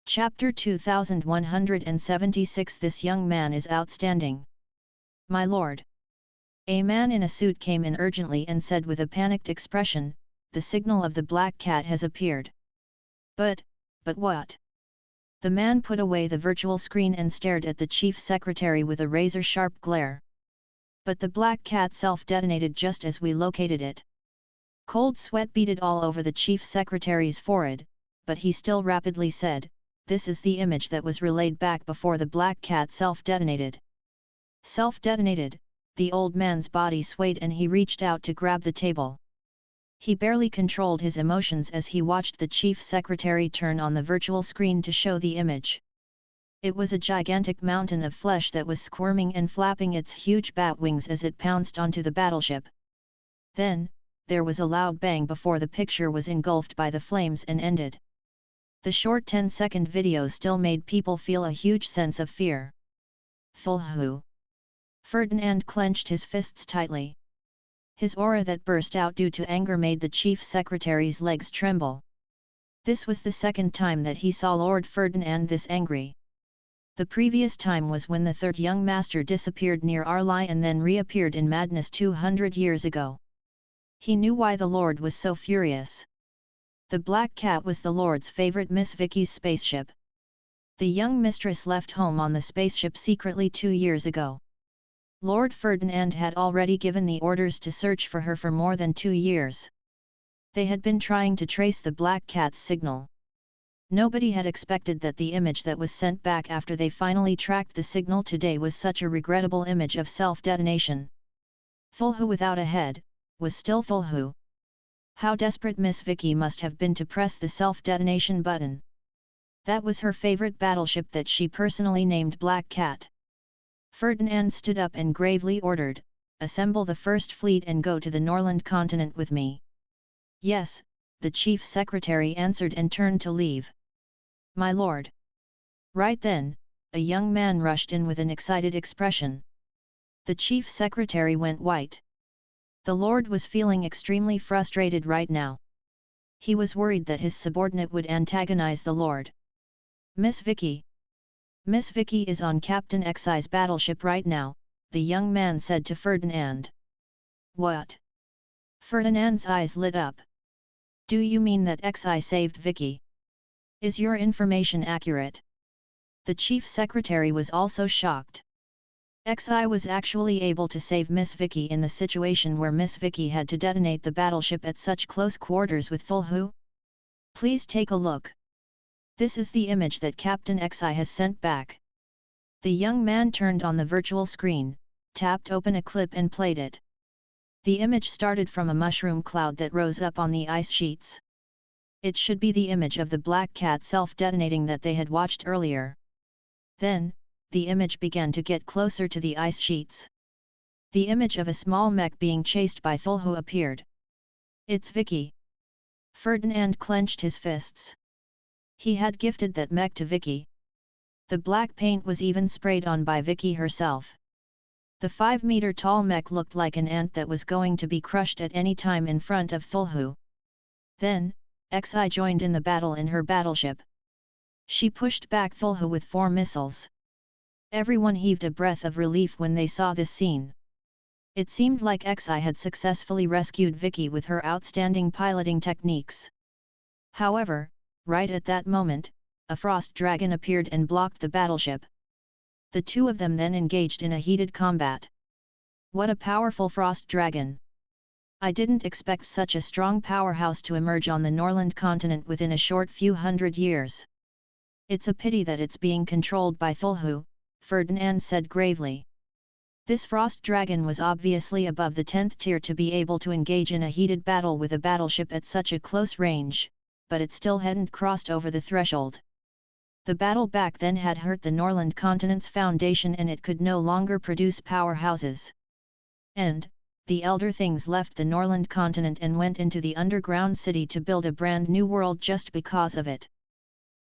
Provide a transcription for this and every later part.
Chapter 2176. This young man is outstanding. My lord. A man in a suit came in urgently and said with a panicked expression, "The signal of the black cat has appeared." But what? The man put away the virtual screen and stared at the chief secretary with a razor-sharp glare. But the black cat self-detonated just as we located it. Cold sweat beaded all over the chief secretary's forehead, but he still rapidly said, "This is the image that was relayed back before the black cat self-detonated." Self-detonated, the old man's body swayed and he reached out to grab the table. He barely controlled his emotions as he watched the chief secretary turn on the virtual screen to show the image. It was a gigantic mountain of flesh that was squirming and flapping its huge bat wings as it pounced onto the battleship. Then, there was a loud bang before the picture was engulfed by the flames and ended. The short 10-second video still made people feel a huge sense of fear. Fulhu. Ferdinand clenched his fists tightly. His aura that burst out due to anger made the chief secretary's legs tremble. This was the second time that he saw Lord Ferdinand this angry. The previous time was when the third young master disappeared near Arlai and then reappeared in madness 200 years ago. He knew why the Lord was so furious. The Black Cat was the Lord's favorite Miss Vicky's spaceship. The young mistress left home on the spaceship secretly 2 years ago. Lord Ferdinand had already given the orders to search for her for more than 2 years. They had been trying to trace the Black Cat's signal. Nobody had expected that the image that was sent back after they finally tracked the signal today was such a regrettable image of self-detonation. Fulhu without a head, was still Fulhu. How desperate Miss Vicky must have been to press the self-detonation button. That was her favorite battleship that she personally named Black Cat. Ferdinand stood up and gravely ordered, "Assemble the First Fleet and go to the Norland continent with me." "Yes," the chief secretary answered and turned to leave. "My lord." Right then, a young man rushed in with an excited expression. The chief secretary went white. The lord was feeling extremely frustrated right now. He was worried that his subordinate would antagonize the lord. "Miss Vicky." "Miss Vicky is on Captain Xi's battleship right now," the young man said to Ferdinand. "What?" Ferdinand's eyes lit up. "Do you mean that Xi saved Vicky? Is your information accurate?" The chief secretary was also shocked. Xi was actually able to save Miss Vicky in the situation where Miss Vicky had to detonate the battleship at such close quarters with Fulhu? "Please take a look. This is the image that Captain Xi has sent back." The young man turned on the virtual screen, tapped open a clip and played it. The image started from a mushroom cloud that rose up on the ice sheets. It should be the image of the Black Cat self-detonating that they had watched earlier. Then, the image began to get closer to the ice sheets. The image of a small mech being chased by Fulhu appeared. "It's Vicky." Ferdinand clenched his fists. He had gifted that mech to Vicky. The black paint was even sprayed on by Vicky herself. The 5-meter-tall mech looked like an ant that was going to be crushed at any time in front of Fulhu. Then, Xi joined in the battle in her battleship. She pushed back Fulhu with 4 missiles. Everyone heaved a breath of relief when they saw this scene. It seemed like Xi had successfully rescued Vicky with her outstanding piloting techniques. However, right at that moment, a frost dragon appeared and blocked the battleship. The two of them then engaged in a heated combat. What a powerful frost dragon! I didn't expect such a strong powerhouse to emerge on the Norland continent within a short few hundred years. "It's a pity that it's being controlled by Fulhu," Ferdinand said gravely. This frost dragon was obviously above the 10th tier to be able to engage in a heated battle with a battleship at such a close range, but it still hadn't crossed over the threshold. The battle back then had hurt the Norland continent's foundation and it could no longer produce powerhouses. And, the Elder Things left the Norland continent and went into the underground city to build a brand new world just because of it.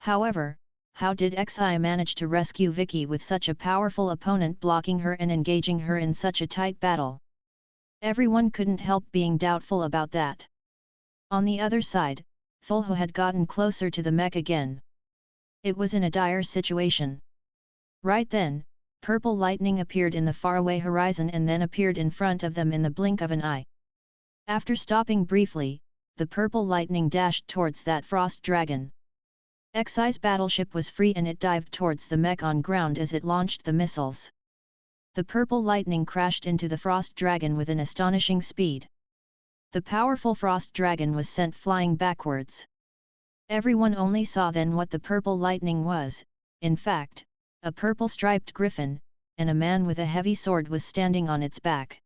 However, how did Xi manage to rescue Vicky with such a powerful opponent blocking her and engaging her in such a tight battle? Everyone couldn't help being doubtful about that. On the other side, Fulhu had gotten closer to the mech again. It was in a dire situation. Right then, purple lightning appeared in the faraway horizon and then appeared in front of them in the blink of an eye. After stopping briefly, the purple lightning dashed towards that frost dragon. Xi's battleship was free and it dived towards the mech on ground as it launched the missiles. The purple lightning crashed into the frost dragon with an astonishing speed. The powerful frost dragon was sent flying backwards. Everyone only saw then what the purple lightning was, in fact, a purple striped griffin, and a man with a heavy sword was standing on its back.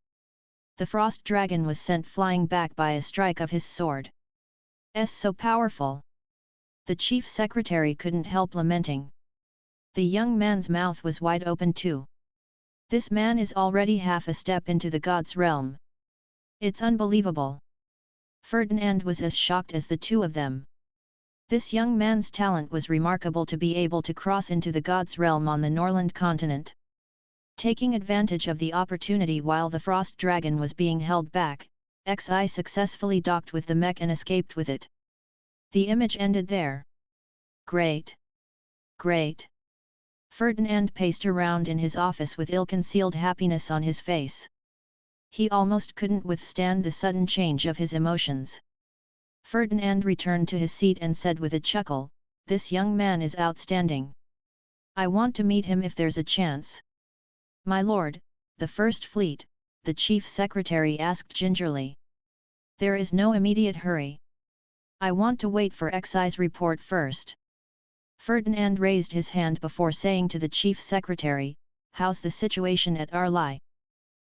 The frost dragon was sent flying back by a strike of his sword. So powerful! The chief secretary couldn't help lamenting. The young man's mouth was wide open too. This man is already half a step into the god's realm. It's unbelievable. Ferdinand was as shocked as the two of them. This young man's talent was remarkable to be able to cross into the god's realm on the Norland continent. Taking advantage of the opportunity while the frost dragon was being held back, Xi successfully docked with the mech and escaped with it. The image ended there. Great! Great! Ferdinand paced around in his office with ill-concealed happiness on his face. He almost couldn't withstand the sudden change of his emotions. Ferdinand returned to his seat and said with a chuckle, "This young man is outstanding. I want to meet him if there's a chance." "My lord, the First Fleet," the chief secretary asked gingerly. "There is no immediate hurry. I want to wait for Xi's report first." Ferdinand raised his hand before saying to the chief secretary, "How's the situation at Arlai?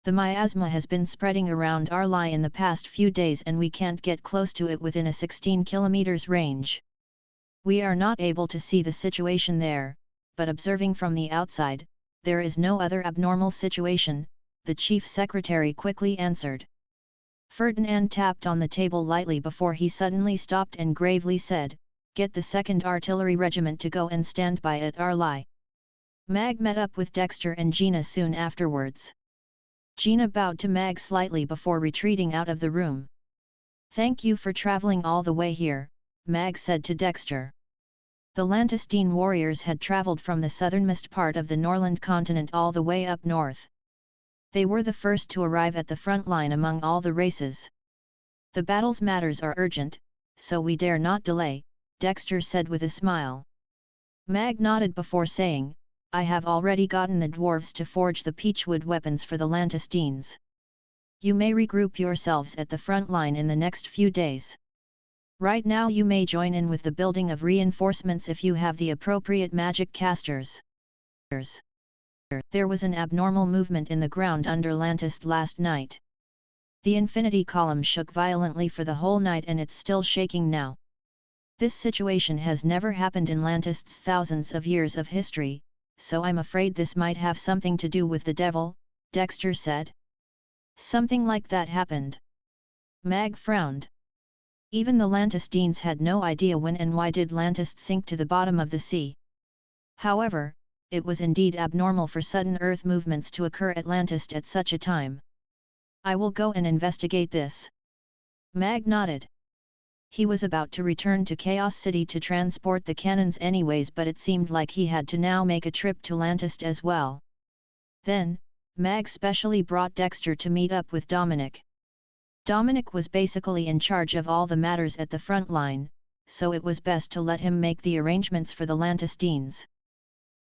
The miasma has been spreading around Arlai in the past few days and we can't get close to it within a 16 kilometers range. We are not able to see the situation there, but observing from the outside, there is no other abnormal situation," the chief secretary quickly answered. Ferdinand tapped on the table lightly before he suddenly stopped and gravely said, "Get the 2nd Artillery Regiment to go and stand by at Arlai." Mag met up with Dexter and Gina soon afterwards. Gina bowed to Mag slightly before retreating out of the room. "Thank you for travelling all the way here," Mag said to Dexter. The Lantistine warriors had travelled from the southernmost part of the Norland continent all the way up north. They were the first to arrive at the front line among all the races. "The battle's matters are urgent, so we dare not delay," Dexter said with a smile. Mag nodded before saying, "I have already gotten the dwarves to forge the peachwood weapons for the Lantistines. You may regroup yourselves at the front line in the next few days. Right now you may join in with the building of reinforcements if you have the appropriate magic casters." There was an abnormal movement in the ground under Lantist last night. The infinity column shook violently for the whole night and it's still shaking now. This situation has never happened in Lantist's thousands of years of history, so I'm afraid this might have something to do with the devil, Dexter said. "Something like that happened." Mag frowned. Even the Lantistines had no idea when and why did Lantist sink to the bottom of the sea. However, it was indeed abnormal for sudden earth movements to occur at Lantist at such a time. "I will go and investigate this." Mag nodded. He was about to return to Chaos City to transport the cannons anyways, but it seemed like he had to now make a trip to Lantist as well. Then, Mag specially brought Dexter to meet up with Dominic. Dominic was basically in charge of all the matters at the front line, so it was best to let him make the arrangements for the Lantistines.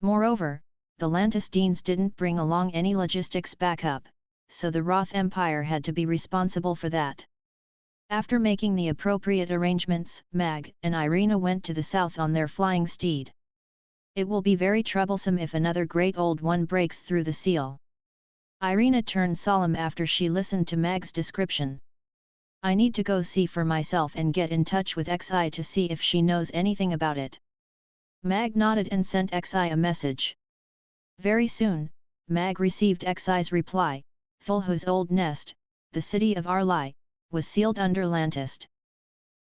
Moreover, the Lantistines didn't bring along any logistics backup, so the Roth Empire had to be responsible for that. After making the appropriate arrangements, Mag and Irina went to the south on their flying steed. "It will be very troublesome if another great old one breaks through the seal." Irina turned solemn after she listened to Mag's description. "I need to go see for myself and get in touch with Xi to see if she knows anything about it." Mag nodded and sent Xi a message. Very soon, Mag received Xi's reply, "Thulhu's old nest, the city of Arlai, was sealed under Lantist.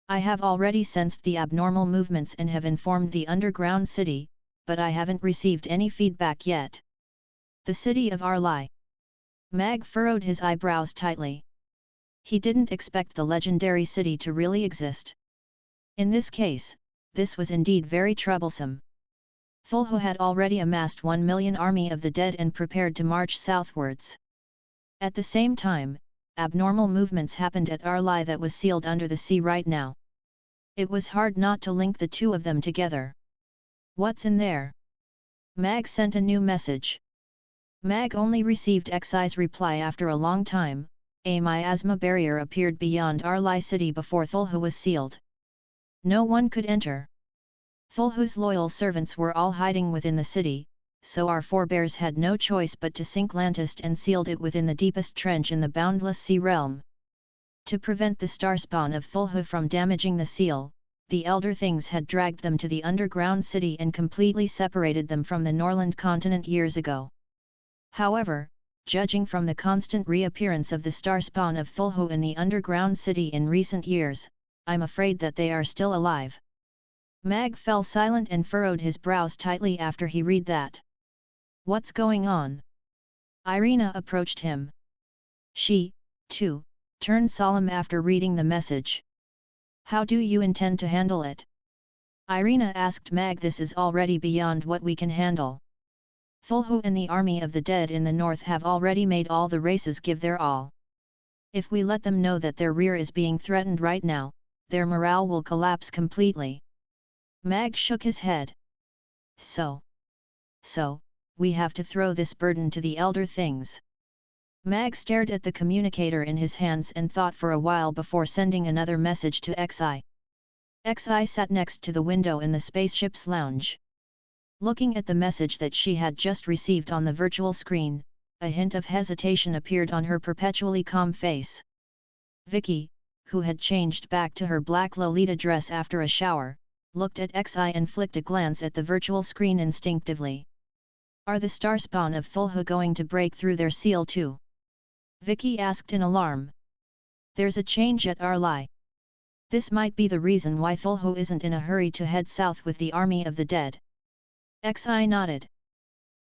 I have already sensed the abnormal movements and have informed the underground city, but I haven't received any feedback yet." The city of Arlai. Mag furrowed his eyebrows tightly. He didn't expect the legendary city to really exist. In this case, this was indeed very troublesome. Thulhu had already amassed 1 million army of the dead and prepared to march southwards. At the same time, abnormal movements happened at Arlai that was sealed under the sea right now. It was hard not to link the two of them together. What's in there? Mag sent a new message. Mag only received Xi's reply after a long time. A miasma barrier appeared beyond Arlai city before Thulhu was sealed. No one could enter. Thulhu's loyal servants were all hiding within the city, so our forebears had no choice but to sink Lantist and sealed it within the deepest trench in the boundless sea realm. To prevent the starspawn of Thulhu from damaging the seal, the Elder Things had dragged them to the underground city and completely separated them from the Norland continent years ago. However, judging from the constant reappearance of the starspawn of Thulhu in the underground city in recent years, I'm afraid that they are still alive. Mag fell silent and furrowed his brows tightly after he read that. What's going on? Irina approached him. She, too, turned solemn after reading the message. How do you intend to handle it? Irina asked Mag. This is already beyond what we can handle. Thulhu and the army of the dead in the north have already made all the races give their all. If we let them know that their rear is being threatened right now, their morale will collapse completely. Mag shook his head. So, we have to throw this burden to the Elder Things. Mag stared at the communicator in his hands and thought for a while before sending another message to Xi. Xi sat next to the window in the spaceship's lounge. Looking at the message that she had just received on the virtual screen, a hint of hesitation appeared on her perpetually calm face. Vicky, who had changed back to her black Lolita dress after a shower, looked at Xi and flicked a glance at the virtual screen instinctively. Are the starspawn of Thulhu going to break through their seal too? Vicky asked in alarm. There's a change at Arlai. This might be the reason why Thulhu isn't in a hurry to head south with the army of the dead. Xi nodded.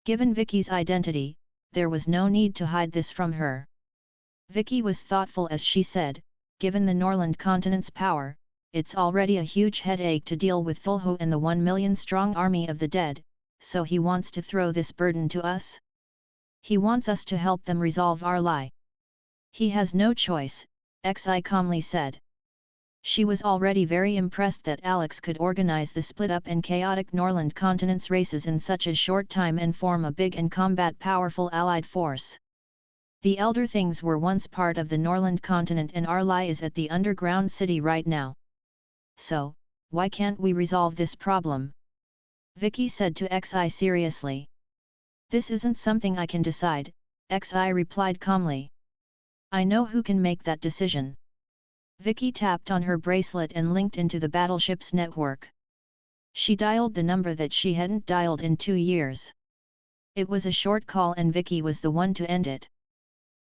Given Vicky's identity, there was no need to hide this from her. Vicky was thoughtful as she said, given the Norland continent's power, it's already a huge headache to deal with Thulhu and the 1 million strong army of the dead, so he wants to throw this burden to us? He wants us to help them resolve Arlai. He has no choice, Xi calmly said. She was already very impressed that Alex could organize the split-up and chaotic Norland continent's races in such a short time and form a big and combat-powerful allied force. The Elder Things were once part of the Norland continent and Arlai is at the underground city right now. So, why can't we resolve this problem? Vicky said to Xi seriously. This isn't something I can decide, Xi replied calmly. I know who can make that decision. Vicky tapped on her bracelet and linked into the battleship's network. She dialed the number that she hadn't dialed in 2 years. It was a short call and Vicky was the one to end it.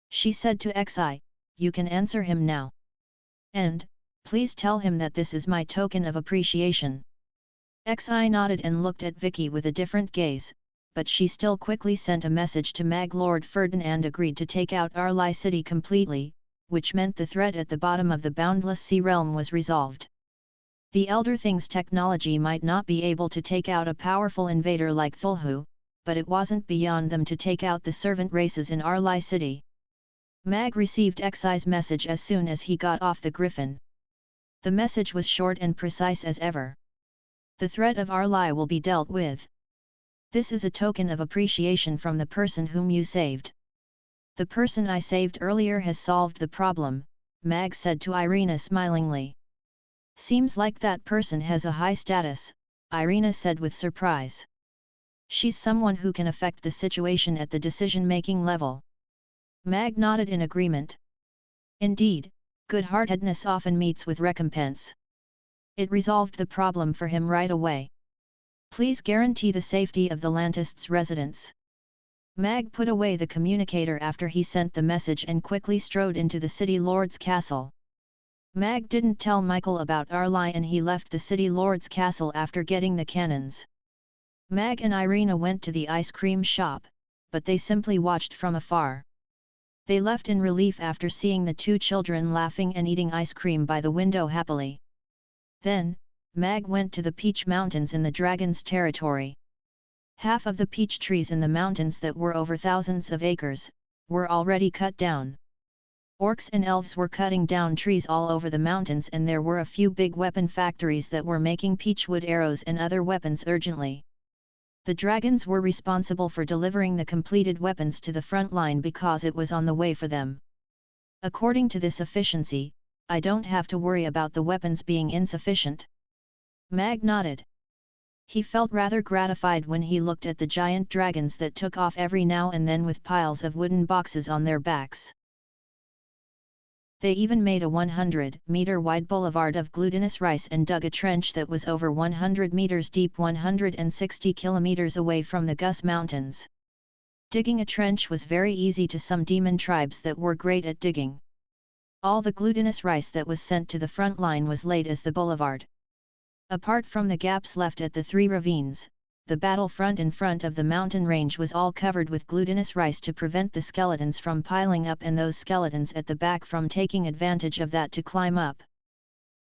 She said to Xi, you can answer him now. And, please tell him that this is my token of appreciation. Xi nodded and looked at Vicky with a different gaze, but she still quickly sent a message to Mag. Lord Ferdinand agreed to take out Arlai city completely, which meant the threat at the bottom of the boundless sea realm was resolved. The Elder Things technology might not be able to take out a powerful invader like Thulhu, but it wasn't beyond them to take out the servant races in Arlai city. Mag received Xi's message as soon as he got off the Griffin. The message was short and precise as ever. The threat of Arlai will be dealt with. This is a token of appreciation from the person whom you saved. The person I saved earlier has solved the problem, Mag said to Irina smilingly. Seems like that person has a high status, Irina said with surprise. She's someone who can affect the situation at the decision-making level. Mag nodded in agreement. Indeed, good-heartedness often meets with recompense. It resolved the problem for him right away. Please guarantee the safety of the Lantist's residents. Mag put away the communicator after he sent the message and quickly strode into the city lord's castle. Mag didn't tell Michael about Arlai and he left the city lord's castle after getting the cannons. Mag and Irina went to the ice cream shop, but they simply watched from afar. They left in relief after seeing the 2 children laughing and eating ice cream by the window happily. Then, Mag went to the Peach Mountains in the Dragon's territory. Half of the peach trees in the mountains that were over thousands of acres, were already cut down. Orcs and elves were cutting down trees all over the mountains, and there were a few big weapon factories that were making peachwood arrows and other weapons urgently. The dragons were responsible for delivering the completed weapons to the front line because it was on the way for them. According to this efficiency, I don't have to worry about the weapons being insufficient. Mag nodded. He felt rather gratified when he looked at the giant dragons that took off every now and then with piles of wooden boxes on their backs. They even made a 100-meter-wide boulevard of glutinous rice and dug a trench that was over 100 meters deep, 160 kilometers away from the Gus Mountains. Digging a trench was very easy to some demon tribes that were great at digging. All the glutinous rice that was sent to the front line was laid as the boulevard. Apart from the gaps left at the three ravines, the battlefront in front of the mountain range was all covered with glutinous rice to prevent the skeletons from piling up and those skeletons at the back from taking advantage of that to climb up.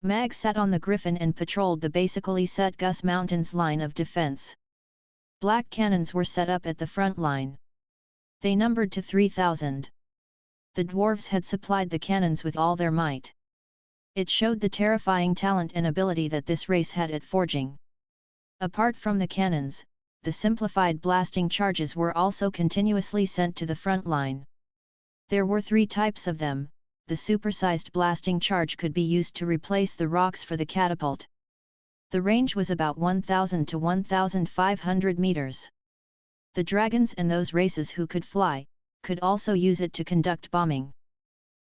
Mag sat on the griffin and patrolled the basically set Gus Mountains line of defense. Black cannons were set up at the front line. They numbered to 3,000. The dwarves had supplied the cannons with all their might. It showed the terrifying talent and ability that this race had at forging. Apart from the cannons, the simplified blasting charges were also continuously sent to the front line. There were 3 types of them. The supersized blasting charge could be used to replace the rocks for the catapult. The range was about 1,000 to 1,500 meters. The dragons and those races who could fly, could also use it to conduct bombing.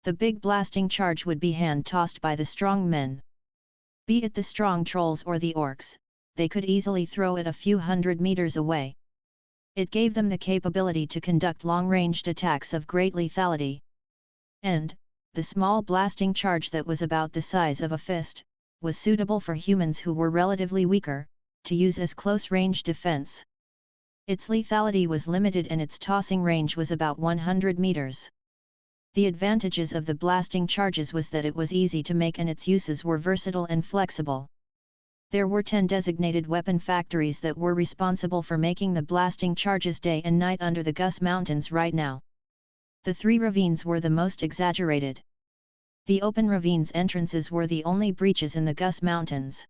The big blasting charge would be hand-tossed by the strong men. Be it the strong trolls or the orcs, they could easily throw it a few hundred meters away. It gave them the capability to conduct long-ranged attacks of great lethality. And, the small blasting charge that was about the size of a fist, was suitable for humans who were relatively weaker, to use as close-range defense. Its lethality was limited and its tossing range was about 100 meters. The advantages of the blasting charges was that it was easy to make and its uses were versatile and flexible. There were 10 designated weapon factories that were responsible for making the blasting charges day and night under the Gus Mountains right now. The 3 ravines were the most exaggerated. The open ravines entrances were the only breaches in the Gus Mountains.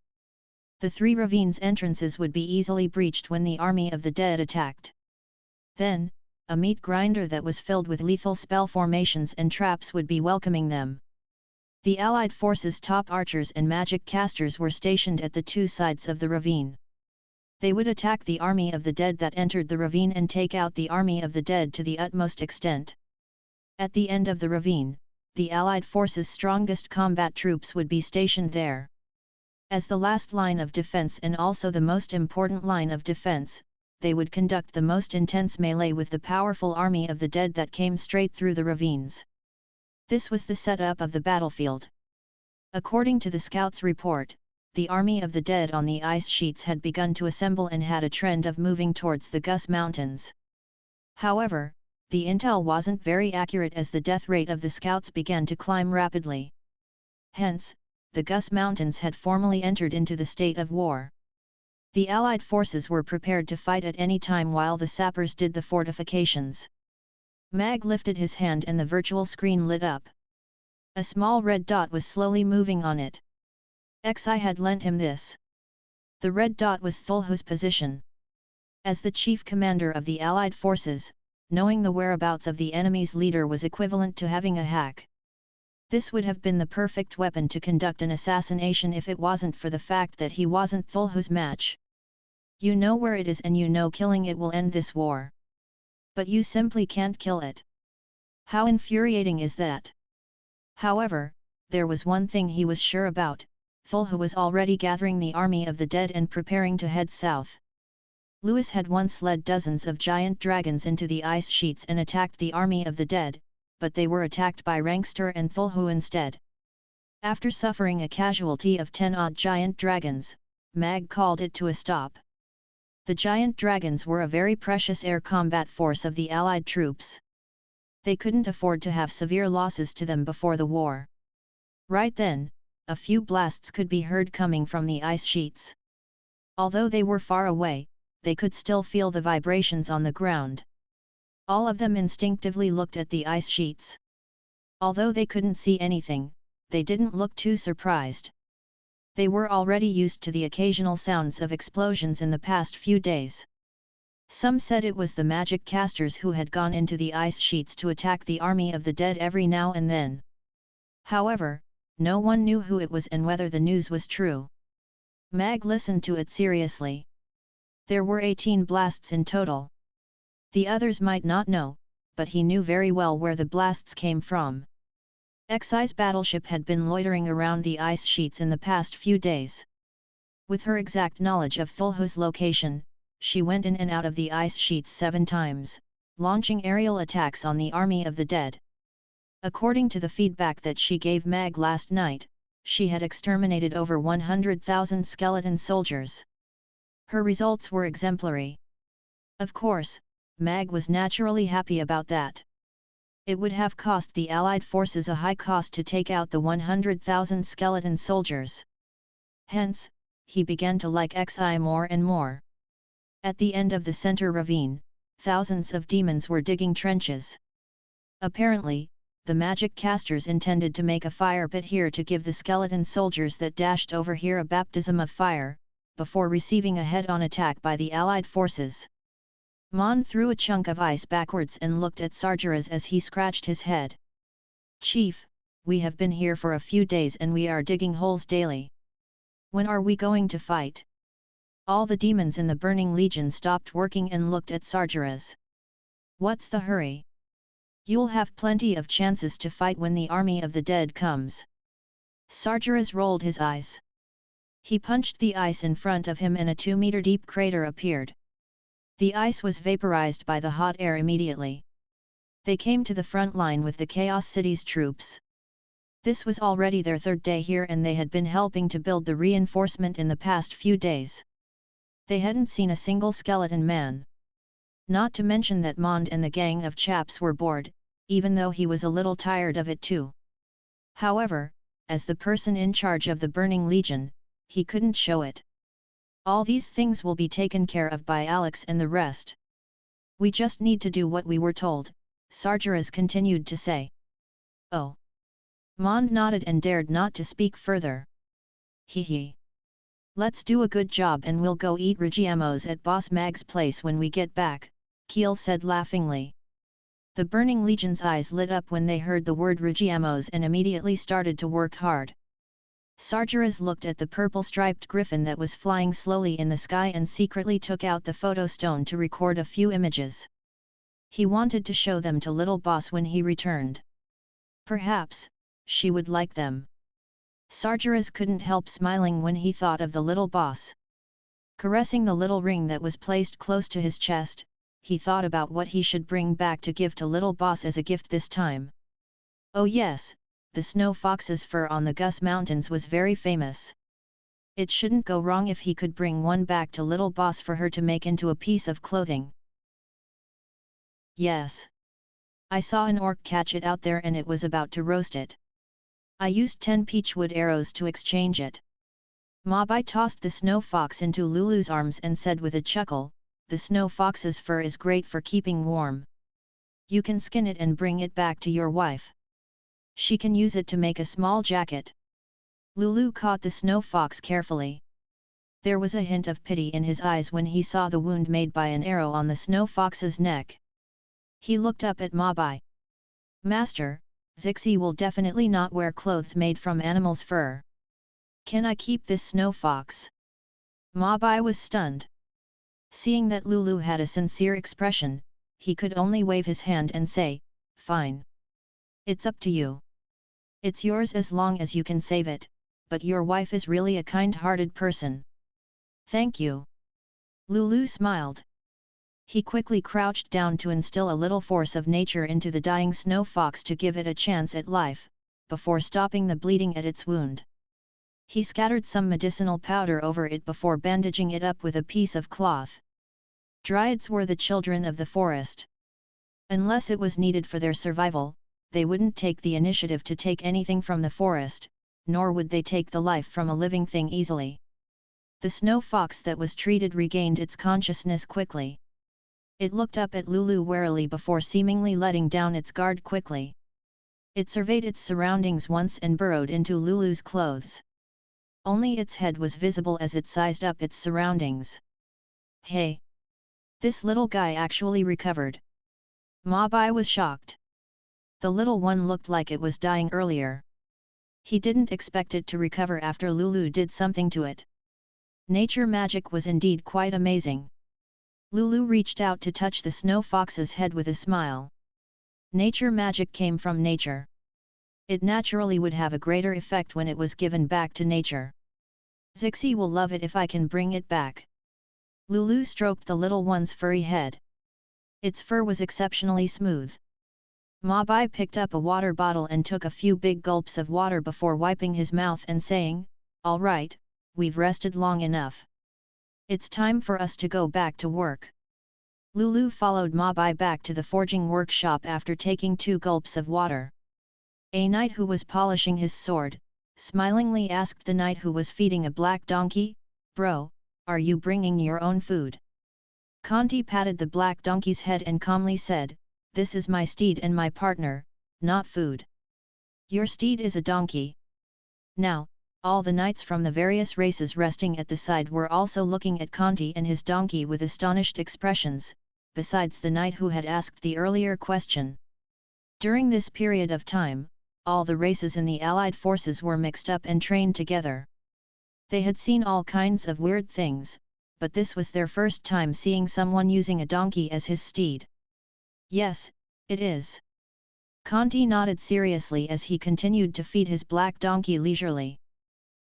The 3 ravines entrances would be easily breached when the army of the dead attacked. Then, a meat grinder that was filled with lethal spell formations and traps would be welcoming them. The Allied forces' top archers and magic casters were stationed at the 2 sides of the ravine. They would attack the army of the dead that entered the ravine and take out the army of the dead to the utmost extent. At the end of the ravine, the Allied forces' strongest combat troops would be stationed there. As the last line of defense and also the most important line of defense, they would conduct the most intense melee with the powerful army of the dead that came straight through the ravines. This was the setup of the battlefield. According to the scouts' report, the army of the dead on the ice sheets had begun to assemble and had a trend of moving towards the Gus Mountains. However, the intel wasn't very accurate as the death rate of the scouts began to climb rapidly. Hence, the Gus Mountains had formally entered into the state of war. The Allied forces were prepared to fight at any time while the sappers did the fortifications. Mag lifted his hand and the virtual screen lit up. A small red dot was slowly moving on it. Xi had lent him this. The red dot was Thulhu's position. As the chief commander of the Allied forces, knowing the whereabouts of the enemy's leader was equivalent to having a hack. This would have been the perfect weapon to conduct an assassination if it wasn't for the fact that he wasn't Thulhu's match. You know where it is and you know killing it will end this war. But you simply can't kill it. How infuriating is that? However, there was one thing he was sure about, Thulhu was already gathering the army of the dead and preparing to head south. Lewis had once led dozens of giant dragons into the ice sheets and attacked the army of the dead, but they were attacked by Rankster and Thulhu instead. After suffering a casualty of 10 odd giant dragons, Mag called it to a stop. The giant dragons were a very precious air combat force of the Allied troops. They couldn't afford to have severe losses to them before the war. Right then, a few blasts could be heard coming from the ice sheets. Although they were far away, they could still feel the vibrations on the ground. All of them instinctively looked at the ice sheets. Although they couldn't see anything, they didn't look too surprised. They were already used to the occasional sounds of explosions in the past few days. Some said it was the magic casters who had gone into the ice sheets to attack the army of the dead every now and then. However, no one knew who it was and whether the news was true. Mag listened to it seriously. There were 18 blasts in total. The others might not know, but he knew very well where the blasts came from. Xi's battleship had been loitering around the ice sheets in the past few days. With her exact knowledge of Thulhu's location, she went in and out of the ice sheets 7 times, launching aerial attacks on the army of the dead. According to the feedback that she gave Mag last night, she had exterminated over 100,000 skeleton soldiers. Her results were exemplary. Of course, Mag was naturally happy about that. It would have cost the Allied forces a high cost to take out the 100,000 skeleton soldiers. Hence, he began to like Xi more and more. At the end of the center ravine, thousands of demons were digging trenches. Apparently, the magic casters intended to make a fire pit here to give the skeleton soldiers that dashed over here a baptism of fire, before receiving a head-on attack by the Allied forces. Mon threw a chunk of ice backwards and looked at SAHDR as he scratched his head. "Chief, we have been here for a few days and we are digging holes daily. When are we going to fight?" All the demons in the Burning Legion stopped working and looked at SAHDR. "What's the hurry? You'll have plenty of chances to fight when the army of the dead comes." SAHDR rolled his eyes. He punched the ice in front of him and a 2-meter deep crater appeared. The ice was vaporized by the hot air immediately. They came to the front line with the Chaos City's troops. This was already their 3rd day here and they had been helping to build the reinforcement in the past few days. They hadn't seen a single skeleton man. Not to mention that Mond and the gang of chaps were bored, even though he was a little tired of it too. However, as the person in charge of the Burning Legion, he couldn't show it. "All these things will be taken care of by Alex and the rest. We just need to do what we were told," SAHDR continued to say. "Oh." Mond nodded and dared not to speak further. "Hee. Let's do a good job and we'll go eat Regiamos at Boss Mag's place when we get back," Keel said laughingly. The Burning Legion's eyes lit up when they heard the word Regiamos and immediately started to work hard. SAHDR looked at the purple-striped griffin that was flying slowly in the sky and secretly took out the photo stone to record a few images. He wanted to show them to Little Boss when he returned. Perhaps, she would like them. SAHDR couldn't help smiling when he thought of the Little Boss. Caressing the little ring that was placed close to his chest, he thought about what he should bring back to give to Little Boss as a gift this time. Oh yes, the snow fox's fur on the Gus Mountains was very famous. It shouldn't go wrong if he could bring one back to Little Boss for her to make into a piece of clothing. Yes. I saw an orc catch it out there and it was about to roast it. I used 10 peachwood arrows to exchange it. Mabai tossed the snow fox into Lulu's arms and said with a chuckle, "The snow fox's fur is great for keeping warm. You can skin it and bring it back to your wife. She can use it to make a small jacket." Lulu caught the snow fox carefully. There was a hint of pity in his eyes when he saw the wound made by an arrow on the snow fox's neck. He looked up at Mabai. "Master, Zixi will definitely not wear clothes made from animal's fur. Can I keep this snow fox?" Mabai was stunned. Seeing that Lulu had a sincere expression, he could only wave his hand and say, "Fine. It's up to you. It's yours as long as you can save it, but your wife is really a kind-hearted person." "Thank you." Lulu smiled. He quickly crouched down to instill a little force of nature into the dying snow fox to give it a chance at life, before stopping the bleeding at its wound. He scattered some medicinal powder over it before bandaging it up with a piece of cloth. Dryads were the children of the forest. Unless it was needed for their survival, they wouldn't take the initiative to take anything from the forest, nor would they take the life from a living thing easily. The snow fox that was treated regained its consciousness quickly. It looked up at Lulu warily before seemingly letting down its guard quickly. It surveyed its surroundings once and burrowed into Lulu's clothes. Only its head was visible as it sized up its surroundings. Hey! This little guy actually recovered. Mabai was shocked. The little one looked like it was dying earlier. He didn't expect it to recover after Lulu did something to it. Nature magic was indeed quite amazing. Lulu reached out to touch the snow fox's head with a smile. Nature magic came from nature. It naturally would have a greater effect when it was given back to nature. Zixi will love it if I can bring it back. Lulu stroked the little one's furry head. Its fur was exceptionally smooth. Mabai picked up a water bottle and took a few big gulps of water before wiping his mouth and saying, "All right, we've rested long enough. It's time for us to go back to work." Lulu followed Mabai back to the forging workshop after taking 2 gulps of water. A knight who was polishing his sword, smilingly asked the knight who was feeding a black donkey, "Bro, are you bringing your own food?" Conti patted the black donkey's head and calmly said, "This is my steed and my partner, not food." "Your steed is a donkey." Now, all the knights from the various races resting at the side were also looking at Conti and his donkey with astonished expressions, besides the knight who had asked the earlier question. During this period of time, all the races in the Allied forces were mixed up and trained together. They had seen all kinds of weird things, but this was their first time seeing someone using a donkey as his steed. "Yes, it is." Conti nodded seriously as he continued to feed his black donkey leisurely.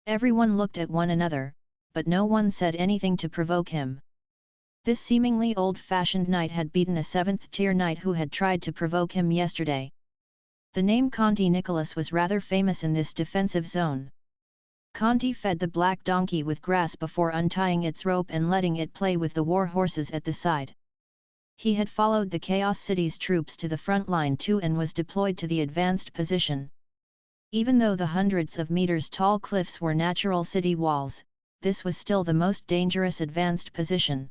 Everyone looked at one another, but no one said anything to provoke him. This seemingly old-fashioned knight had beaten a 7th-tier knight who had tried to provoke him yesterday. The name Conti Nicholas was rather famous in this defensive zone. Conti fed the black donkey with grass before untying its rope and letting it play with the war horses at the side. He had followed the Chaos City's troops to the front line too and was deployed to the advanced position. Even though the hundreds of meters tall cliffs were natural city walls, this was still the most dangerous advanced position.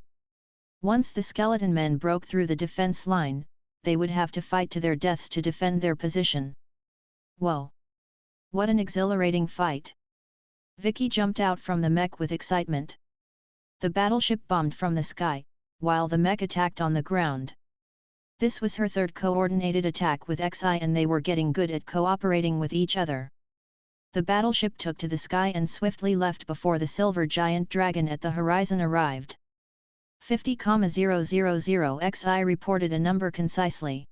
Once the skeleton men broke through the defense line, they would have to fight to their deaths to defend their position. Whoa! What an exhilarating fight! Vicky jumped out from the mech with excitement. The battleship bombed from the sky, while the mech attacked on the ground. This was her third coordinated attack with XI and they were getting good at cooperating with each other. The battleship took to the sky and swiftly left before the silver giant dragon at the horizon arrived. 50,000 XI reported a number concisely.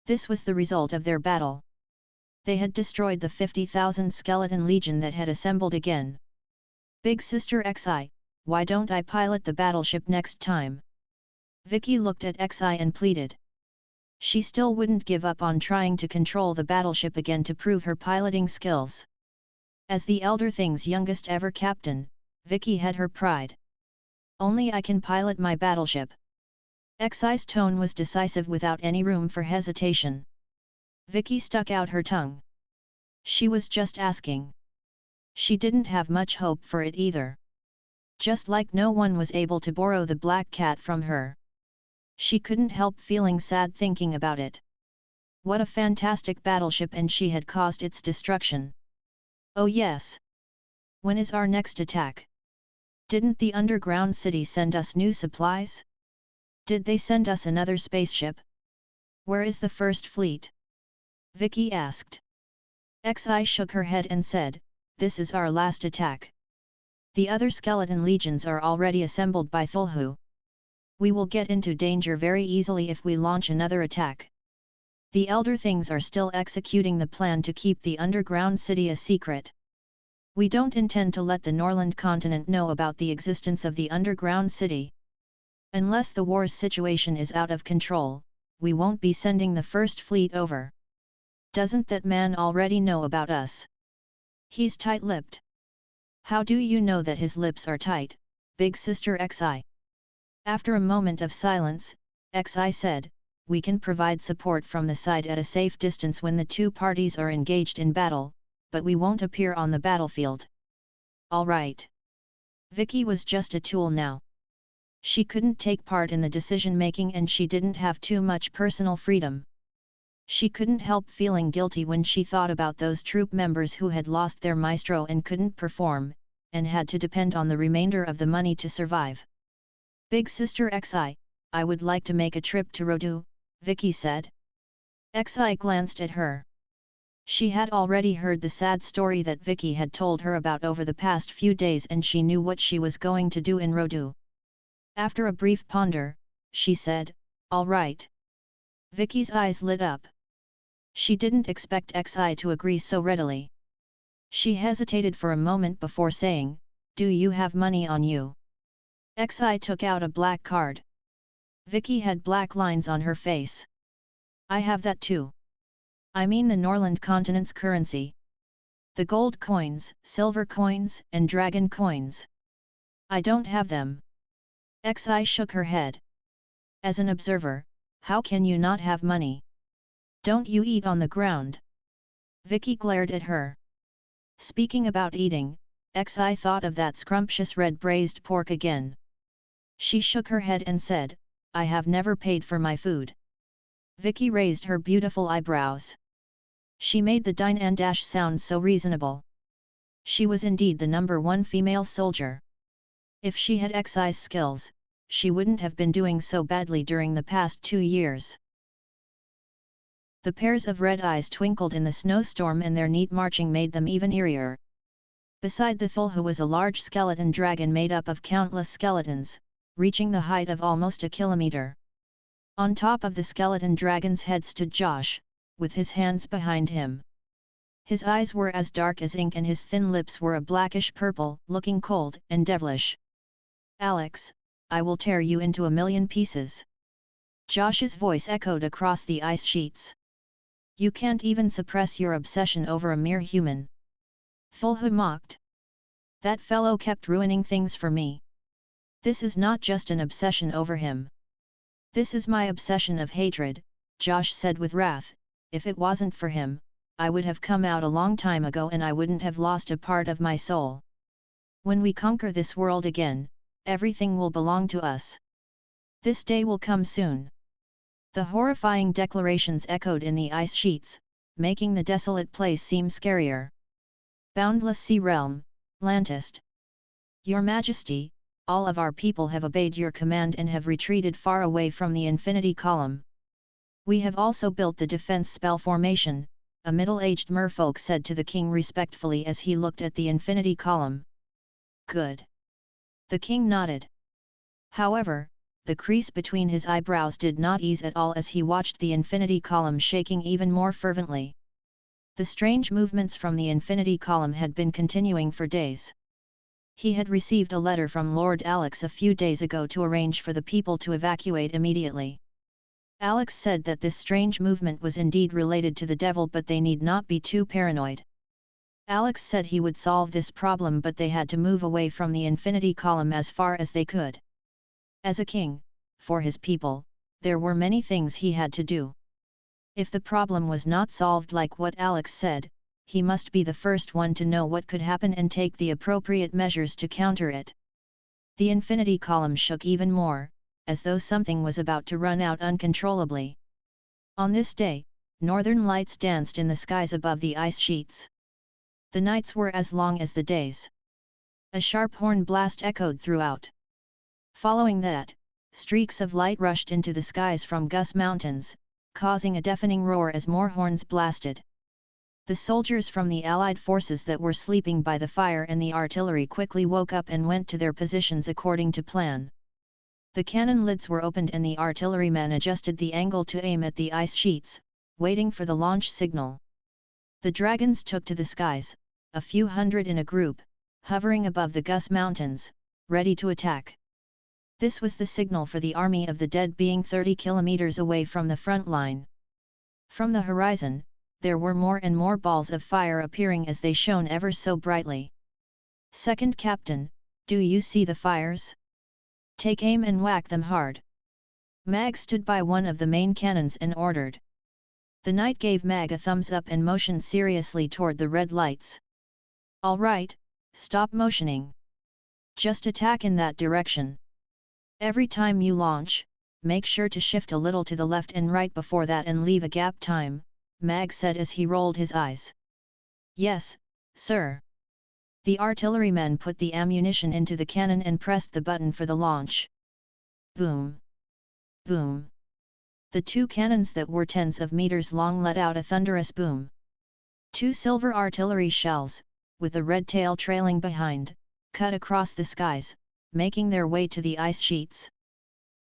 This was the result of their battle. They had destroyed the 50,000 skeleton legion that had assembled again. "Big Sister XI, why don't I pilot the battleship next time?" Vicky looked at XI and pleaded. She still wouldn't give up on trying to control the battleship again to prove her piloting skills. As the Elder Thing's youngest ever captain, Vicky had her pride. "Only I can pilot my battleship." XI's tone was decisive without any room for hesitation. Vicky stuck out her tongue. She was just asking. She didn't have much hope for it either. Just like no one was able to borrow the black cat from her. She couldn't help feeling sad thinking about it. What a fantastic battleship, and she had caused its destruction. "Oh yes. When is our next attack? Didn't the underground city send us new supplies? Did they send us another spaceship? Where is the first fleet?" Vicky asked. XI shook her head and said, "This is our last attack. The other skeleton legions are already assembled by Thulhu. We will get into danger very easily if we launch another attack. The Elder Things are still executing the plan to keep the underground city a secret. We don't intend to let the Norland continent know about the existence of the underground city. Unless the war's situation is out of control, we won't be sending the first fleet over. Doesn't that man already know about us? He's tight-lipped." "How do you know that his lips are tight, Big Sister XI?" After a moment of silence, XI said, "We can provide support from the side at a safe distance when the two parties are engaged in battle, but we won't appear on the battlefield." "All right." Vicky was just a tool now. She couldn't take part in the decision-making and she didn't have too much personal freedom. She couldn't help feeling guilty when she thought about those troop members who had lost their maestro and couldn't perform, and had to depend on the remainder of the money to survive. Big Sister Xi, I would like to make a trip to Rodu, Vicky said. Xi glanced at her. She had already heard the sad story that Vicky had told her about over the past few days and she knew what she was going to do in Rodu. After a brief ponder, she said, "All right." Vicky's eyes lit up. She didn't expect Xi to agree so readily. She hesitated for a moment before saying, "Do you have money on you?" Xi took out a black card. Vicky had black lines on her face. "I have that too. I mean the Norland continent's currency. The gold coins, silver coins, and dragon coins. I don't have them." Xi shook her head. "As an observer, how can you not have money? Don't you eat on the ground?" Vicky glared at her. Speaking about eating, Xi thought of that scrumptious red braised pork again. She shook her head and said, "I have never paid for my food." Vicky raised her beautiful eyebrows. She made the dine and dash sound so reasonable. She was indeed the #1 female soldier. If she had Xi's skills, she wouldn't have been doing so badly during the past 2 years. The pairs of red eyes twinkled in the snowstorm and their neat marching made them even eerier. Beside the Thulhu was a large skeleton dragon made up of countless skeletons, reaching the height of almost a kilometer. On top of the skeleton dragon's head stood Josh, with his hands behind him. His eyes were as dark as ink and his thin lips were a blackish purple, looking cold and devilish. "Alex, I will tear you into a million pieces." Josh's voice echoed across the ice sheets. "You can't even suppress your obsession over a mere human." Thulhu mocked. "That fellow kept ruining things for me. This is not just an obsession over him. This is my obsession of hatred," Josh said with wrath. "If it wasn't for him, I would have come out a long time ago and I wouldn't have lost a part of my soul. When we conquer this world again, everything will belong to us. This day will come soon." The horrifying declarations echoed in the ice sheets, making the desolate place seem scarier. "Boundless Sea Realm, Lantist. Your Majesty, all of our people have obeyed your command and have retreated far away from the Infinity Column. We have also built the defense spell formation," a middle-aged merfolk said to the king respectfully as he looked at the Infinity Column. "Good." The king nodded. However, the crease between his eyebrows did not ease at all as he watched the Infinity Column shaking even more fervently. The strange movements from the Infinity Column had been continuing for days. He had received a letter from Lord Alex a few days ago to arrange for the people to evacuate immediately. Alex said that this strange movement was indeed related to the devil, but they need not be too paranoid. Alex said he would solve this problem, but they had to move away from the Infinity Column as far as they could. As a king, for his people, there were many things he had to do. If the problem was not solved like what Alex said, he must be the first one to know what could happen and take the appropriate measures to counter it. The Infinity Column shook even more, as though something was about to run out uncontrollably. On this day, northern lights danced in the skies above the ice sheets. The nights were as long as the days. A sharp horn blast echoed throughout. Following that, streaks of light rushed into the skies from Gus Mountains, causing a deafening roar as more horns blasted. The soldiers from the Allied forces that were sleeping by the fire and the artillery quickly woke up and went to their positions according to plan. The cannon lids were opened and the artilleryman adjusted the angle to aim at the ice sheets, waiting for the launch signal. The dragons took to the skies, a few hundred in a group, hovering above the Gus Mountains, ready to attack. This was the signal for the army of the dead being 30 kilometers away from the front line. From the horizon, there were more and more balls of fire appearing as they shone ever so brightly. "Second Captain, do you see the fires? Take aim and whack them hard." Mag stood by one of the main cannons and ordered. The knight gave Mag a thumbs up and motioned seriously toward the red lights. "All right, stop motioning. Just attack in that direction. Every time you launch, make sure to shift a little to the left and right before that and leave a gap time, Mag said as he rolled his eyes. Yes, sir. The artillerymen put the ammunition into the cannon and pressed the button for the launch. Boom! Boom! The two cannons that were tens of meters long let out a thunderous boom. Two silver artillery shells, with a red tail trailing behind, cut across the skies, making their way to the ice sheets.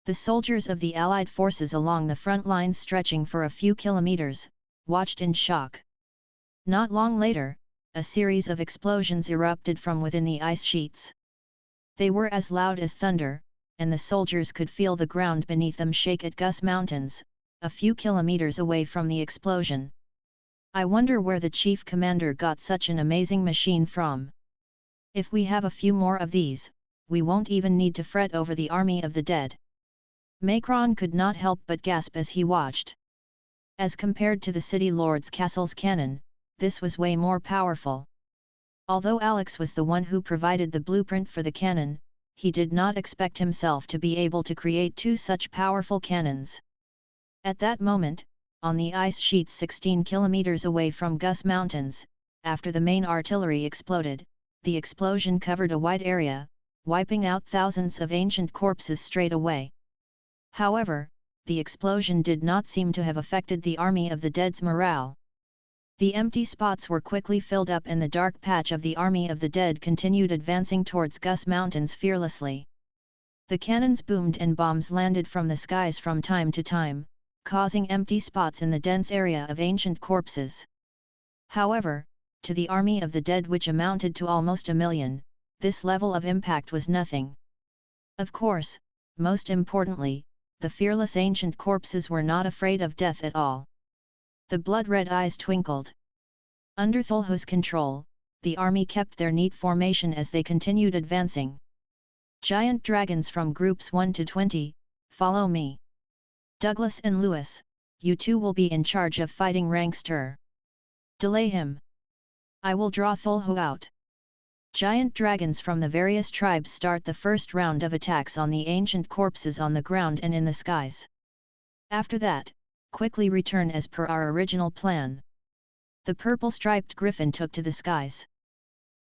The soldiers of the Allied forces along the front lines stretching for a few kilometers, watched in shock. Not long later, a series of explosions erupted from within the ice sheets. They were as loud as thunder, and the soldiers could feel the ground beneath them shake at Gus Mountains, a few kilometers away from the explosion. I wonder where the chief commander got such an amazing machine from. If we have a few more of these, we won't even need to fret over the army of the dead. Macron could not help but gasp as he watched. As compared to the city lord's castle's cannon, this was way more powerful. Although Alex was the one who provided the blueprint for the cannon, he did not expect himself to be able to create two such powerful cannons. At that moment, on the ice sheets 16 kilometers away from Gus Mountains, after the main artillery exploded, the explosion covered a wide area, wiping out thousands of ancient corpses straight away. However, the explosion did not seem to have affected the army of the dead's morale. The empty spots were quickly filled up and the dark patch of the army of the dead continued advancing towards Gus Mountains fearlessly. The cannons boomed and bombs landed from the skies from time to time, causing empty spots in the dense area of ancient corpses. However, to the army of the dead, which amounted to almost 1 million, this level of impact was nothing. Of course, most importantly, the fearless ancient corpses were not afraid of death at all. The blood-red eyes twinkled. Under Thulhu's control, the army kept their neat formation as they continued advancing. Giant dragons from groups 1 to 20, follow me. Douglas and Lewis, you two will be in charge of fighting Rankster. Delay him. I will draw Thulhu out. Giant dragons from the various tribes start the first round of attacks on the ancient corpses on the ground and in the skies. After that, quickly return as per our original plan. The purple-striped griffin took to the skies.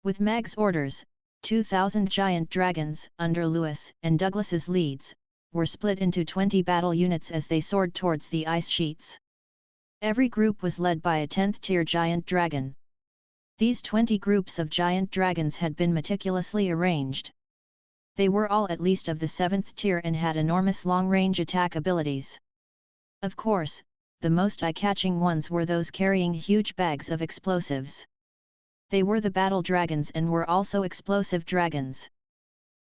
With Mag's orders, 2,000 giant dragons, under Lewis and Douglas's leads, were split into 20 battle units as they soared towards the ice sheets. Every group was led by a 10th-tier giant dragon. These 20 groups of giant dragons had been meticulously arranged. They were all at least of the 7th tier and had enormous long-range attack abilities. Of course, the most eye-catching ones were those carrying huge bags of explosives. They were the battle dragons and were also explosive dragons.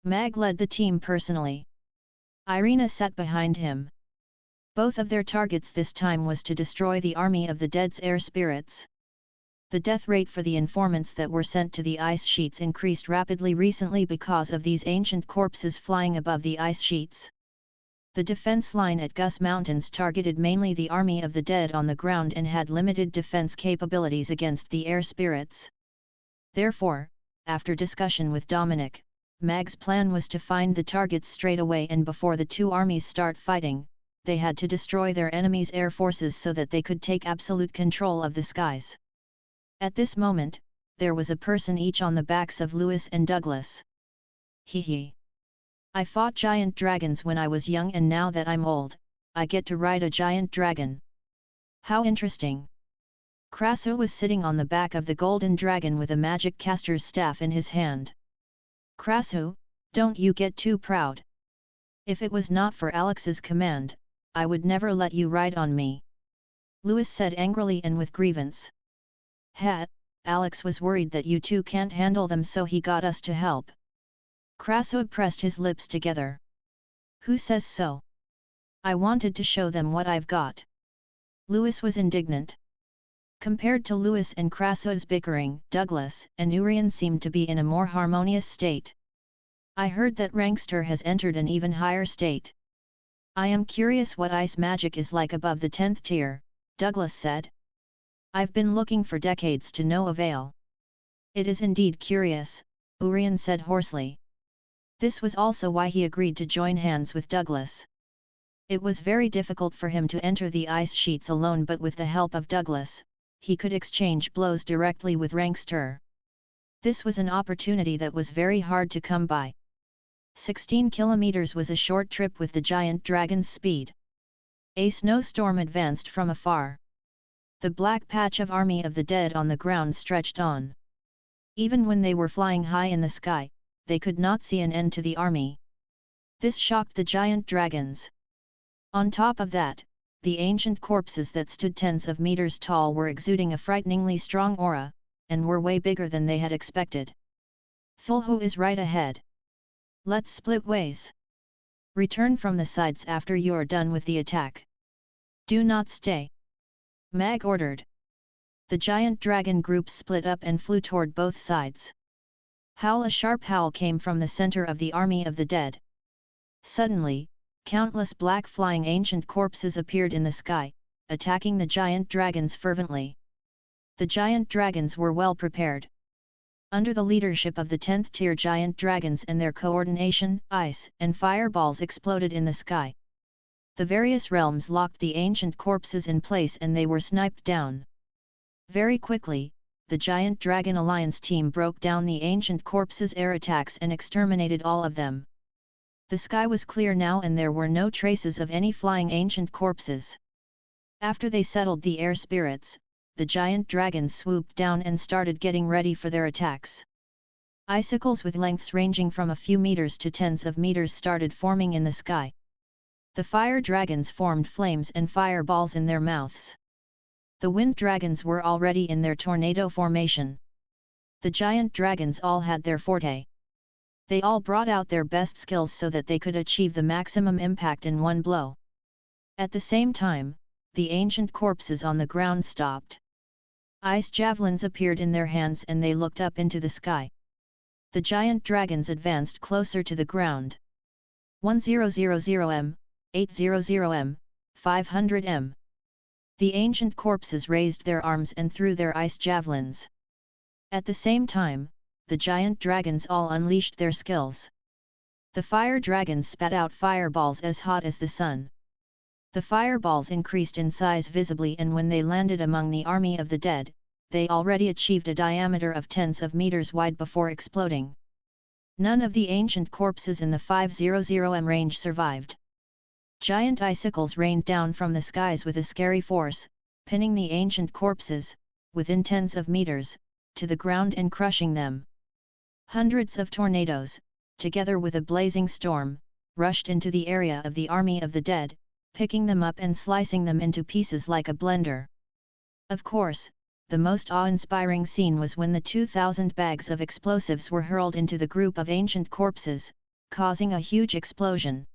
Mag led the team personally. Irina sat behind him. Both of their targets this time was to destroy the army of the dead's air spirits. The death rate for the informants that were sent to the ice sheets increased rapidly recently because of these ancient corpses flying above the ice sheets. The defense line at Gus Mountains targeted mainly the army of the dead on the ground and had limited defense capabilities against the air spirits. Therefore, after discussion with Dominic, Mag's plan was to find the targets straight away, and before the two armies start fighting, they had to destroy their enemies' air forces so that they could take absolute control of the skies. At this moment, there was a person each on the backs of Lewis and Douglas. Hee. I fought giant dragons when I was young, and now that I'm old, I get to ride a giant dragon. How interesting! Krasu was sitting on the back of the golden dragon with a magic caster's staff in his hand. Krasu, don't you get too proud. If it was not for Alex's command, I would never let you ride on me. Lewis said angrily and with grievance. Alex was worried that you two can't handle them, so he got us to help. Krasu pressed his lips together. Who says so? I wanted to show them what I've got. Lewis was indignant. Compared to Lewis and Krasu's bickering, Douglas and Urian seemed to be in a more harmonious state. I heard that Rankster has entered an even higher state. I am curious what ice magic is like above the 10th tier, Douglas said. I've been looking for decades to no avail. It is indeed curious, Urian said hoarsely. This was also why he agreed to join hands with Douglas. It was very difficult for him to enter the ice sheets alone, but with the help of Douglas, he could exchange blows directly with Rankster. This was an opportunity that was very hard to come by. 16 kilometers was a short trip with the giant dragon's speed. A snowstorm advanced from afar. The black patch of army of the dead on the ground stretched on. Even when they were flying high in the sky, they could not see an end to the army. This shocked the giant dragons. On top of that, the ancient corpses that stood tens of meters tall were exuding a frighteningly strong aura, and were way bigger than they had expected. Thulhu is right ahead. Let's split ways. Return from the sides after you're done with the attack. Do not stay. Mag ordered. The giant dragon group split up and flew toward both sides. Howl! A sharp howl came from the center of the army of the dead. Suddenly, countless black flying ancient corpses appeared in the sky, attacking the giant dragons fervently. The giant dragons were well prepared. Under the leadership of the 10th tier giant dragons and their coordination, ice and fireballs exploded in the sky. The various realms locked the ancient corpses in place and they were sniped down. Very quickly, the giant dragon alliance team broke down the ancient corpses' air attacks and exterminated all of them. The sky was clear now and there were no traces of any flying ancient corpses. After they settled the air spirits, the giant dragons swooped down and started getting ready for their attacks. Icicles with lengths ranging from a few meters to tens of meters started forming in the sky. The fire dragons formed flames and fireballs in their mouths. The wind dragons were already in their tornado formation. The giant dragons all had their forte. They all brought out their best skills so that they could achieve the maximum impact in one blow. At the same time, the ancient corpses on the ground stopped. Ice javelins appeared in their hands and they looked up into the sky. The giant dragons advanced closer to the ground. 1000m, 800m, 500m. The ancient corpses raised their arms and threw their ice javelins. At the same time, the giant dragons all unleashed their skills. The fire dragons spat out fireballs as hot as the sun. The fireballs increased in size visibly, and when they landed among the army of the dead, they already achieved a diameter of tens of meters wide before exploding. None of the ancient corpses in the 500m range survived. Giant icicles rained down from the skies with a scary force, pinning the ancient corpses, within tens of meters, to the ground and crushing them. Hundreds of tornadoes, together with a blazing storm, rushed into the area of the army of the dead, picking them up and slicing them into pieces like a blender. Of course, the most awe-inspiring scene was when the 2,000 bags of explosives were hurled into the group of ancient corpses, causing a huge explosion.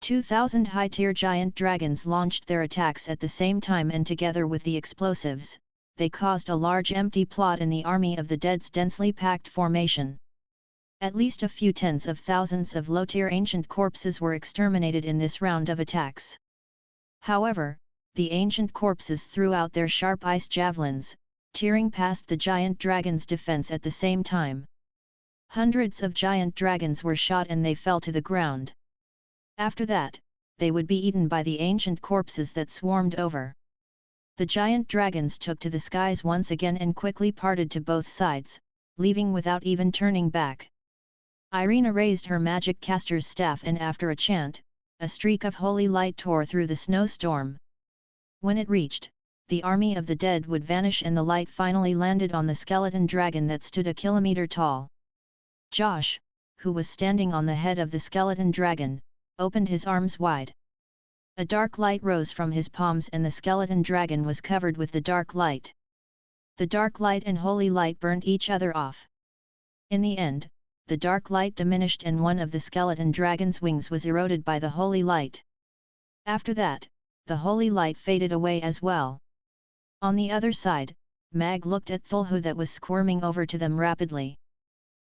2,000 high-tier giant dragons launched their attacks at the same time, and together with the explosives, they caused a large empty plot in the army of the dead's densely packed formation. At least a few tens of thousands of low-tier ancient corpses were exterminated in this round of attacks. However, the ancient corpses threw out their sharp ice javelins, tearing past the giant dragon's defense at the same time. Hundreds of giant dragons were shot and they fell to the ground. After that, they would be eaten by the ancient corpses that swarmed over. The giant dragons took to the skies once again and quickly parted to both sides, leaving without even turning back. Irina raised her magic caster's staff and after a chant, a streak of holy light tore through the snowstorm. When it reached, the army of the dead would vanish and the light finally landed on the skeleton dragon that stood a kilometer tall. Josh, who was standing on the head of the skeleton dragon, opened his arms wide. A dark light rose from his palms and the skeleton dragon was covered with the dark light. The dark light and holy light burned each other off. In the end, the dark light diminished and one of the skeleton dragon's wings was eroded by the holy light. After that, the holy light faded away as well. On the other side, Mag looked at Thulhu that was squirming over to them rapidly.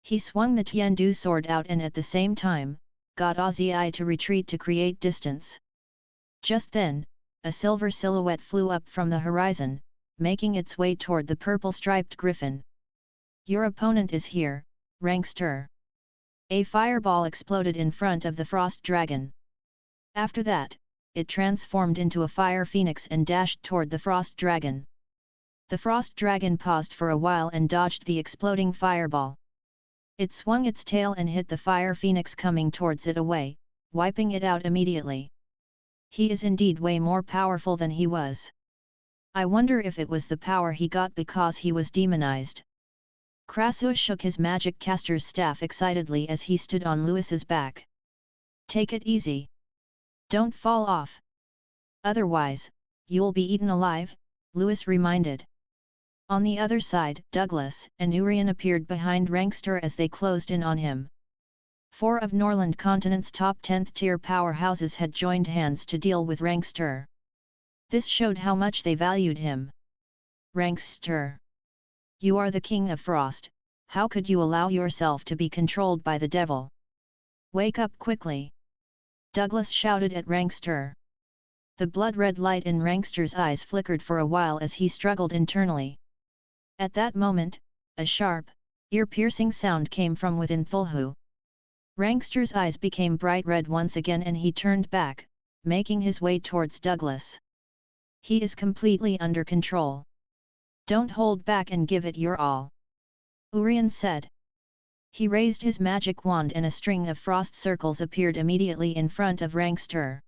He swung the Tiandu sword out and at the same time, got Ozai to retreat to create distance. Just then, a silver silhouette flew up from the horizon, making its way toward the purple-striped griffin. Your opponent is here, Rankster. A fireball exploded in front of the frost dragon. After that, it transformed into a fire phoenix and dashed toward the frost dragon. The frost dragon paused for a while and dodged the exploding fireball. It swung its tail and hit the fire phoenix coming towards it away, wiping it out immediately. He is indeed way more powerful than he was. I wonder if it was the power he got because he was demonized. Krasu shook his magic caster's staff excitedly as he stood on Lewis's back. Take it easy. Don't fall off. Otherwise, you'll be eaten alive, Lewis reminded. On the other side, Douglas and Urian appeared behind Rankster as they closed in on him. 4 of Norland Continent's top 10th tier powerhouses had joined hands to deal with Rankster. This showed how much they valued him. Rankster. You are the king of frost, how could you allow yourself to be controlled by the devil? Wake up quickly! Douglas shouted at Rankster. The blood-red light in Rankster's eyes flickered for a while as he struggled internally. At that moment, a sharp, ear-piercing sound came from within Thulhu. Rankster's eyes became bright red once again and he turned back, making his way towards Douglas. He is completely under control. Don't hold back and give it your all. Urian said. He raised his magic wand and a string of frost circles appeared immediately in front of Rankster.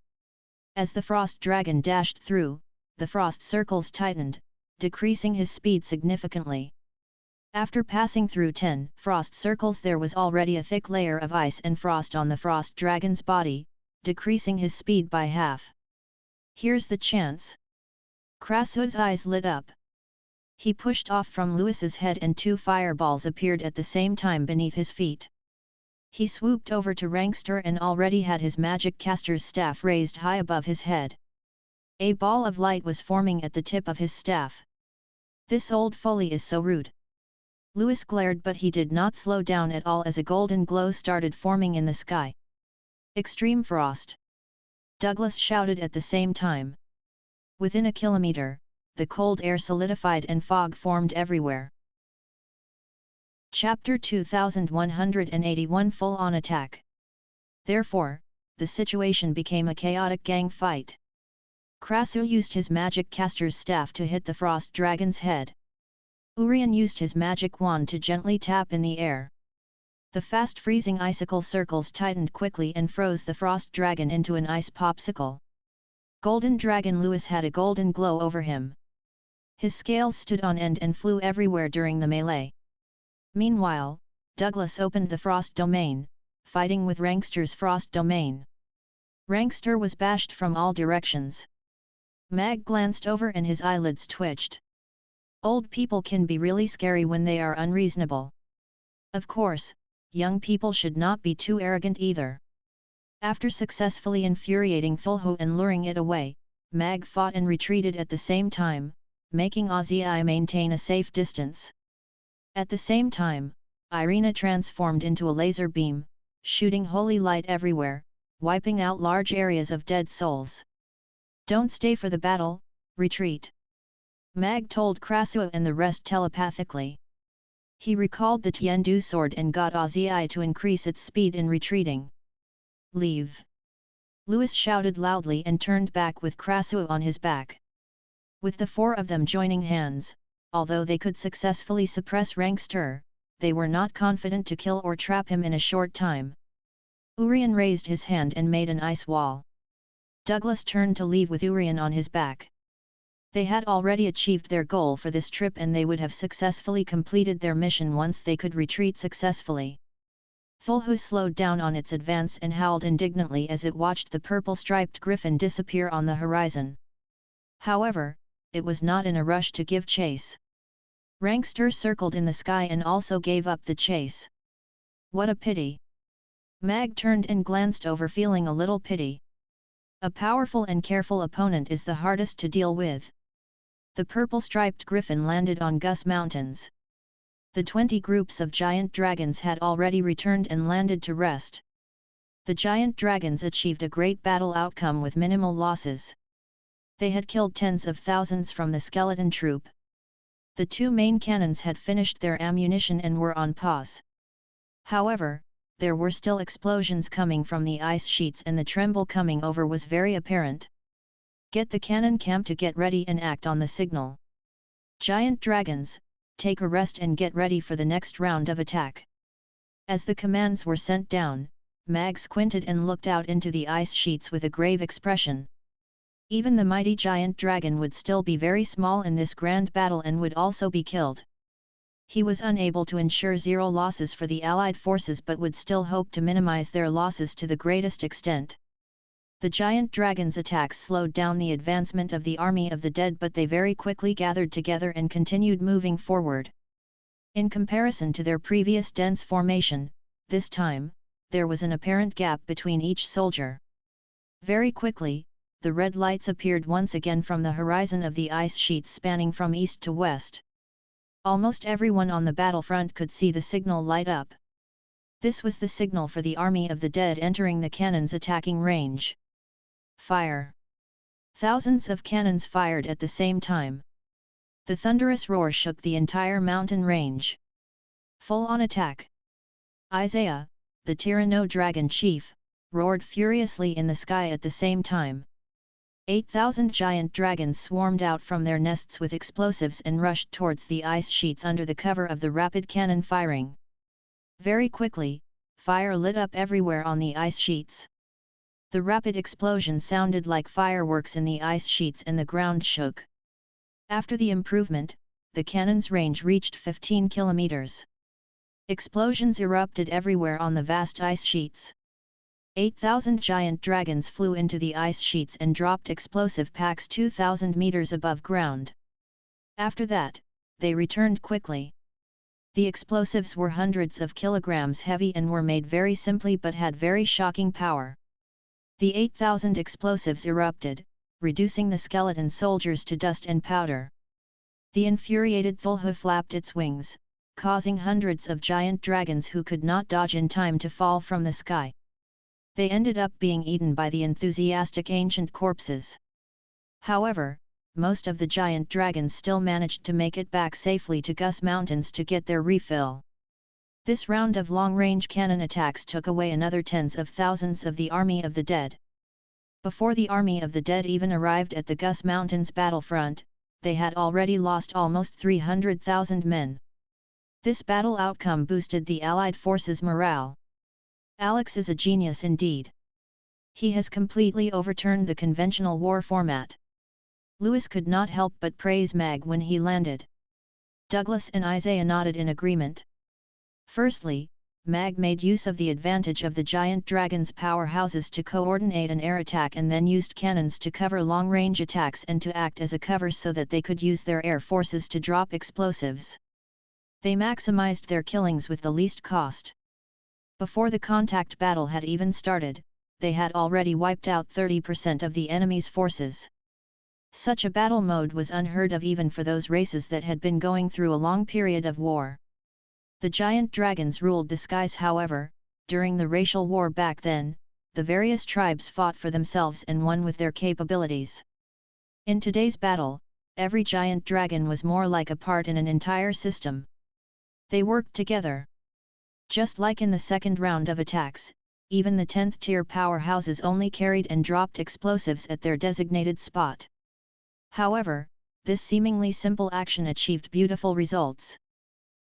As the frost dragon dashed through, the frost circles tightened, decreasing his speed significantly. After passing through 10 frost circles there was already a thick layer of ice and frost on the frost dragon's body, decreasing his speed by half. Here's the chance. Krasu's eyes lit up. He pushed off from Lewis's head and 2 fireballs appeared at the same time beneath his feet. He swooped over to Rankster and already had his magic caster's staff raised high above his head. A ball of light was forming at the tip of his staff. This old folly is so rude. Lewis glared but he did not slow down at all as a golden glow started forming in the sky. Extreme frost! Douglas shouted at the same time. Within a kilometer, the cold air solidified and fog formed everywhere. Chapter 2181 Full-on attack. Therefore, the situation became a chaotic gang fight. Krasu used his magic caster's staff to hit the frost dragon's head. Urian used his magic wand to gently tap in the air. The fast-freezing icicle circles tightened quickly and froze the frost dragon into an ice popsicle. Golden Dragon Lewis had a golden glow over him. His scales stood on end and flew everywhere during the melee. Meanwhile, Douglas opened the frost domain, fighting with Rankster's frost domain. Rankster was bashed from all directions. Mag glanced over and his eyelids twitched. Old people can be really scary when they are unreasonable. Of course, young people should not be too arrogant either. After successfully infuriating Thulhu and luring it away, Mag fought and retreated at the same time, making Ozii maintain a safe distance. At the same time, Irina transformed into a laser beam, shooting holy light everywhere, wiping out large areas of dead souls. Don't stay for the battle, retreat. Mag told Krasu and the rest telepathically. He recalled the Tiandu sword and got Ozii to increase its speed in retreating. Leave! Lewis shouted loudly and turned back with Krasu on his back. With the 4 of them joining hands, although they could successfully suppress Rankster, they were not confident to kill or trap him in a short time. Urian raised his hand and made an ice wall. Douglas turned to leave with Urian on his back. They had already achieved their goal for this trip and they would have successfully completed their mission once they could retreat successfully. Thulhu slowed down on its advance and howled indignantly as it watched the purple-striped griffin disappear on the horizon. However, it was not in a rush to give chase. Rankster circled in the sky and also gave up the chase. What a pity! Mag turned and glanced over feeling a little pity. A powerful and careful opponent is the hardest to deal with. The purple-striped griffin landed on Gus Mountains. The 20 groups of giant dragons had already returned and landed to rest. The giant dragons achieved a great battle outcome with minimal losses. They had killed tens of thousands from the skeleton troop. The 2 main cannons had finished their ammunition and were on pause. However, there were still explosions coming from the ice sheets and the tremble coming over was very apparent. Get the cannon camp to get ready and act on the signal. Giant dragons, take a rest and get ready for the next round of attack. As the commands were sent down, Mag squinted and looked out into the ice sheets with a grave expression. Even the mighty giant dragon would still be very small in this grand battle and would also be killed. He was unable to ensure zero losses for the Allied forces but would still hope to minimize their losses to the greatest extent. The giant dragon's attacks slowed down the advancement of the army of the dead, but they very quickly gathered together and continued moving forward. In comparison to their previous dense formation, this time, there was an apparent gap between each soldier. Very quickly, the red lights appeared once again from the horizon of the ice sheets spanning from east to west. Almost everyone on the battlefront could see the signal light up. This was the signal for the army of the dead entering the cannon's attacking range. Fire! Thousands of cannons fired at the same time. The thunderous roar shook the entire mountain range. Full-on attack! Isaiah, the Tyranno dragon chief, roared furiously in the sky at the same time. 8,000 giant dragons swarmed out from their nests with explosives and rushed towards the ice sheets under the cover of the rapid cannon firing. Very quickly, fire lit up everywhere on the ice sheets. The rapid explosion sounded like fireworks in the ice sheets and the ground shook. After the improvement, the cannon's range reached 15 kilometers. Explosions erupted everywhere on the vast ice sheets. 8,000 giant dragons flew into the ice sheets and dropped explosive packs 2,000 meters above ground. After that, they returned quickly. The explosives were hundreds of kilograms heavy and were made very simply but had very shocking power. The 8,000 explosives erupted, reducing the skeleton soldiers to dust and powder. The infuriated Thulhu flapped its wings, causing hundreds of giant dragons who could not dodge in time to fall from the sky. They ended up being eaten by the enthusiastic ancient corpses. However, most of the giant dragons still managed to make it back safely to Gus Mountains to get their refill. This round of long-range cannon attacks took away another tens of thousands of the army of the dead. Before the army of the dead even arrived at the Gus Mountains battlefront, they had already lost almost 300,000 men. This battle outcome boosted the Allied forces' morale. Alex is a genius indeed. He has completely overturned the conventional war format. Lewis could not help but praise Mag when he landed. Douglas and Isaiah nodded in agreement. Firstly, Mag made use of the advantage of the giant dragon's powerhouses to coordinate an air attack and then used cannons to cover long-range attacks and to act as a cover so that they could use their air forces to drop explosives. They maximized their killings with the least cost. Before the contact battle had even started, they had already wiped out 30% of the enemy's forces. Such a battle mode was unheard of even for those races that had been going through a long period of war. The giant dragons ruled the skies. However, during the racial war back then, the various tribes fought for themselves and won with their capabilities. In today's battle, every giant dragon was more like a part in an entire system. They worked together. Just like in the second round of attacks, even the 10th tier powerhouses only carried and dropped explosives at their designated spot. However, this seemingly simple action achieved beautiful results.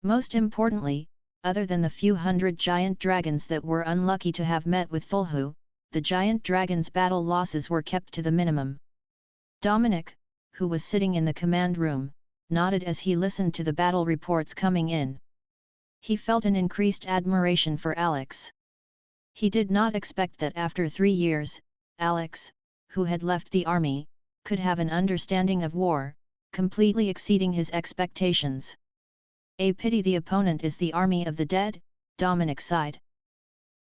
Most importantly, other than the few hundred giant dragons that were unlucky to have met with Thulhu, the giant dragons' battle losses were kept to the minimum. Dominic, who was sitting in the command room, nodded as he listened to the battle reports coming in. He felt an increased admiration for Alex. He did not expect that after 3 years, Alex, who had left the army, could have an understanding of war, completely exceeding his expectations. A pity the opponent is the army of the dead, Dominic sighed.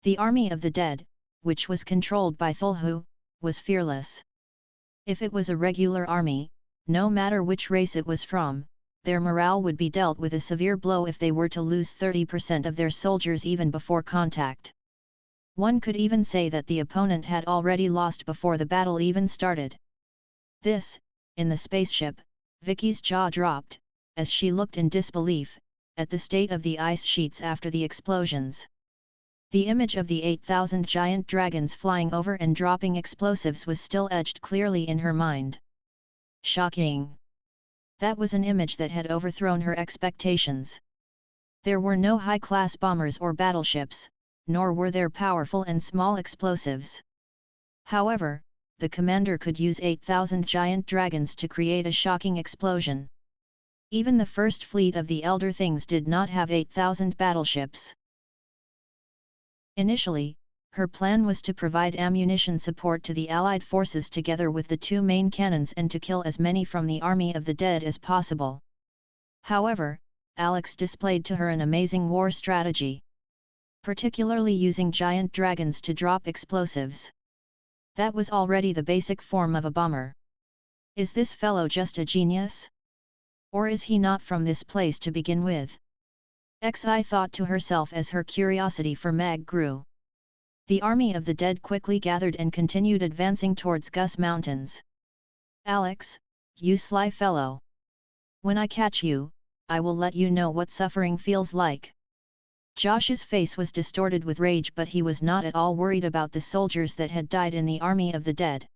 The army of the dead, which was controlled by Thulhu, was fearless. If it was a regular army, no matter which race it was from, their morale would be dealt with a severe blow if they were to lose 30% of their soldiers even before contact. One could even say that the opponent had already lost before the battle even started. This, in the spaceship, Vicky's jaw dropped, as she looked in disbelief, at the state of the ice sheets after the explosions. The image of the 8,000 giant dragons flying over and dropping explosives was still etched clearly in her mind. Shocking! That was an image that had overthrown her expectations. There were no high-class bombers or battleships, nor were there powerful and small explosives. However, the commander could use 8,000 giant dragons to create a shocking explosion. Even the first fleet of the Elder Things did not have 8,000 battleships. Initially, her plan was to provide ammunition support to the Allied forces together with the two main cannons and to kill as many from the army of the dead as possible. However, Alex displayed to her an amazing war strategy, particularly using giant dragons to drop explosives. That was already the basic form of a bomber. Is this fellow just a genius? Or is he not from this place to begin with? Xi thought to herself as her curiosity for Mag grew. The army of the dead quickly gathered and continued advancing towards Gus Mountains. Alex, you sly fellow! When I catch you, I will let you know what suffering feels like. Josh's face was distorted with rage, but he was not at all worried about the soldiers that had died in the army of the dead.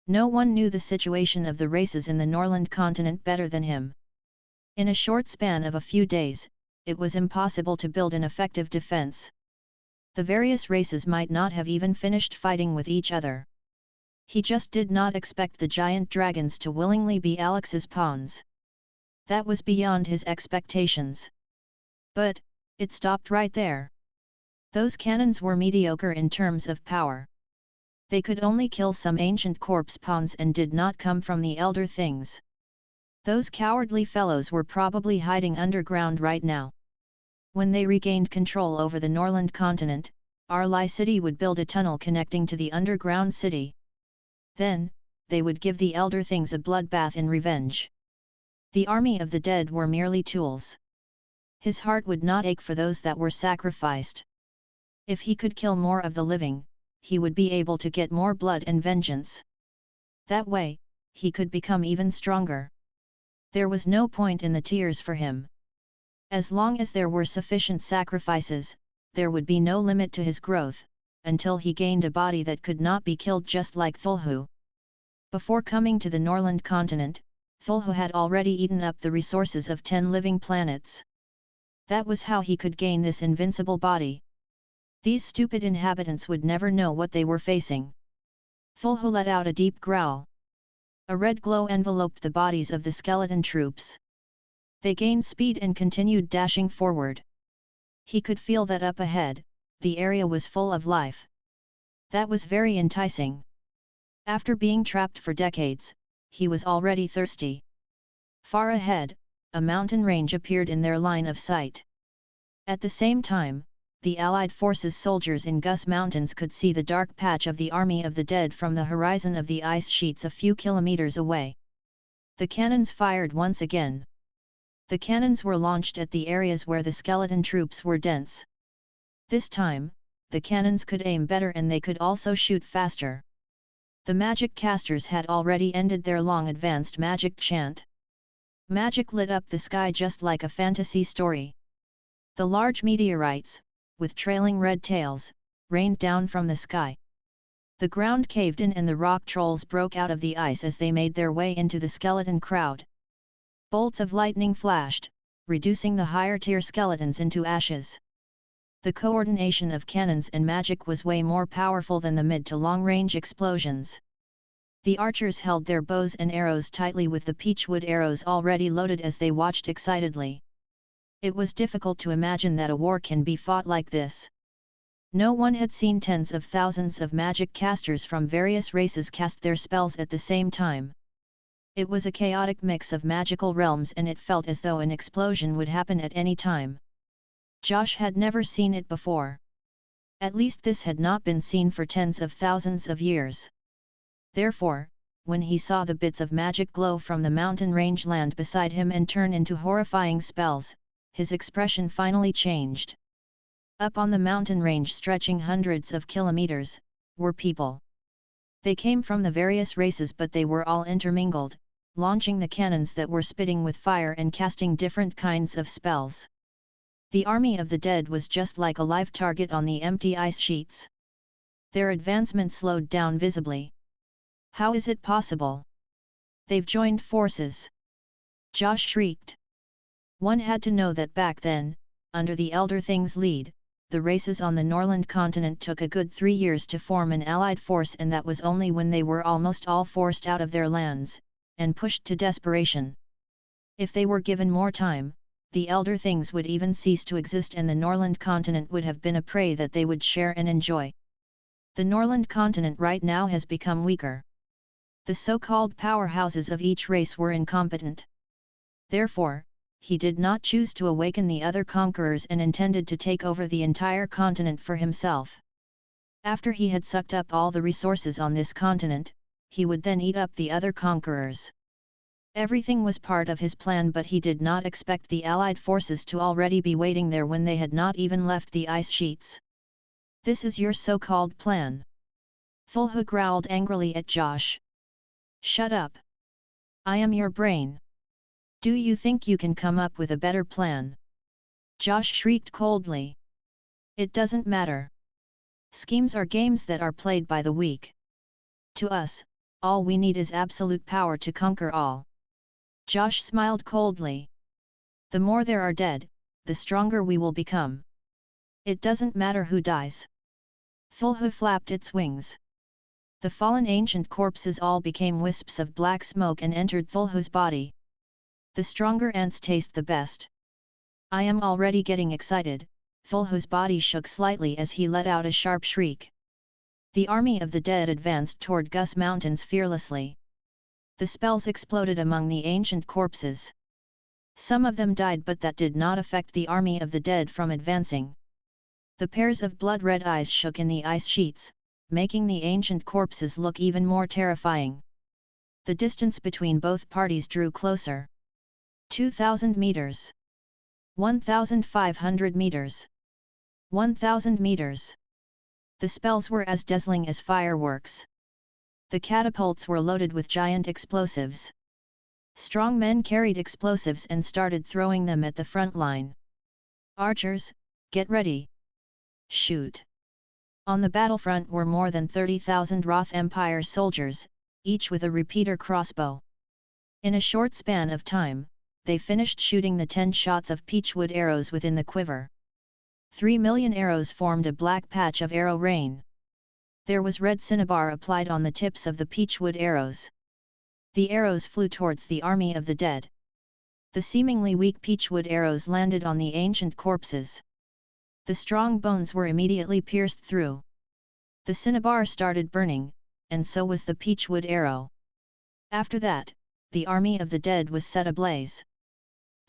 No one knew the situation of the races in the Norland continent better than him. In a short span of a few days, it was impossible to build an effective defense. The various races might not have even finished fighting with each other. He just did not expect the giant dragons to willingly be Alex's pawns. That was beyond his expectations. But, it stopped right there. Those cannons were mediocre in terms of power. They could only kill some ancient corpse pawns and did not come from the Elder Things. Those cowardly fellows were probably hiding underground right now. When they regained control over the Norland continent, Arli City would build a tunnel connecting to the underground city. Then, they would give the Elder Things a bloodbath in revenge. The army of the dead were merely tools. His heart would not ache for those that were sacrificed. If he could kill more of the living, he would be able to get more blood and vengeance. That way, he could become even stronger. There was no point in the tears for him. As long as there were sufficient sacrifices, there would be no limit to his growth, until he gained a body that could not be killed, just like Thulhu. Before coming to the Norland continent, Thulhu had already eaten up the resources of 10 living planets. That was how he could gain this invincible body. These stupid inhabitants would never know what they were facing. Thulhu let out a deep growl. A red glow enveloped the bodies of the skeleton troops. They gained speed and continued dashing forward. He could feel that up ahead, the area was full of life. That was very enticing. After being trapped for decades, he was already thirsty. Far ahead, a mountain range appeared in their line of sight. At the same time, the Allied forces' soldiers in Gus Mountains could see the dark patch of the army of the dead from the horizon of the ice sheets a few kilometers away. The cannons fired once again. The cannons were launched at the areas where the skeleton troops were dense. This time, the cannons could aim better and they could also shoot faster. The magic casters had already ended their long advanced magic chant. Magic lit up the sky just like a fantasy story. The large meteorites, with trailing red tails, rained down from the sky. The ground caved in and the rock trolls broke out of the ice as they made their way into the skeleton crowd. Bolts of lightning flashed, reducing the higher-tier skeletons into ashes. The coordination of cannons and magic was way more powerful than the mid to long-range explosions. The archers held their bows and arrows tightly with the peachwood arrows already loaded as they watched excitedly. It was difficult to imagine that a war can be fought like this. No one had seen tens of thousands of magic casters from various races cast their spells at the same time. It was a chaotic mix of magical realms and it felt as though an explosion would happen at any time. Josh had never seen it before. At least this had not been seen for tens of thousands of years. Therefore, when he saw the bits of magic glow from the mountain range land beside him and turn into horrifying spells, his expression finally changed. Up on the mountain range stretching hundreds of kilometers, were people. They came from the various races but they were all intermingled, launching the cannons that were spitting with fire and casting different kinds of spells. The army of the dead was just like a live target on the empty ice sheets. Their advancement slowed down visibly. How is it possible? They've joined forces! Josh shrieked. One had to know that back then, under the Elder Thing's lead, the races on the Norland continent took a good 3 years to form an allied force, and that was only when they were almost all forced out of their lands, and pushed to desperation. If they were given more time, the Elder Things would even cease to exist, and the Norland continent would have been a prey that they would share and enjoy. The Norland continent right now has become weaker. The so-called powerhouses of each race were incompetent. Therefore, he did not choose to awaken the other conquerors and intended to take over the entire continent for himself. After he had sucked up all the resources on this continent, he would then eat up the other conquerors. Everything was part of his plan, but he did not expect the allied forces to already be waiting there when they had not even left the ice sheets. This is your so-called plan? Thulhu growled angrily at Josh. Shut up! I am your brain. Do you think you can come up with a better plan? Josh shrieked coldly. It doesn't matter. Schemes are games that are played by the weak. To us, all we need is absolute power to conquer all. Josh smiled coldly. The more there are dead, the stronger we will become. It doesn't matter who dies. Thulhu flapped its wings. The fallen ancient corpses all became wisps of black smoke and entered Thulhu's body. The stronger ants taste the best. I am already getting excited. Thulhu's body shook slightly as he let out a sharp shriek. The army of the dead advanced toward Gus Mountains fearlessly. The spells exploded among the ancient corpses. Some of them died, but that did not affect the army of the dead from advancing. The pairs of blood-red eyes shook in the ice sheets, making the ancient corpses look even more terrifying. The distance between both parties drew closer. 2,000 meters. 1,500 meters. 1,000 meters. The spells were as dazzling as fireworks. The catapults were loaded with giant explosives. Strong men carried explosives and started throwing them at the front line. Archers, get ready. Shoot! On the battlefront were more than 30,000 Roth Empire soldiers, each with a repeater crossbow. In a short span of time, they finished shooting the 10 shots of peachwood arrows within the quiver. 3 million arrows formed a black patch of arrow rain. There was red cinnabar applied on the tips of the peachwood arrows. The arrows flew towards the army of the dead. The seemingly weak peachwood arrows landed on the ancient corpses. The strong bones were immediately pierced through. The cinnabar started burning, and so was the peachwood arrow. After that, the army of the dead was set ablaze.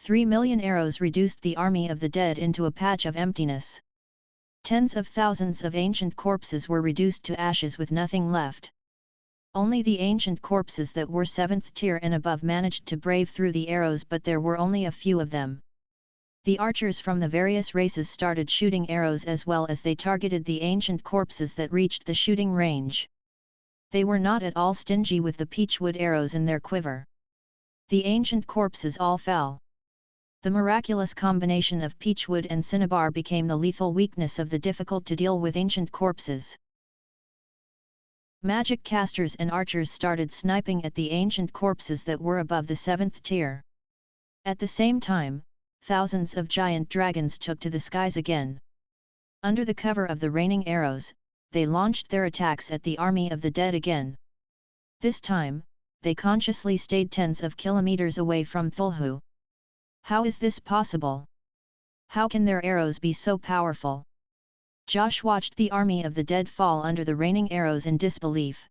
3 million arrows reduced the army of the dead into a patch of emptiness. Tens of thousands of ancient corpses were reduced to ashes with nothing left. Only the ancient corpses that were 7th tier and above managed to brave through the arrows, but there were only a few of them. The archers from the various races started shooting arrows as well as they targeted the ancient corpses that reached the shooting range. They were not at all stingy with the peachwood arrows in their quiver. The ancient corpses all fell. The miraculous combination of peachwood and cinnabar became the lethal weakness of the difficult-to-deal-with ancient corpses. Magic casters and archers started sniping at the ancient corpses that were above the 7th tier. At the same time, thousands of giant dragons took to the skies again. Under the cover of the raining arrows, they launched their attacks at the army of the dead again. This time, they consciously stayed tens of kilometers away from Thulhu. How is this possible? How can their arrows be so powerful? Josh watched the army of the dead fall under the raining arrows in disbelief.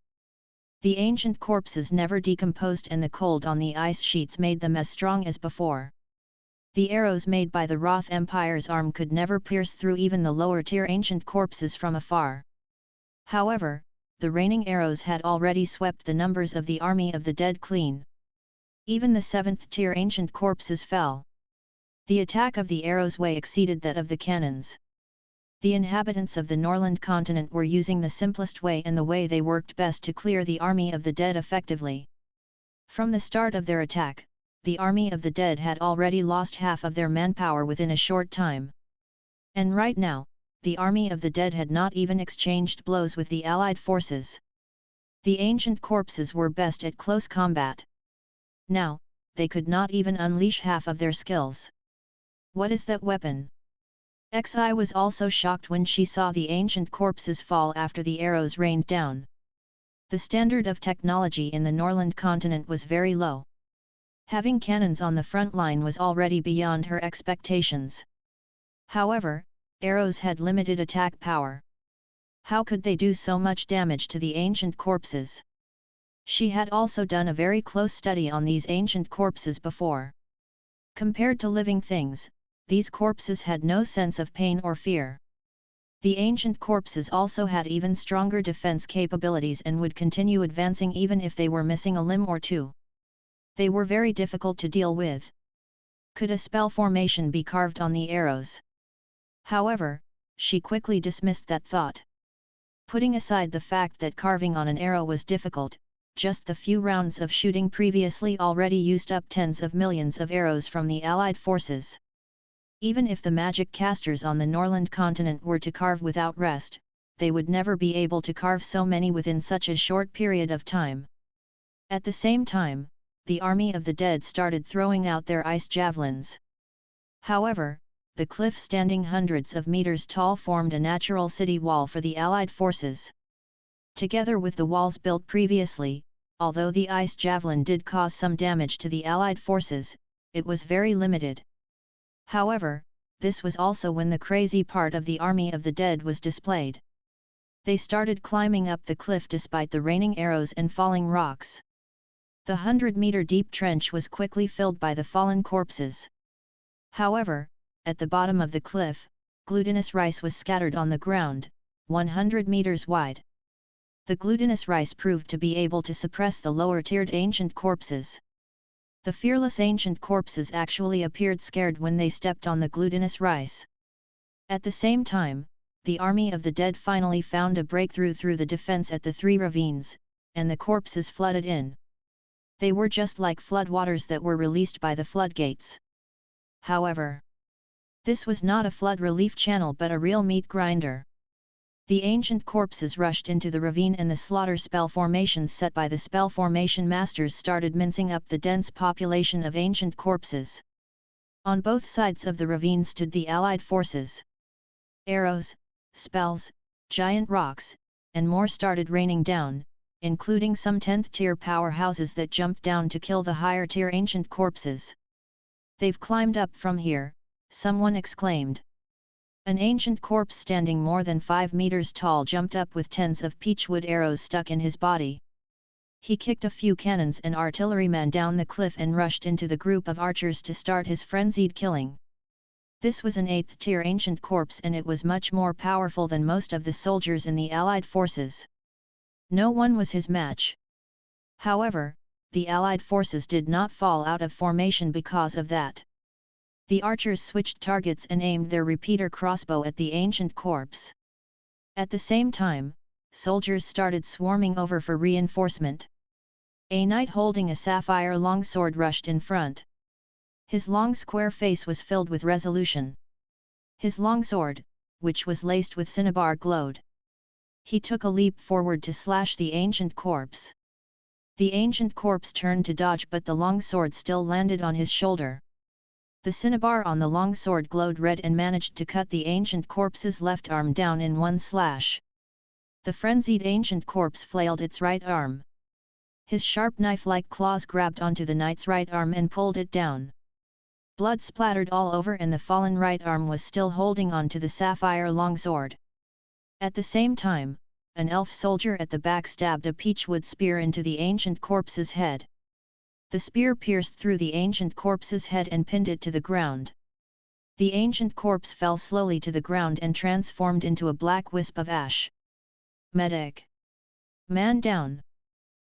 The ancient corpses never decomposed, and the cold on the ice sheets made them as strong as before. The arrows made by the Roth Empire's arm could never pierce through even the lower-tier ancient corpses from afar. However, the raining arrows had already swept the numbers of the army of the dead clean. Even the 7th-tier ancient corpses fell. The attack of the arrows way exceeded that of the cannons. The inhabitants of the Norland continent were using the simplest way and the way they worked best to clear the army of the dead effectively. From the start of their attack, the army of the dead had already lost half of their manpower within a short time. And right now, the army of the dead had not even exchanged blows with the allied forces. The ancient corpses were best at close combat. Now, they could not even unleash half of their skills. What is that weapon? Xi was also shocked when she saw the ancient corpses fall after the arrows rained down. The standard of technology in the Norland continent was very low. Having cannons on the front line was already beyond her expectations. However, arrows had limited attack power. How could they do so much damage to the ancient corpses? She had also done a very close study on these ancient corpses before. Compared to living things, these corpses had no sense of pain or fear. The ancient corpses also had even stronger defense capabilities and would continue advancing even if they were missing a limb or two. They were very difficult to deal with. Could a spell formation be carved on the arrows? However, she quickly dismissed that thought. Putting aside the fact that carving on an arrow was difficult, just the few rounds of shooting previously already used up tens of millions of arrows from the allied forces. Even if the magic casters on the Norland continent were to carve without rest, they would never be able to carve so many within such a short period of time. At the same time, the army of the dead started throwing out their ice javelins. However, the cliff standing hundreds of meters tall formed a natural city wall for the allied forces. Together with the walls built previously, although the ice javelin did cause some damage to the allied forces, it was very limited. However, this was also when the crazy part of the army of the dead was displayed. They started climbing up the cliff despite the raining arrows and falling rocks. The 100-meter deep trench was quickly filled by the fallen corpses. However, at the bottom of the cliff, glutinous rice was scattered on the ground, 100 meters wide. The glutinous rice proved to be able to suppress the lower-tiered ancient corpses. The fearless ancient corpses actually appeared scared when they stepped on the glutinous rice. At the same time, the army of the dead finally found a breakthrough through the defense at the three ravines, and the corpses flooded in. They were just like floodwaters that were released by the floodgates. However, this was not a flood relief channel but a real meat grinder. The ancient corpses rushed into the ravine and the slaughter spell formations set by the spell formation masters started mincing up the dense population of ancient corpses. On both sides of the ravine stood the allied forces. Arrows, spells, giant rocks, and more started raining down, including some 10th tier powerhouses that jumped down to kill the higher tier ancient corpses. "They've climbed up from here," someone exclaimed. An ancient corpse standing more than 5 meters tall jumped up with tens of peachwood arrows stuck in his body. He kicked a few cannons and artillerymen down the cliff and rushed into the group of archers to start his frenzied killing. This was an 8th tier ancient corpse and it was much more powerful than most of the soldiers in the allied forces. No one was his match. However, the allied forces did not fall out of formation because of that. The archers switched targets and aimed their repeater crossbow at the ancient corpse. At the same time, soldiers started swarming over for reinforcement. A knight holding a sapphire longsword rushed in front. His long square face was filled with resolution. His longsword, which was laced with cinnabar, glowed. He took a leap forward to slash the ancient corpse. The ancient corpse turned to dodge but the longsword still landed on his shoulder. The cinnabar on the longsword glowed red and managed to cut the ancient corpse's left arm down in one slash. The frenzied ancient corpse flailed its right arm. His sharp knife-like claws grabbed onto the knight's right arm and pulled it down. Blood splattered all over and the fallen right arm was still holding on to the sapphire longsword. At the same time, an elf soldier at the back stabbed a peachwood spear into the ancient corpse's head. The spear pierced through the ancient corpse's head and pinned it to the ground. The ancient corpse fell slowly to the ground and transformed into a black wisp of ash. Medic! Man down!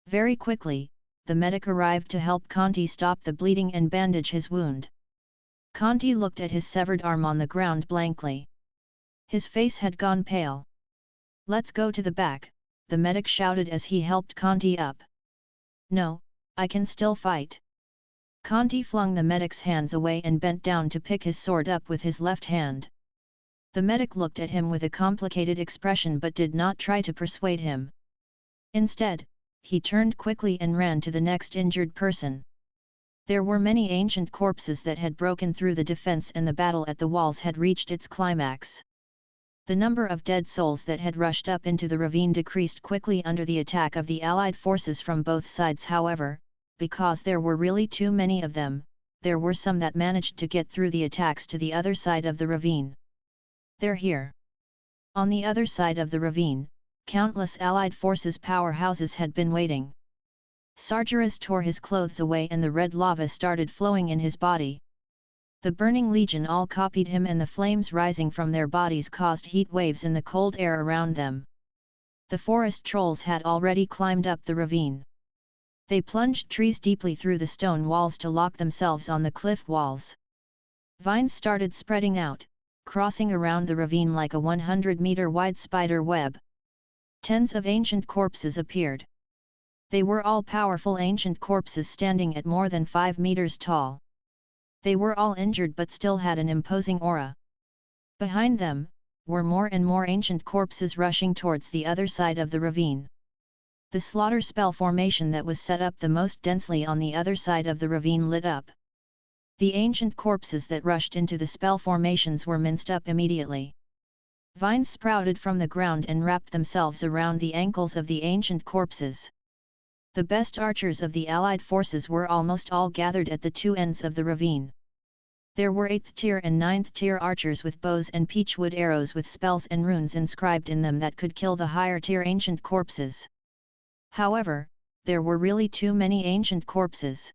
Very quickly, the medic arrived to help Conti stop the bleeding and bandage his wound. Conti looked at his severed arm on the ground blankly. His face had gone pale. "Let's go to the back," the medic shouted as he helped Conti up. "No, I can still fight." Conti flung the medic's hands away and bent down to pick his sword up with his left hand. The medic looked at him with a complicated expression but did not try to persuade him. Instead, he turned quickly and ran to the next injured person. There were many ancient corpses that had broken through the defense and the battle at the walls had reached its climax. The number of dead souls that had rushed up into the ravine decreased quickly under the attack of the Allied forces from both sides. However, because there were really too many of them, there were some that managed to get through the attacks to the other side of the ravine. They're here. On the other side of the ravine, countless Allied forces powerhouses had been waiting. Sargeras tore his clothes away and the red lava started flowing in his body. The burning legion all copied him and the flames rising from their bodies caused heat waves in the cold air around them. The forest trolls had already climbed up the ravine. They plunged trees deeply through the stone walls to lock themselves on the cliff walls. Vines started spreading out, crossing around the ravine like a 100-meter-wide spider web. Tens of ancient corpses appeared. They were all powerful ancient corpses standing at more than 5 meters tall. They were all injured but still had an imposing aura. Behind them, were more and more ancient corpses rushing towards the other side of the ravine. The slaughter spell formation that was set up the most densely on the other side of the ravine lit up. The ancient corpses that rushed into the spell formations were minced up immediately. Vines sprouted from the ground and wrapped themselves around the ankles of the ancient corpses. The best archers of the Allied forces were almost all gathered at the two ends of the ravine. There were 8th tier and 9th tier archers with bows and peachwood arrows with spells and runes inscribed in them that could kill the higher tier ancient corpses. However, there were really too many ancient corpses.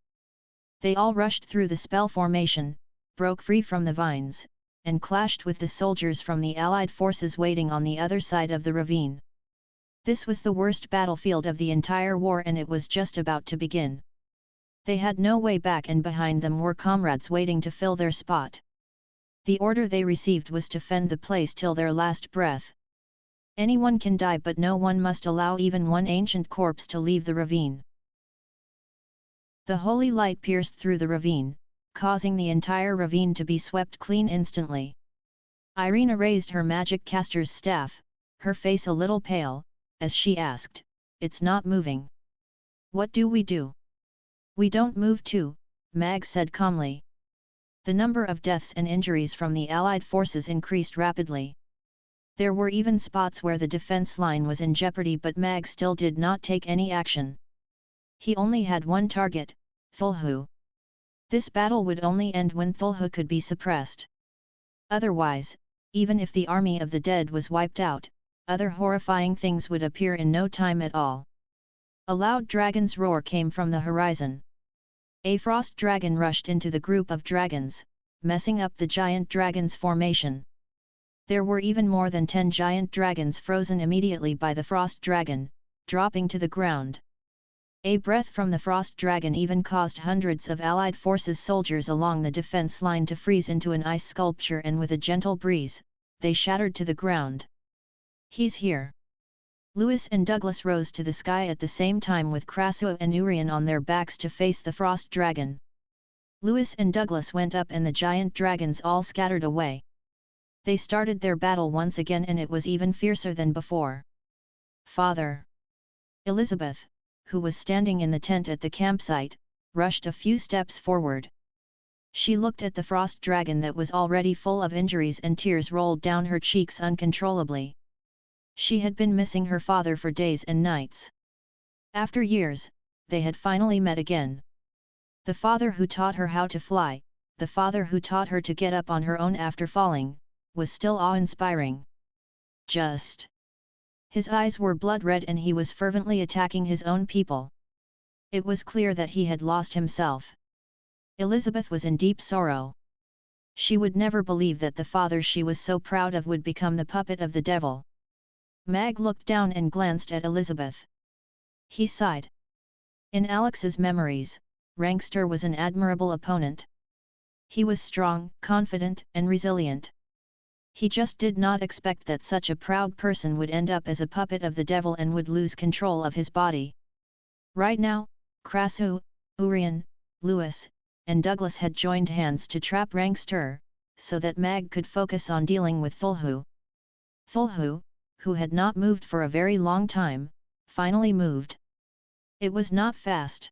They all rushed through the spell formation, broke free from the vines, and clashed with the soldiers from the Allied forces waiting on the other side of the ravine. This was the worst battlefield of the entire war and it was just about to begin. They had no way back and behind them were comrades waiting to fill their spot. The order they received was to fend the place till their last breath. Anyone can die but no one must allow even one ancient corpse to leave the ravine. The holy light pierced through the ravine, causing the entire ravine to be swept clean instantly. Irina raised her magic caster's staff, her face a little pale, as she asked, "It's not moving. What do we do?" "We don't move too," Mag said calmly. The number of deaths and injuries from the Allied forces increased rapidly. There were even spots where the defense line was in jeopardy but Mag still did not take any action. He only had one target, Thulhu. This battle would only end when Thulhu could be suppressed. Otherwise, even if the army of the dead was wiped out, other horrifying things would appear in no time at all. A loud dragon's roar came from the horizon. A frost dragon rushed into the group of dragons, messing up the giant dragon's formation. There were even more than 10 giant dragons frozen immediately by the frost dragon, dropping to the ground. A breath from the frost dragon even caused hundreds of Allied forces soldiers along the defense line to freeze into an ice sculpture and with a gentle breeze, they shattered to the ground. "He's here!" Lewis and Douglas rose to the sky at the same time with Krasu and Urian on their backs to face the frost dragon. Lewis and Douglas went up and the giant dragons all scattered away. They started their battle once again and it was even fiercer than before. "Father!" Elizabeth, who was standing in the tent at the campsite, rushed a few steps forward. She looked at the frost dragon that was already full of injuries and tears rolled down her cheeks uncontrollably. She had been missing her father for days and nights. After years, they had finally met again. The father who taught her how to fly, the father who taught her to get up on her own after falling, was still awe-inspiring. Just. His eyes were blood-red and he was fervently attacking his own people. It was clear that he had lost himself. Elizabeth was in deep sorrow. She would never believe that the father she was so proud of would become the puppet of the devil. Mag looked down and glanced at Elizabeth. He sighed. In Alex's memories, Rankster was an admirable opponent. He was strong, confident, and resilient. He just did not expect that such a proud person would end up as a puppet of the devil and would lose control of his body. Right now, Krasu, Urian, Lewis, and Douglas had joined hands to trap Rankster, so that Mag could focus on dealing with Thulhu. Thulhu, who had not moved for a very long time, finally moved. It was not fast.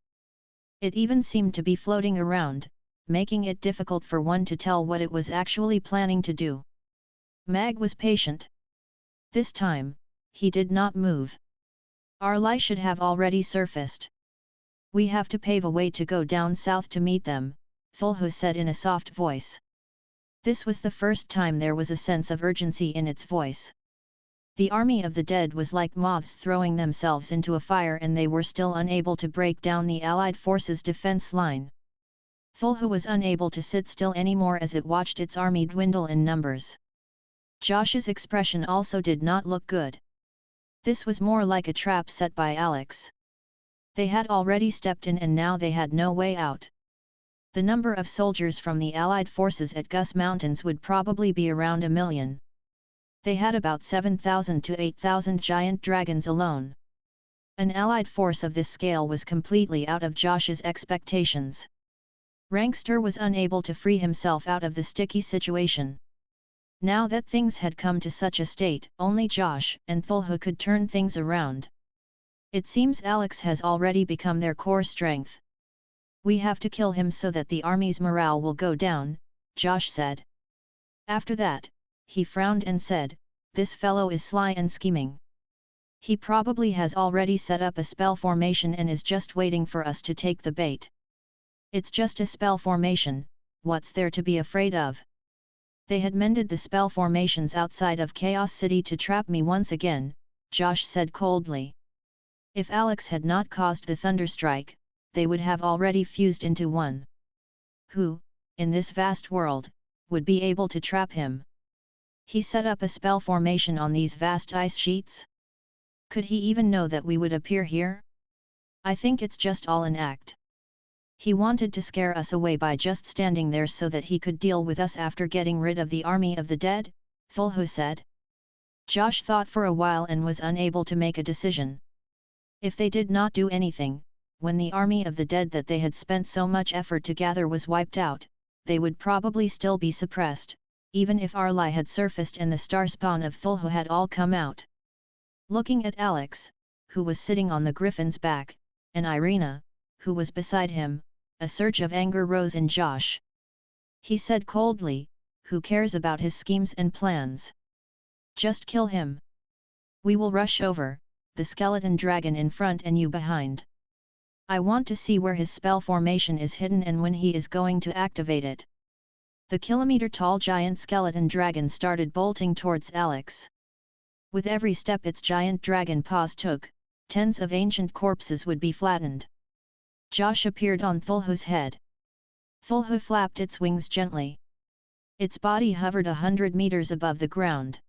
It even seemed to be floating around, making it difficult for one to tell what it was actually planning to do. Mag was patient. This time, he did not move. Arlie should have already surfaced. We have to pave a way to go down south to meet them, Thulhu said in a soft voice. This was the first time there was a sense of urgency in its voice. The army of the dead was like moths throwing themselves into a fire, and they were still unable to break down the Allied forces' defense line. Thulhu was unable to sit still anymore as it watched its army dwindle in numbers. Josh's expression also did not look good. This was more like a trap set by Alex. They had already stepped in and now they had no way out. The number of soldiers from the Allied forces at Gus Mountains would probably be around 1 million. They had about 7,000 to 8,000 giant dragons alone. An Allied force of this scale was completely out of Josh's expectations. Rankster was unable to free himself out of the sticky situation. Now that things had come to such a state, only Josh and Thulhu could turn things around. It seems Alex has already become their core strength. We have to kill him so that the army's morale will go down, Josh said. After that, he frowned and said, "This fellow is sly and scheming. He probably has already set up a spell formation and is just waiting for us to take the bait. It's just a spell formation, what's there to be afraid of? They had mended the spell formations outside of Chaos City to trap me once again," Josh said coldly. If Alex had not caused the thunderstrike, they would have already fused into one. Who, in this vast world, would be able to trap him? He set up a spell formation on these vast ice sheets? Could he even know that we would appear here? I think it's just all an act. He wanted to scare us away by just standing there so that he could deal with us after getting rid of the army of the dead, Thulhu said. Josh thought for a while and was unable to make a decision. If they did not do anything, when the army of the dead that they had spent so much effort to gather was wiped out, they would probably still be suppressed, even if Arlie had surfaced and the star spawn of Thulhu had all come out. Looking at Alex, who was sitting on the griffin's back, and Irina, who was beside him, a surge of anger rose in Josh. He said coldly, "Who cares about his schemes and plans? Just kill him. We will rush over, the skeleton dragon in front and you behind. I want to see where his spell formation is hidden and when he is going to activate it." The kilometer-tall giant skeleton dragon started bolting towards Alex. With every step its giant dragon paws took, tens of ancient corpses would be flattened. Josh appeared on Thulhu's head. Thulhu flapped its wings gently. Its body hovered 100 meters above the ground.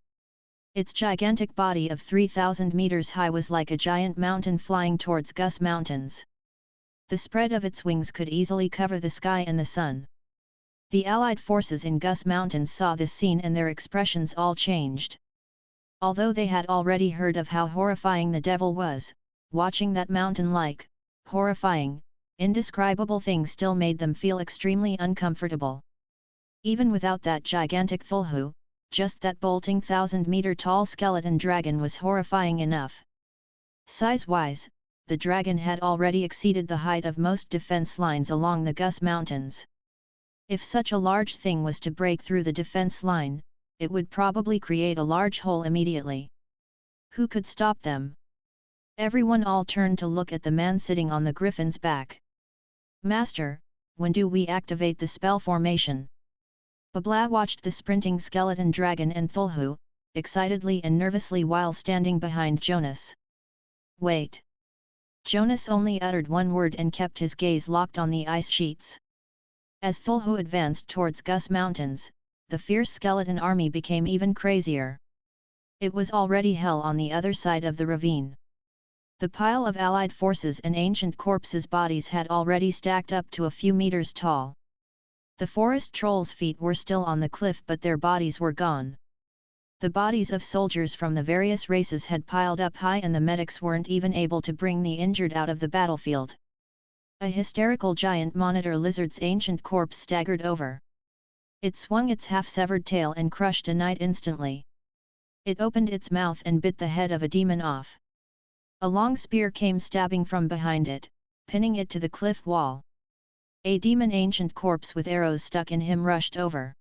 Its gigantic body of 3,000 meters high was like a giant mountain flying towards Gus Mountains. The spread of its wings could easily cover the sky and the sun. The Allied forces in Gus Mountains saw this scene and their expressions all changed. Although they had already heard of how horrifying the devil was, watching that mountain-like, horrifying, indescribable thing still made them feel extremely uncomfortable. Even without that gigantic Thulhu, just that bolting 1,000-meter-tall skeleton dragon was horrifying enough. Size-wise, the dragon had already exceeded the height of most defense lines along the Gus Mountains. If such a large thing was to break through the defense line, it would probably create a large hole immediately. Who could stop them? Everyone all turned to look at the man sitting on the griffin's back. "Master, when do we activate the spell formation?" Babla watched the sprinting skeleton dragon and Thulhu, excitedly and nervously while standing behind Jonas. "Wait." Jonas only uttered one word and kept his gaze locked on the ice sheets. As Thulhu advanced towards Gus Mountains, the fierce skeleton army became even crazier. It was already hell on the other side of the ravine. The pile of Allied forces and ancient corpses' bodies had already stacked up to a few meters tall. The forest trolls' feet were still on the cliff, but their bodies were gone. The bodies of soldiers from the various races had piled up high and the medics weren't even able to bring the injured out of the battlefield. A hysterical giant monitor lizard's ancient corpse staggered over. It swung its half-severed tail and crushed a knight instantly. It opened its mouth and bit the head of a demon off. A long spear came stabbing from behind it, pinning it to the cliff wall. A demon ancient corpse with arrows stuck in him rushed over.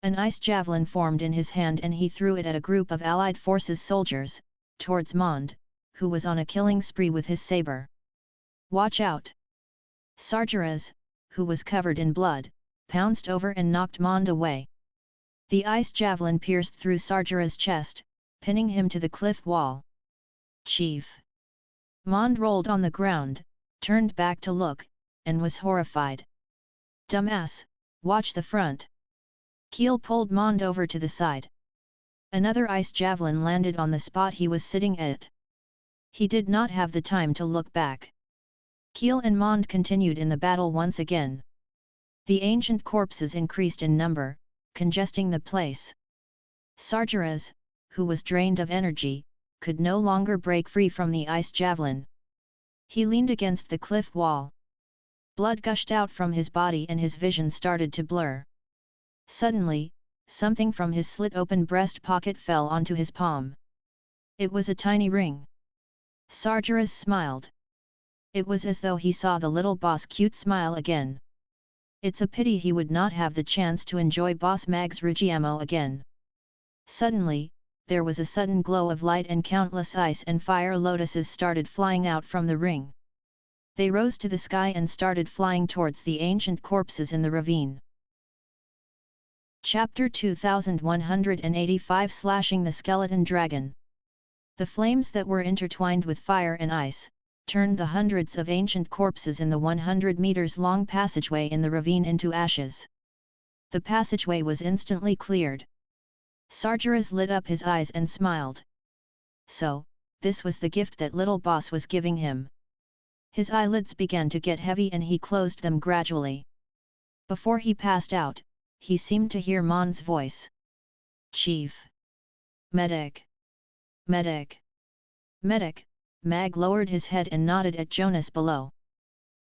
An ice javelin formed in his hand and he threw it at a group of allied forces soldiers, towards Mond, who was on a killing spree with his saber. "Watch out!" SAHDR, who was covered in blood, pounced over and knocked Mond away. The ice javelin pierced through SAHDR's chest, pinning him to the cliff wall. "Chief!" Mond rolled on the ground, turned back to look, and was horrified. "Dumbass, watch the front!" Keel pulled Mond over to the side. Another ice javelin landed on the spot he was sitting at. He did not have the time to look back. Keel and Mond continued in the battle once again. The ancient corpses increased in number, congesting the place. SAHDR, who was drained of energy, could no longer break free from the ice javelin. He leaned against the cliff wall. Blood gushed out from his body and his vision started to blur. Suddenly, something from his slit-open breast pocket fell onto his palm. It was a tiny ring. SAHDR smiled. It was as though he saw the little boss cute smile again. It's a pity he would not have the chance to enjoy Boss Mag's Rugiamo again. Suddenly, there was a sudden glow of light and countless ice and fire lotuses started flying out from the ring. They rose to the sky and started flying towards the ancient corpses in the ravine. Chapter 2185 Slashing the Skeleton Dragon. The flames that were intertwined with fire and ice turned the hundreds of ancient corpses in the 100 meters long passageway in the ravine into ashes. The passageway was instantly cleared. SAHDR lit up his eyes and smiled. So, this was the gift that little boss was giving him. His eyelids began to get heavy and he closed them gradually. Before he passed out, he seemed to hear Mond's voice. "Chief! Medic! Medic! Medic!" Mag lowered his head and nodded at Jonas below.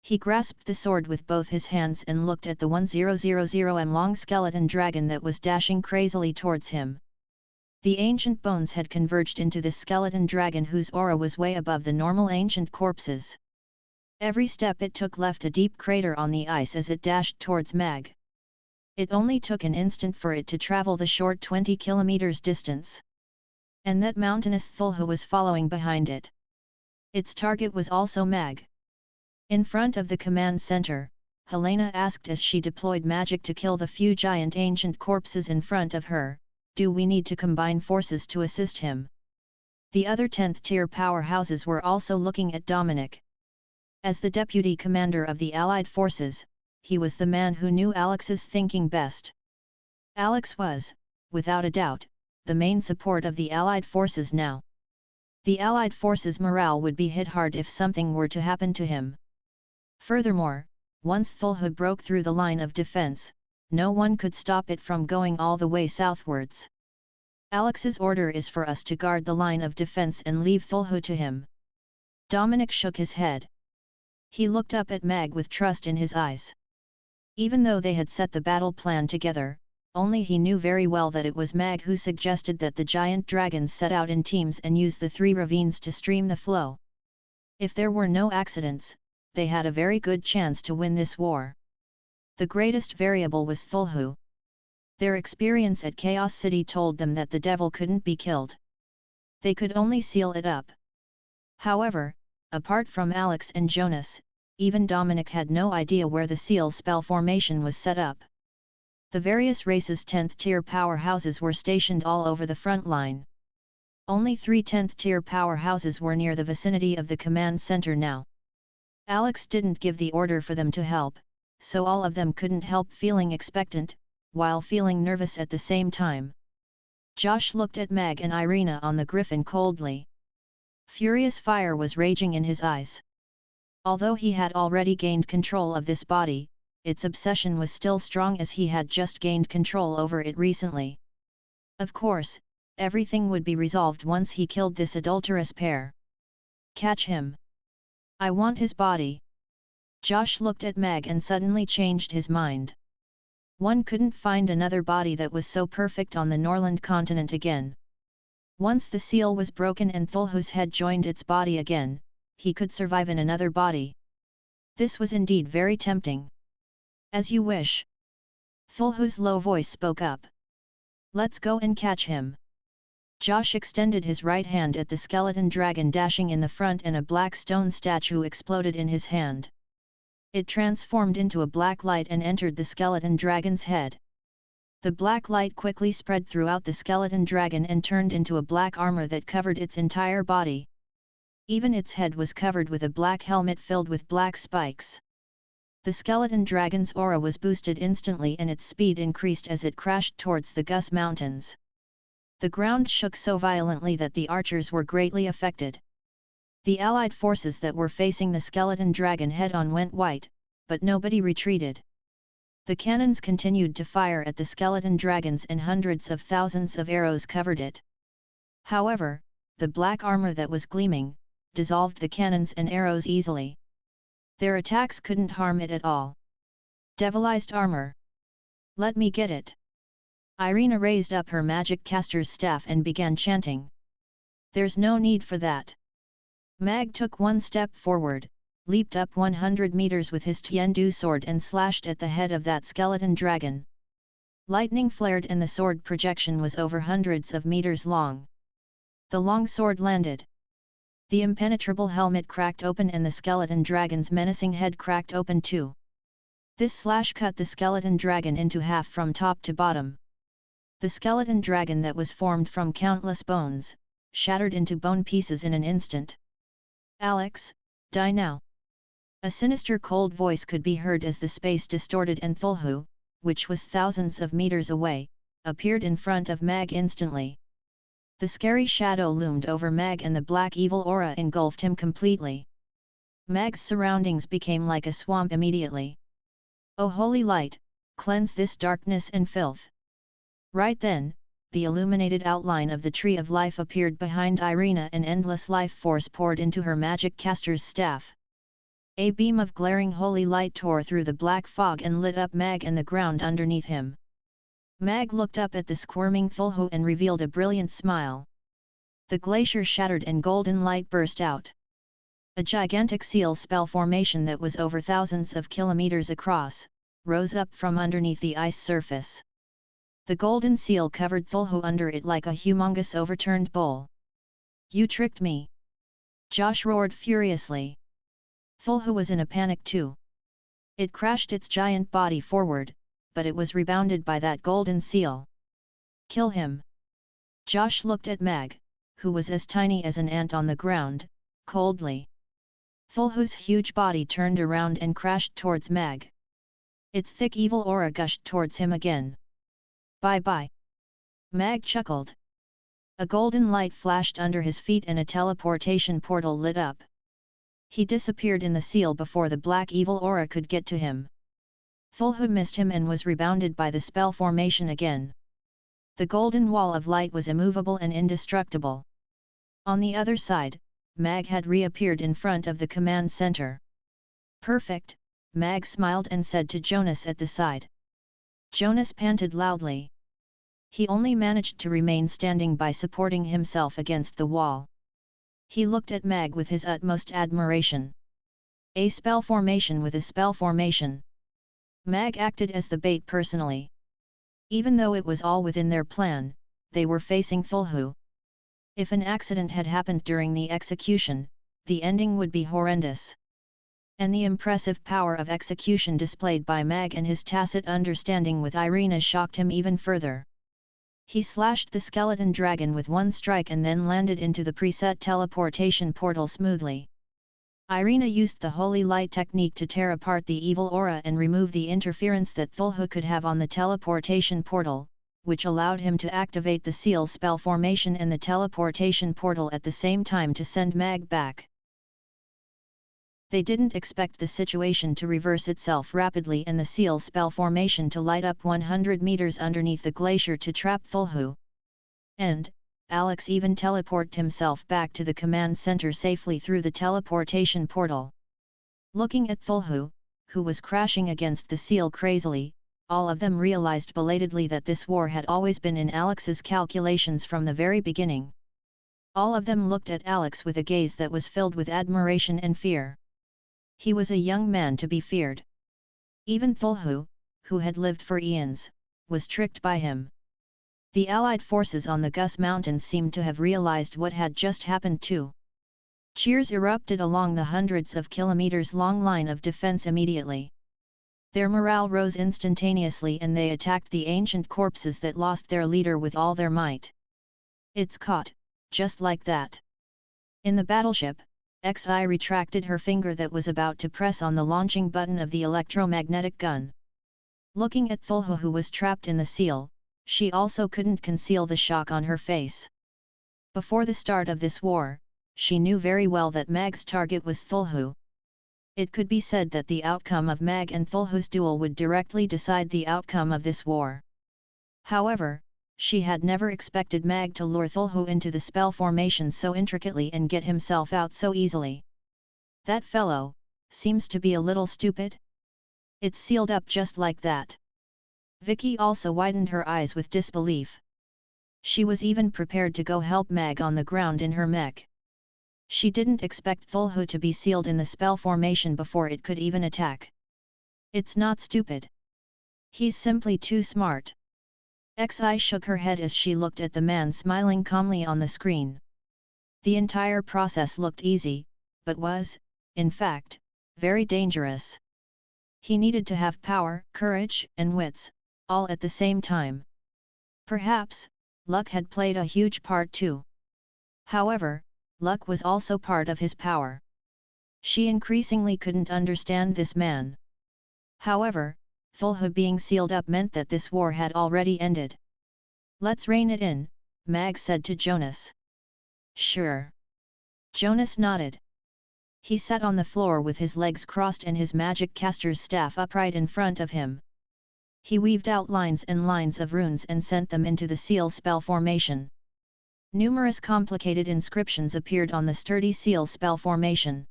He grasped the sword with both his hands and looked at the 1000m long skeleton dragon that was dashing crazily towards him. The ancient bones had converged into this skeleton dragon whose aura was way above the normal ancient corpses. Every step it took left a deep crater on the ice as it dashed towards Mag. It only took an instant for it to travel the short 20 kilometers distance. And that mountainous Thulhu was following behind it. Its target was also Mag. In front of the command center, Helena asked as she deployed magic to kill the few giant ancient corpses in front of her, "Do we need to combine forces to assist him?" The other 10th tier powerhouses were also looking at Dominic. As the deputy commander of the Allied forces, he was the man who knew Alex's thinking best. Alex was, without a doubt, the main support of the Allied forces now. The Allied forces' morale would be hit hard if something were to happen to him. Furthermore, once Thulhu broke through the line of defense, no one could stop it from going all the way southwards. Alex's order is for us to guard the line of defense and leave Thulhu to him. Dominic shook his head. He looked up at Mag with trust in his eyes. Even though they had set the battle plan together, only he knew very well that it was Mag who suggested that the giant dragons set out in teams and use the 3 ravines to stream the flow. If there were no accidents, they had a very good chance to win this war. The greatest variable was Thulhu. Their experience at Chaos City told them that the devil couldn't be killed. They could only seal it up. However, apart from Alex and Jonas, even Dominic had no idea where the seal spell formation was set up. The various races' 10th tier powerhouses were stationed all over the front line. Only 3 10th tier powerhouses were near the vicinity of the command center now. Alex didn't give the order for them to help, so all of them couldn't help feeling expectant, while feeling nervous at the same time. Josh looked at Mag and Irina on the griffin coldly. Furious fire was raging in his eyes. Although he had already gained control of this body, its obsession was still strong as he had just gained control over it recently. Of course, everything would be resolved once he killed this adulterous pair. Catch him! I want his body! Josh looked at Mag and suddenly changed his mind. One couldn't find another body that was so perfect on the Norland continent again. Once the seal was broken and Thulhu's head joined its body again, he could survive in another body. This was indeed very tempting. As you wish. Thulhu's low voice spoke up. Let's go and catch him. Josh extended his right hand at the skeleton dragon dashing in the front and a black stone statue exploded in his hand. It transformed into a black light and entered the skeleton dragon's head. The black light quickly spread throughout the skeleton dragon and turned into a black armor that covered its entire body. Even its head was covered with a black helmet filled with black spikes. The skeleton dragon's aura was boosted instantly and its speed increased as it crashed towards the Gus Mountains. The ground shook so violently that the archers were greatly affected. The allied forces that were facing the skeleton dragon head-on went white, but nobody retreated. The cannons continued to fire at the skeleton dragons and hundreds of thousands of arrows covered it. However, the black armor that was gleaming, dissolved the cannons and arrows easily. Their attacks couldn't harm it at all. Devilized armor. Let me get it. Irina raised up her magic caster's staff and began chanting. There's no need for that. Mag took one step forward, leaped up 100 meters with his Tiandu sword and slashed at the head of that skeleton dragon. Lightning flared and the sword projection was over hundreds of meters long. The long sword landed. The impenetrable helmet cracked open and the skeleton dragon's menacing head cracked open too. This slash cut the skeleton dragon into half from top to bottom. The skeleton dragon that was formed from countless bones, shattered into bone pieces in an instant. Alex, die now. A sinister cold voice could be heard as the space distorted and Thulhu, which was thousands of meters away, appeared in front of Mag instantly. The scary shadow loomed over Mag and the black evil aura engulfed him completely. Mag's surroundings became like a swamp immediately. O holy light, cleanse this darkness and filth. Right then, the illuminated outline of the Tree of Life appeared behind Irina and endless life force poured into her magic caster's staff. A beam of glaring holy light tore through the black fog and lit up Mag and the ground underneath him. Mag looked up at the squirming Thulhu and revealed a brilliant smile. The glacier shattered and golden light burst out. A gigantic seal spell formation that was over thousands of kilometers across, rose up from underneath the ice surface. The golden seal covered Thulhu under it like a humongous overturned bowl. You tricked me! Josh roared furiously. Thulhu was in a panic too. It crashed its giant body forward, but it was rebounded by that golden seal. Kill him! Josh looked at Mag, who was as tiny as an ant on the ground, coldly. Thulhu's huge body turned around and crashed towards Mag. Its thick evil aura gushed towards him again. Bye-bye. Mag chuckled. A golden light flashed under his feet and a teleportation portal lit up. He disappeared in the seal before the black evil aura could get to him. Thulhu missed him and was rebounded by the spell formation again. The golden wall of light was immovable and indestructible. On the other side, Mag had reappeared in front of the command center. Perfect, Mag smiled and said to Jonas at the side. Jonas panted loudly. He only managed to remain standing by supporting himself against the wall. He looked at Mag with his utmost admiration. A spell formation with a spell formation. Mag acted as the bait personally. Even though it was all within their plan, they were facing Thulhu. If an accident had happened during the execution, the ending would be horrendous. And the impressive power of execution displayed by Mag and his tacit understanding with Irina shocked him even further. He slashed the skeleton dragon with one strike and then landed into the preset teleportation portal smoothly. Irina used the holy light technique to tear apart the evil aura and remove the interference that Thulhu could have on the teleportation portal, which allowed him to activate the seal spell formation and the teleportation portal at the same time to send Mag back. They didn't expect the situation to reverse itself rapidly and the seal spell formation to light up 100 meters underneath the glacier to trap Thulhu. And, Alex even teleported himself back to the command center safely through the teleportation portal. Looking at Thulhu, who was crashing against the seal crazily, all of them realized belatedly that this war had always been in Alex's calculations from the very beginning. All of them looked at Alex with a gaze that was filled with admiration and fear. He was a young man to be feared. Even Thulhu, who had lived for eons, was tricked by him. The Allied forces on the Gus Mountains seemed to have realized what had just happened too. Cheers erupted along the hundreds of kilometers long line of defense immediately. Their morale rose instantaneously and they attacked the ancient corpses that lost their leader with all their might. It's caught, just like that. In the battleship, Xi retracted her finger that was about to press on the launching button of the electromagnetic gun. Looking at Thulhu, who was trapped in the seal, she also couldn't conceal the shock on her face. Before the start of this war, she knew very well that Mag's target was Thulhu. It could be said that the outcome of Mag and Thulhu's duel would directly decide the outcome of this war. However, she had never expected Mag to lure Thulhu into the spell formation so intricately and get himself out so easily. That fellow seems to be a little stupid. It's sealed up just like that. Vicky also widened her eyes with disbelief. She was even prepared to go help Mag on the ground in her mech. She didn't expect Thulhu to be sealed in the spell formation before it could even attack. It's not stupid. He's simply too smart. Xi shook her head as she looked at the man smiling calmly on the screen. The entire process looked easy, but was, in fact, very dangerous. He needed to have power, courage, and wits, all at the same time. Perhaps, luck had played a huge part too. However, luck was also part of his power. She increasingly couldn't understand this man. However, Thulhu being sealed up meant that this war had already ended. Let's rein it in, Mag said to Jonas. Sure. Jonas nodded. He sat on the floor with his legs crossed and his magic caster's staff upright in front of him. He weaved out lines and lines of runes and sent them into the seal spell formation. Numerous complicated inscriptions appeared on the sturdy seal spell formation.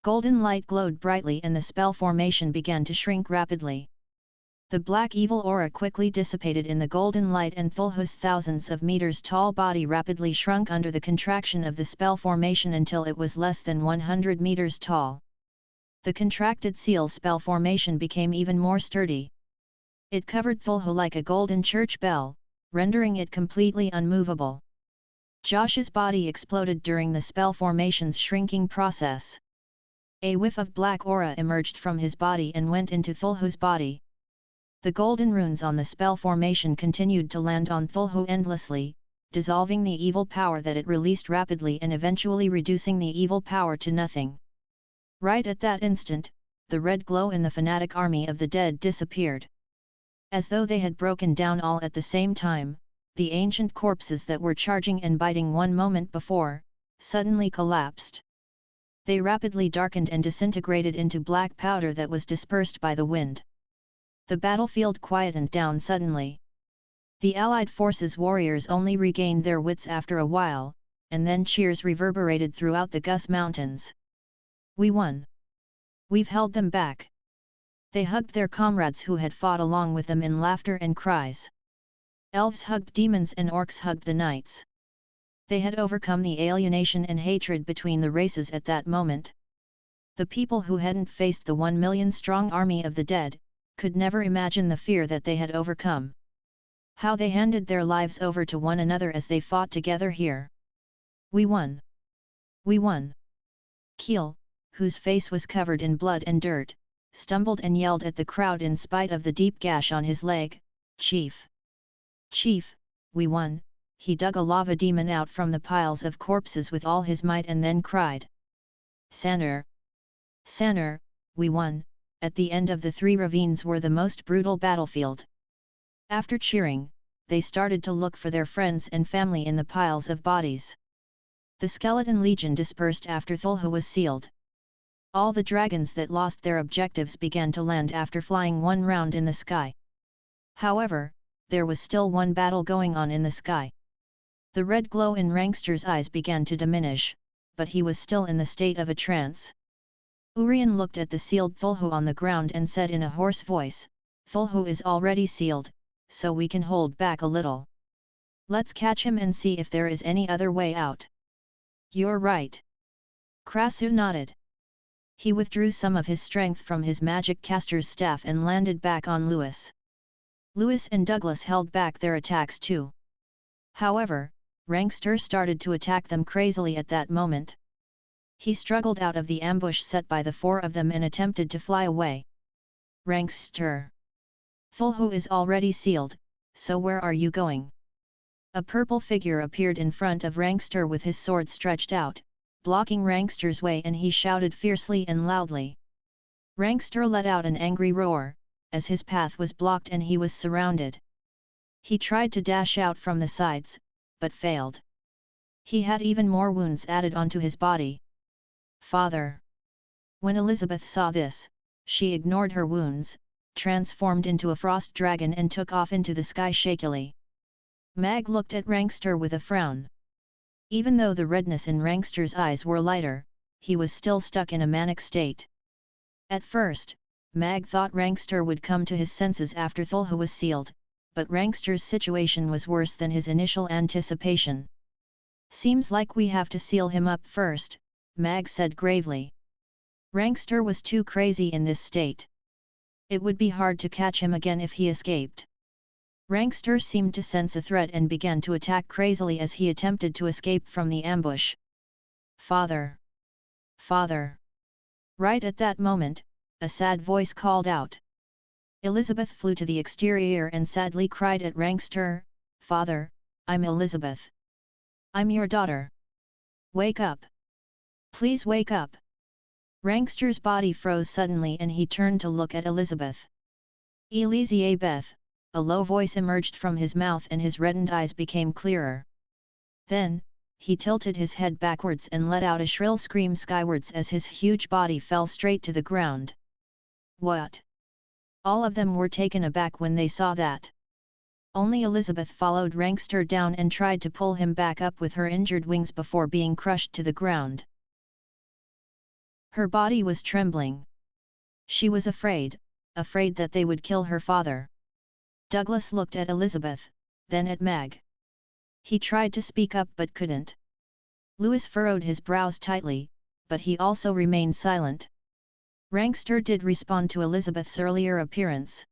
Golden light glowed brightly and the spell formation began to shrink rapidly. The black evil aura quickly dissipated in the golden light and Thulhu's thousands of meters tall body rapidly shrunk under the contraction of the spell formation until it was less than 100 meters tall. The contracted seal spell formation became even more sturdy. It covered Thulhu like a golden church bell, rendering it completely unmovable. Josh's body exploded during the spell formation's shrinking process. A whiff of black aura emerged from his body and went into Thulhu's body. The golden runes on the spell formation continued to land on Thulhu endlessly, dissolving the evil power that it released rapidly and eventually reducing the evil power to nothing. Right at that instant, the red glow in the fanatic army of the dead disappeared. As though they had broken down all at the same time, the ancient corpses that were charging and biting one moment before, suddenly collapsed. They rapidly darkened and disintegrated into black powder that was dispersed by the wind. The battlefield quietened down suddenly. The Allied forces' warriors only regained their wits after a while, and then cheers reverberated throughout the Gus Mountains. We won! We've held them back! They hugged their comrades who had fought along with them in laughter and cries. Elves hugged demons and orcs hugged the knights. They had overcome the alienation and hatred between the races at that moment. The people who hadn't faced the 1 million strong army of the dead, could never imagine the fear that they had overcome. How they handed their lives over to one another as they fought together here. We won! We won! Keel, whose face was covered in blood and dirt, stumbled and yelled at the crowd in spite of the deep gash on his leg, "Chief! Chief, we won!" He dug a lava demon out from the piles of corpses with all his might and then cried. "SAHDR! SAHDR, we won!" At the end of the 3 ravines were the most brutal battlefield. After cheering, they started to look for their friends and family in the piles of bodies. The Skeleton Legion dispersed after Thulhu was sealed. All the dragons that lost their objectives began to land after flying one round in the sky. However, there was still one battle going on in the sky. The red glow in Rankster's eyes began to diminish, but he was still in the state of a trance. Urian looked at the sealed Thulhu on the ground and said in a hoarse voice, Thulhu is already sealed, so we can hold back a little. Let's catch him and see if there is any other way out. You're right. Krasu nodded. He withdrew some of his strength from his magic caster's staff and landed back on Lewis. Lewis and Douglas held back their attacks too. However, Rankster started to attack them crazily at that moment. He struggled out of the ambush set by the four of them and attempted to fly away. Rankster. Thulhu is already sealed, so where are you going? A purple figure appeared in front of Rankster with his sword stretched out, blocking Rankster's way, and he shouted fiercely and loudly. Rankster let out an angry roar, as his path was blocked and he was surrounded. He tried to dash out from the sides, but failed. He had even more wounds added onto his body. Father! When Elizabeth saw this, she ignored her wounds, transformed into a frost dragon and took off into the sky shakily. Mag looked at Rankster with a frown. Even though the redness in Rankster's eyes were lighter, he was still stuck in a manic state. At first, Mag thought Rankster would come to his senses after Thulhu was sealed, but Rankster's situation was worse than his initial anticipation. Seems like we have to seal him up first, Mag said gravely. Rankster was too crazy in this state. It would be hard to catch him again if he escaped. Rankster seemed to sense a threat and began to attack crazily as he attempted to escape from the ambush. Father! Father! Right at that moment, a sad voice called out. Elizabeth flew to the exterior and sadly cried at Rankster, Father, I'm Elizabeth. I'm your daughter. Wake up! Please wake up! Rankster's body froze suddenly and he turned to look at Elizabeth. Elizabeth! A low voice emerged from his mouth and his reddened eyes became clearer. Then, he tilted his head backwards and let out a shrill scream skywards as his huge body fell straight to the ground. What? All of them were taken aback when they saw that. Only Elizabeth followed Rankster down and tried to pull him back up with her injured wings before being crushed to the ground. Her body was trembling. She was afraid that they would kill her father. Douglas looked at Elizabeth, then at Mag. He tried to speak up but couldn't. Lewis furrowed his brows tightly, but he also remained silent. Rankster did respond to Elizabeth's earlier appearance.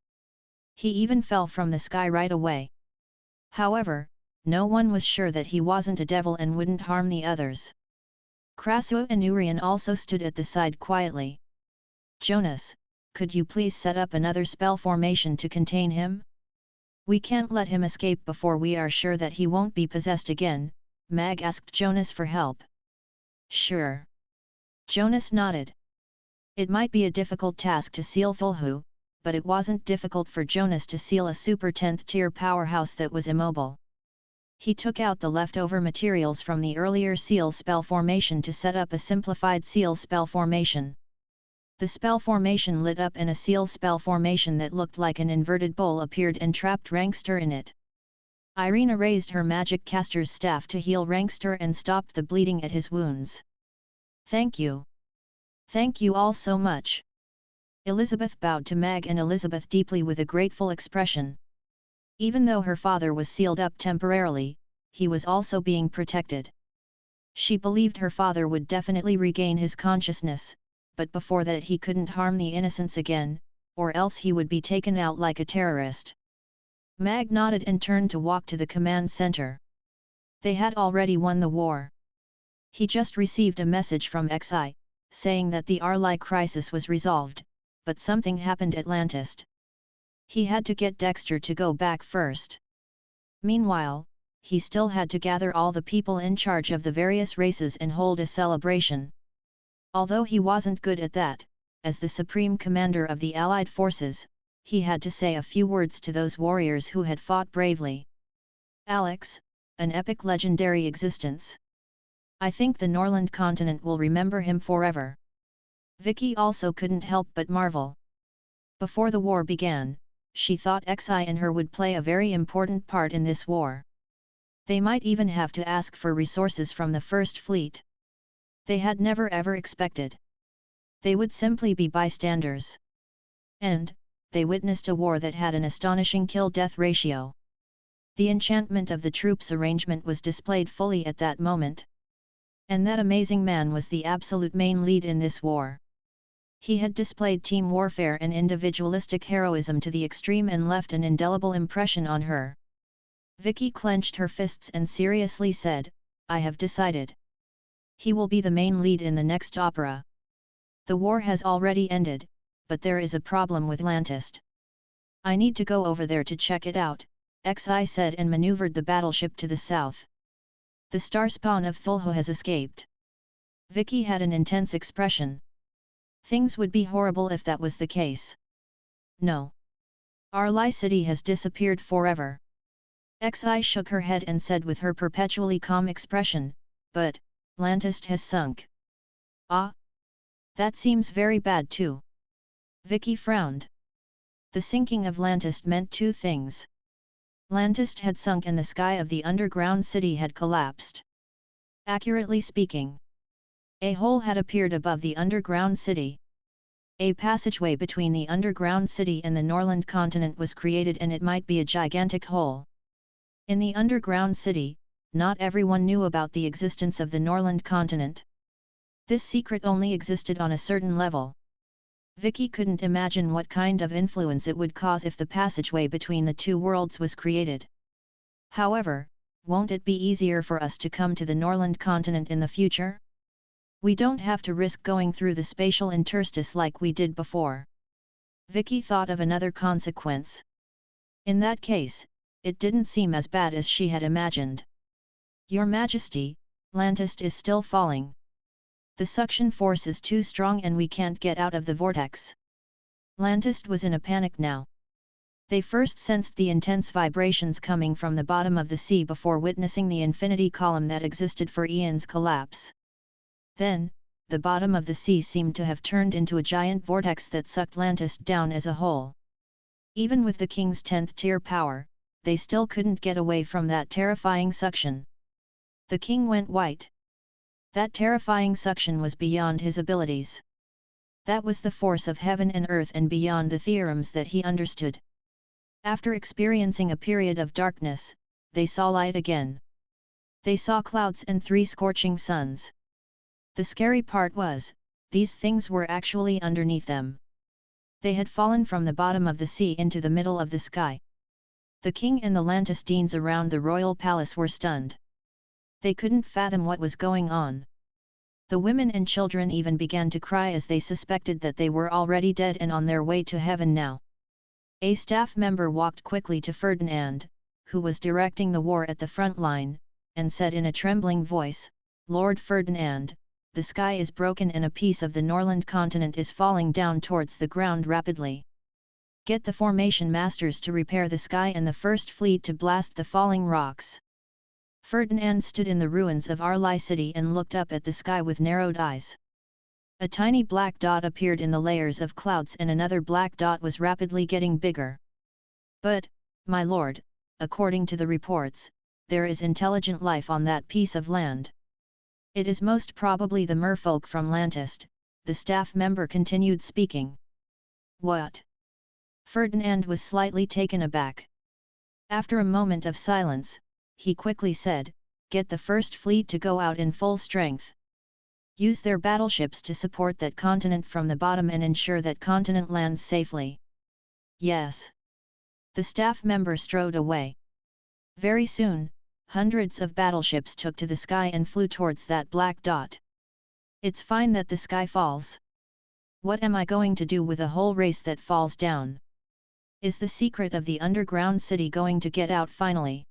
He even fell from the sky right away. However, no one was sure that he wasn't a devil and wouldn't harm the others. Krasu and Urian also stood at the side quietly. Jonas, could you please set up another spell formation to contain him? We can't let him escape before we are sure that he won't be possessed again, Mag asked Jonas for help. Sure. Jonas nodded. It might be a difficult task to seal Thulhu, but it wasn't difficult for Jonas to seal a super 10th tier powerhouse that was immobile. He took out the leftover materials from the earlier seal spell formation to set up a simplified seal spell formation. The spell formation lit up and a seal spell formation that looked like an inverted bowl appeared and trapped Rankster in it. Irina raised her magic caster's staff to heal Rankster and stopped the bleeding at his wounds. Thank you. Thank you all so much. Elizabeth bowed to Mag and Elizabeth deeply with a grateful expression. Even though her father was sealed up temporarily, he was also being protected. She believed her father would definitely regain his consciousness, but before that he couldn't harm the innocents again, or else he would be taken out like a terrorist. Mag nodded and turned to walk to the command center. They had already won the war. He just received a message from XI, saying that the Arli crisis was resolved, but something happened at Lantist. He had to get Dexter to go back first. Meanwhile, he still had to gather all the people in charge of the various races and hold a celebration. Although he wasn't good at that, as the supreme commander of the Allied forces, he had to say a few words to those warriors who had fought bravely. Alex, an epic legendary existence. I think the Norland continent will remember him forever. Vicky also couldn't help but marvel. Before the war began, she thought XI and her would play a very important part in this war. They might even have to ask for resources from the First Fleet. They had never ever expected. They would simply be bystanders. And, they witnessed a war that had an astonishing kill-death ratio. The enchantment of the troops' arrangement was displayed fully at that moment. And that amazing man was the absolute main lead in this war. He had displayed team warfare and individualistic heroism to the extreme and left an indelible impression on her. Vicky clenched her fists and seriously said, "I have decided. He will be the main lead in the next opera. The war has already ended, but there is a problem with Lantist. I need to go over there to check it out," Xi said and maneuvered the battleship to the south. "The star spawn of Thulho has escaped." Vicky had an intense expression. Things would be horrible if that was the case. "No. Arli City has disappeared forever." Xi shook her head and said with her perpetually calm expression, "But, Lantist has sunk." "Ah? That seems very bad too." Vicky frowned. The sinking of Lantist meant two things. Lantist had sunk and the sky of the underground city had collapsed. Accurately speaking, a hole had appeared above the underground city. A passageway between the underground city and the Norland continent was created, and it might be a gigantic hole. In the underground city, not everyone knew about the existence of the Norland continent. This secret only existed on a certain level. Vicky couldn't imagine what kind of influence it would cause if the passageway between the two worlds was created. "However, won't it be easier for us to come to the Norland continent in the future? We don't have to risk going through the spatial interstice like we did before." Vicky thought of another consequence. In that case, it didn't seem as bad as she had imagined. "Your Majesty, Lantist is still falling. The suction force is too strong and we can't get out of the vortex." Lantist was in a panic now. They first sensed the intense vibrations coming from the bottom of the sea before witnessing the infinity column that existed for eons collapse. Then, the bottom of the sea seemed to have turned into a giant vortex that sucked Lantist down as a whole. Even with the king's 10th tier power, they still couldn't get away from that terrifying suction. The king went white. That terrifying suction was beyond his abilities. That was the force of heaven and earth and beyond the theorems that he understood. After experiencing a period of darkness, they saw light again. They saw clouds and 3 scorching suns. The scary part was, these things were actually underneath them. They had fallen from the bottom of the sea into the middle of the sky. The king and the Lantistines around the royal palace were stunned. They couldn't fathom what was going on. The women and children even began to cry as they suspected that they were already dead and on their way to heaven now. A staff member walked quickly to Ferdinand, who was directing the war at the front line, and said in a trembling voice, "Lord Ferdinand, the sky is broken and a piece of the Norland continent is falling down towards the ground rapidly. Get the formation masters to repair the sky and the first fleet to blast the falling rocks." Ferdinand stood in the ruins of Arli City and looked up at the sky with narrowed eyes. A tiny black dot appeared in the layers of clouds and another black dot was rapidly getting bigger. "But, my lord, according to the reports, there is intelligent life on that piece of land. It is most probably the merfolk from Lantist," the staff member continued speaking. "What?" Ferdinand was slightly taken aback. After a moment of silence, he quickly said, "Get the first fleet to go out in full strength. Use their battleships to support that continent from the bottom and ensure that continent lands safely." "Yes." The staff member strode away. Very soon, hundreds of battleships took to the sky and flew towards that black dot. "It's fine that the sky falls. What am I going to do with a whole race that falls down? Is the secret of the underground city going to get out finally?"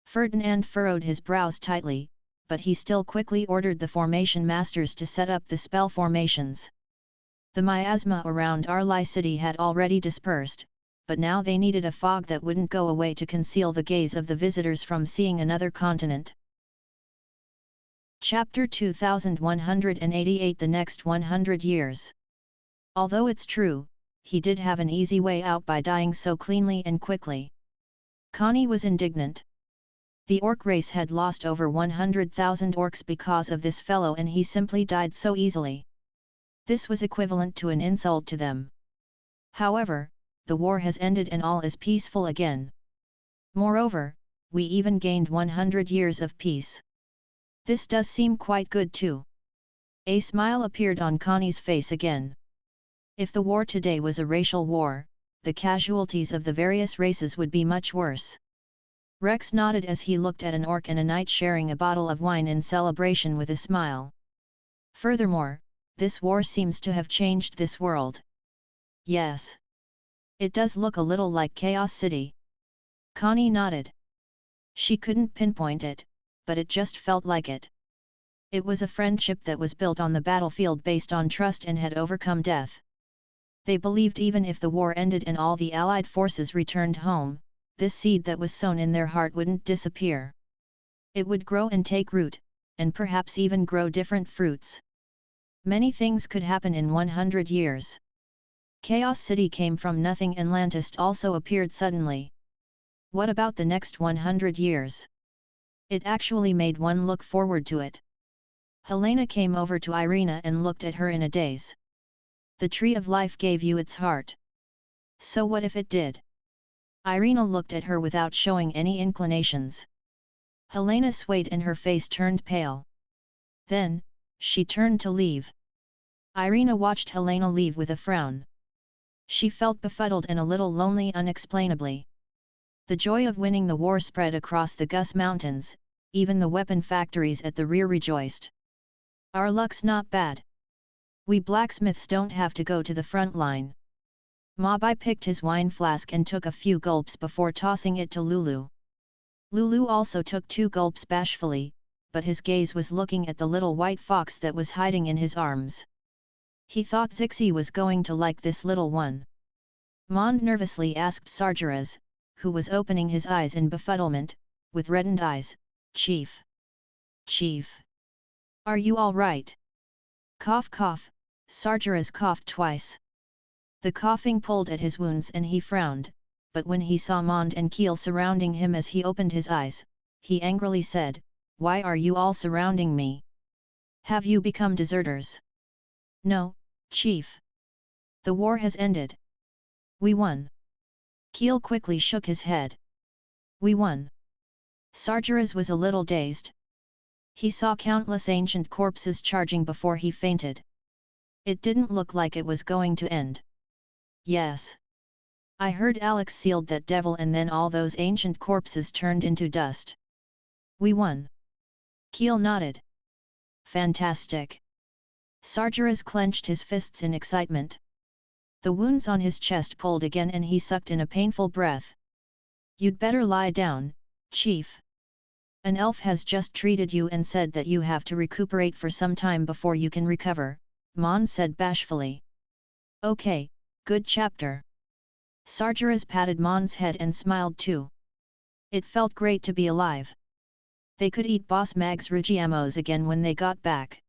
Ferdinand furrowed his brows tightly, but he still quickly ordered the formation masters to set up the spell formations. The miasma around Arli City had already dispersed, but now they needed a fog that wouldn't go away to conceal the gaze of the visitors from seeing another continent. Chapter 2188 The next 100 years. Although it's true, he did have an easy way out by dying so cleanly and quickly. Connie was indignant. The orc race had lost over 100,000 orcs because of this fellow and he simply died so easily. This was equivalent to an insult to them. However, the war has ended and all is peaceful again. Moreover, we even gained 100 years of peace. This does seem quite good too. A smile appeared on Connie's face again. If the war today was a racial war, the casualties of the various races would be much worse. Rex nodded as he looked at an orc and a knight sharing a bottle of wine in celebration with a smile. Furthermore, this war seems to have changed this world. Yes. It does look a little like Chaos City. Connie nodded. She couldn't pinpoint it, but it just felt like it. It was a friendship that was built on the battlefield based on trust and had overcome death. They believed even if the war ended and all the Allied forces returned home, this seed that was sown in their heart wouldn't disappear. It would grow and take root, and perhaps even grow different fruits. Many things could happen in 100 years. Chaos City came from nothing and Lantist also appeared suddenly. What about the next 100 years? It actually made one look forward to it. Helena came over to Irina and looked at her in a daze. The tree of life gave you its heart. So what if it did? Irina looked at her without showing any inclinations. Helena swayed and her face turned pale. Then, she turned to leave. Irina watched Helena leave with a frown. She felt befuddled and a little lonely unexplainably. The joy of winning the war spread across the Gus Mountains, even the weapon factories at the rear rejoiced. Our luck's not bad. We blacksmiths don't have to go to the front line. Mabai picked his wine flask and took a few gulps before tossing it to Lulu. Lulu also took 2 gulps bashfully, but his gaze was looking at the little white fox that was hiding in his arms. He thought Zixi was going to like this little one. Mond nervously asked Sargeras, who was opening his eyes in befuddlement, with reddened eyes, "Chief? Chief? Are you all right?" Cough cough, Sargeras coughed twice. The coughing pulled at his wounds and he frowned, but when he saw Mond and Keel surrounding him as he opened his eyes, he angrily said, "Why are you all surrounding me? Have you become deserters?" "No, Chief. The war has ended. We won." Keel quickly shook his head. "We won." Sargeras was a little dazed. He saw countless ancient corpses charging before he fainted. It didn't look like it was going to end. "Yes. I heard Alex sealed that devil and then all those ancient corpses turned into dust. We won." Keel nodded. "Fantastic." Sargeras clenched his fists in excitement. The wounds on his chest pulled again and he sucked in a painful breath. "You'd better lie down, Chief. An elf has just treated you and said that you have to recuperate for some time before you can recover," Mon said bashfully. "Okay, good chapter." Sargeras patted Mon's head and smiled too. It felt great to be alive. They could eat Boss Mag's Rugiamos again when they got back.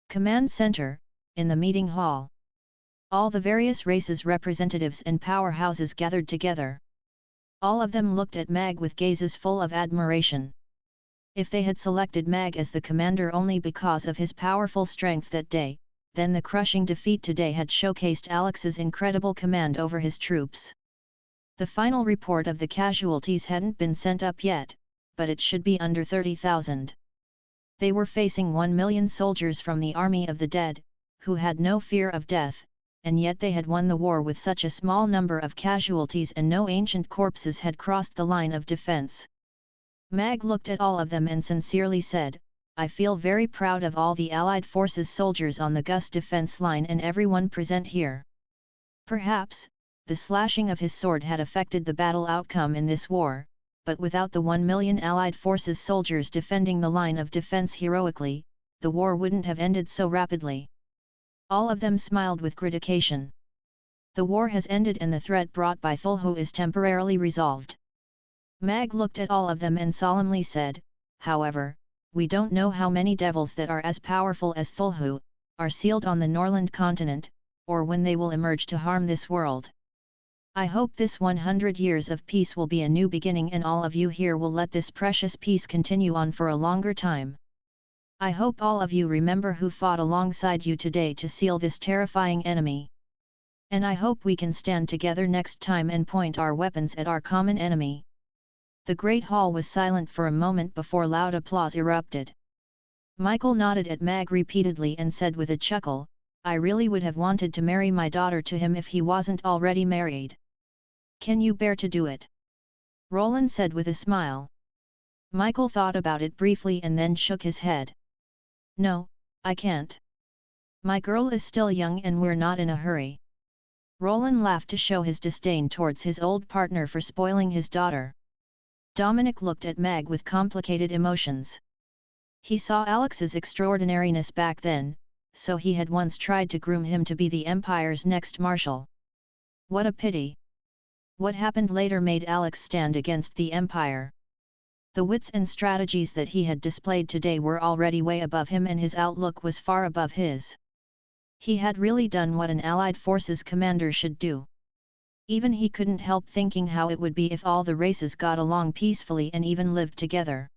Command Center, in the meeting hall. All the various races' representatives and powerhouses gathered together. All of them looked at Mag with gazes full of admiration. If they had selected Mag as the commander only because of his powerful strength that day, then the crushing defeat today had showcased Alex's incredible command over his troops. The final report of the casualties hadn't been sent up yet, but it should be under 30,000. They were facing 1 million soldiers from the army of the dead, who had no fear of death, and yet they had won the war with such a small number of casualties and no ancient corpses had crossed the line of defense. Mag looked at all of them and sincerely said, "I feel very proud of all the Allied forces soldiers on the Gus defense line and everyone present here." Perhaps, the slashing of his sword had affected the battle outcome in this war, but without the 1 million Allied forces soldiers defending the line of defense heroically, the war wouldn't have ended so rapidly. All of them smiled with gratification. The war has ended and the threat brought by Thulhu is temporarily resolved. Mag looked at all of them and solemnly said, "However, we don't know how many devils that are as powerful as Thulhu, are sealed on the Norland continent, or when they will emerge to harm this world. I hope this 100 years of peace will be a new beginning and all of you here will let this precious peace continue on for a longer time. I hope all of you remember who fought alongside you today to seal this terrifying enemy. And I hope we can stand together next time and point our weapons at our common enemy." The great hall was silent for a moment before loud applause erupted. Michael nodded at Mag repeatedly and said with a chuckle, "I really would have wanted to marry my daughter to him if he wasn't already married." "Can you bear to do it?" Roland said with a smile. Michael thought about it briefly and then shook his head. "No, I can't. My girl is still young and we're not in a hurry." Roland laughed to show his disdain towards his old partner for spoiling his daughter. Dominic looked at Mag with complicated emotions. He saw Alex's extraordinariness back then, so he had once tried to groom him to be the Empire's next marshal. What a pity! What happened later made Alex stand against the Empire. The wits and strategies that he had displayed today were already way above him and his outlook was far above his. He had really done what an Allied forces commander should do. Even he couldn't help thinking how it would be if all the races got along peacefully and even lived together.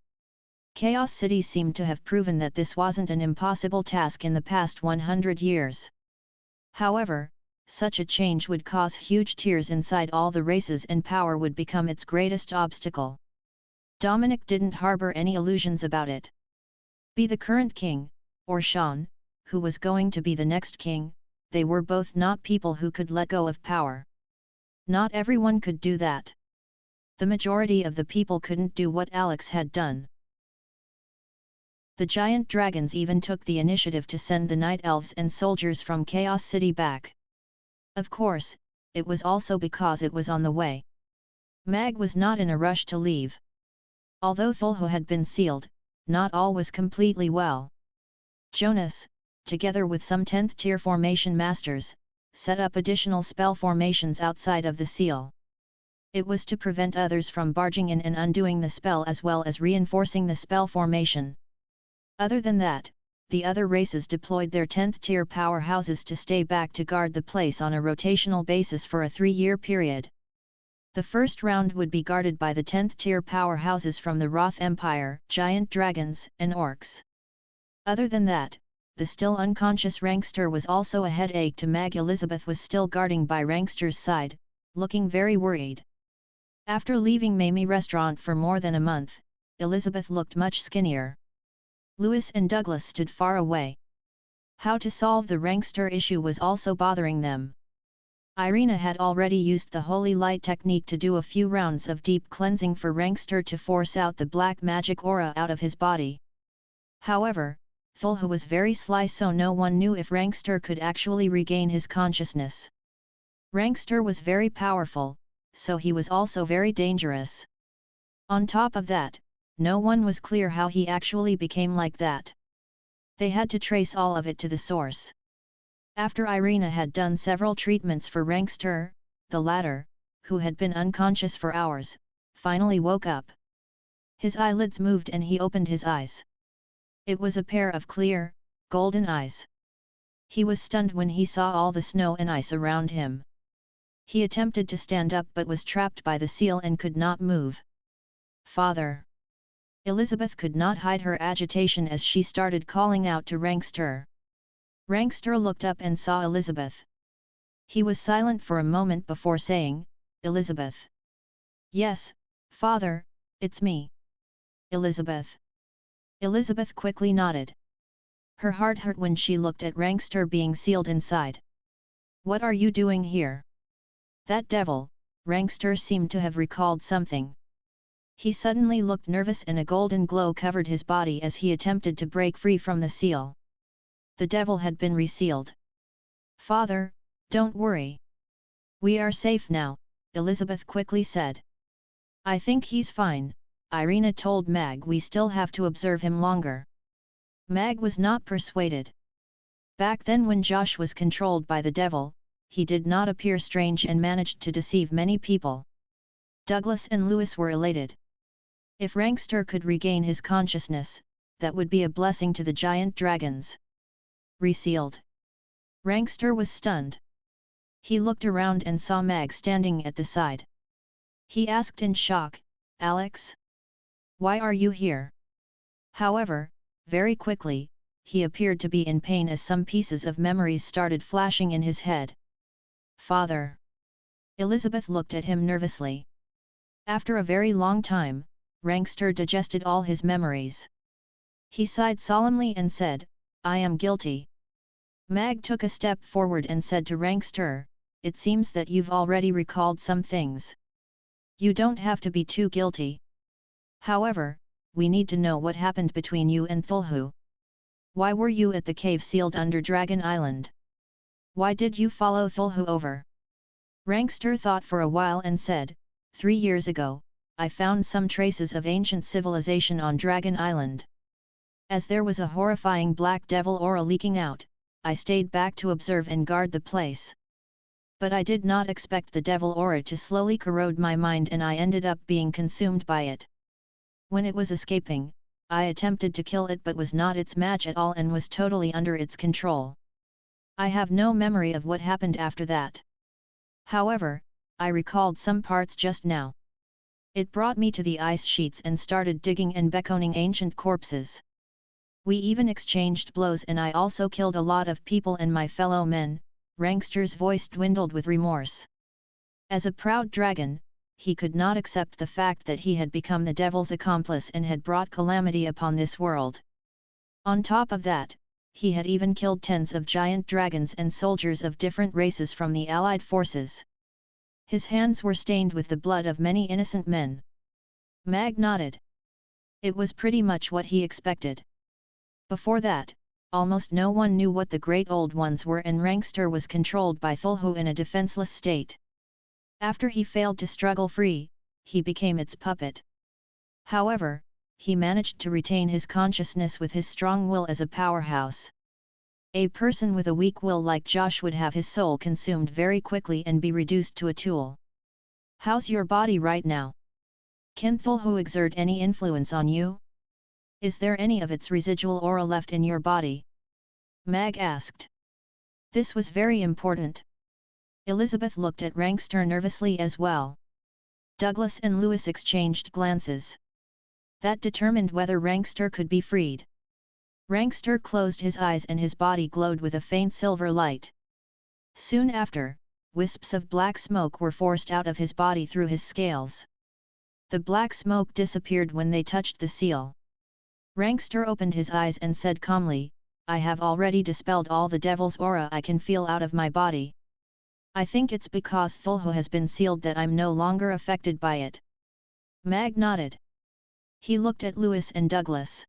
Chaos City seemed to have proven that this wasn't an impossible task in the past 100 years. However, such a change would cause huge tears inside all the races and power would become its greatest obstacle. Dominic didn't harbor any illusions about it. Be the current king, or Sean, who was going to be the next king, they were both not people who could let go of power. Not everyone could do that. The majority of the people couldn't do what Alex had done. The giant dragons even took the initiative to send the night elves and soldiers from Chaos City back. Of course, it was also because it was on the way. Mag was not in a rush to leave. Although Thulho had been sealed, not all was completely well. Jonas, together with some 10th tier formation masters, set up additional spell formations outside of the seal. It was to prevent others from barging in and undoing the spell as well as reinforcing the spell formation. Other than that, the other races deployed their 10th tier powerhouses to stay back to guard the place on a rotational basis for a 3-year period. The first round would be guarded by the 10th tier powerhouses from the Roth Empire, giant dragons, and orcs. Other than that, the still unconscious Rankster was also a headache to Mag. Elizabeth was still guarding by Rankster's side, looking very worried. After leaving Mamie restaurant for more than a month, Elizabeth looked much skinnier. Lewis and Douglas stood far away. How to solve the Rankster issue was also bothering them. Irina had already used the Holy Light technique to do a few rounds of deep cleansing for Rankster to force out the black magic aura out of his body. However, Thulho was very sly, so no one knew if Rankster could actually regain his consciousness. Rankster was very powerful, so he was also very dangerous. On top of that, no one was clear how he actually became like that. They had to trace all of it to the source. After Irina had done several treatments for Rankster, the latter, who had been unconscious for hours, finally woke up. His eyelids moved and he opened his eyes. It was a pair of clear, golden eyes. He was stunned when he saw all the snow and ice around him. He attempted to stand up but was trapped by the seal and could not move. "Father!" Elizabeth could not hide her agitation as she started calling out to Rankster. Rankster looked up and saw Elizabeth. He was silent for a moment before saying, "Elizabeth." "Yes, father, it's me." "Elizabeth." Elizabeth quickly nodded. Her heart hurt when she looked at Rankster being sealed inside. "What are you doing here?" "That devil," Rankster seemed to have recalled something. He suddenly looked nervous and a golden glow covered his body as he attempted to break free from the seal. The devil had been resealed. "Father, don't worry. We are safe now," Elizabeth quickly said. "I think he's fine," Irina told Mag. "We still have to observe him longer." Mag was not persuaded. Back then when Josh was controlled by the devil, he did not appear strange and managed to deceive many people. Douglas and Lewis were elated. If Rankster could regain his consciousness, that would be a blessing to the giant dragons. Resealed. Rankster was stunned. He looked around and saw Mag standing at the side. He asked in shock, "Alex? Why are you here?" However, very quickly, he appeared to be in pain as some pieces of memories started flashing in his head. Father. Elizabeth looked at him nervously. After a very long time, Rankster digested all his memories. He sighed solemnly and said, I am guilty. Mag took a step forward and said to Rankster, it seems that you've already recalled some things. You don't have to be too guilty. However, we need to know what happened between you and Thulhu. Why were you at the cave sealed under Dragon Island? Why did you follow Thulhu over? Rankster thought for a while and said, 3 years ago, I found some traces of ancient civilization on Dragon Island. As there was a horrifying black devil aura leaking out, I stayed back to observe and guard the place. But I did not expect the devil aura to slowly corrode my mind and I ended up being consumed by it. When it was escaping, I attempted to kill it but was not its match at all and was totally under its control. I have no memory of what happened after that. However, I recalled some parts just now. It brought me to the ice sheets and started digging and beckoning ancient corpses. We even exchanged blows and I also killed a lot of people and my fellow men. Rankster's voice dwindled with remorse. As a proud dragon, he could not accept the fact that he had become the devil's accomplice and had brought calamity upon this world. On top of that, he had even killed tens of giant dragons and soldiers of different races from the allied forces. His hands were stained with the blood of many innocent men. Mag nodded. It was pretty much what he expected. Before that, almost no one knew what the Great Old Ones were and Rankster was controlled by Thulhu in a defenseless state. After he failed to struggle free, he became its puppet. However, he managed to retain his consciousness with his strong will as a powerhouse. A person with a weak will like Josh would have his soul consumed very quickly and be reduced to a tool. How's your body right now? Can Thulhu exert any influence on you? Is there any of its residual aura left in your body? Mag asked. This was very important. Elizabeth looked at Rankster nervously as well. Douglas and Lewis exchanged glances. That determined whether Rankster could be freed. Rankster closed his eyes and his body glowed with a faint silver light. Soon after, wisps of black smoke were forced out of his body through his scales. The black smoke disappeared when they touched the seal. Rankster opened his eyes and said calmly, I have already dispelled all the devil's aura I can feel out of my body. I think it's because Thulhu has been sealed that I'm no longer affected by it. Mag nodded. He looked at Lewis and Douglas.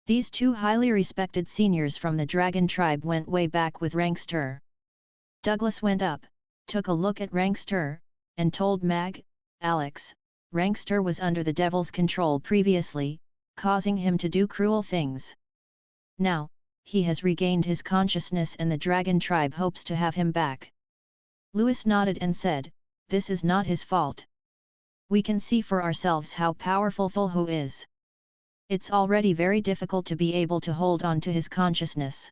These two highly respected seniors from the dragon tribe went way back with Rankster. Douglas went up, took a look at Rankster, and told Mag, Alex, Rankster was under the devil's control previously, causing him to do cruel things. Now, he has regained his consciousness and the dragon tribe hopes to have him back. Lewis nodded and said, this is not his fault. We can see for ourselves how powerful Thulhu is. It's already very difficult to be able to hold on to his consciousness.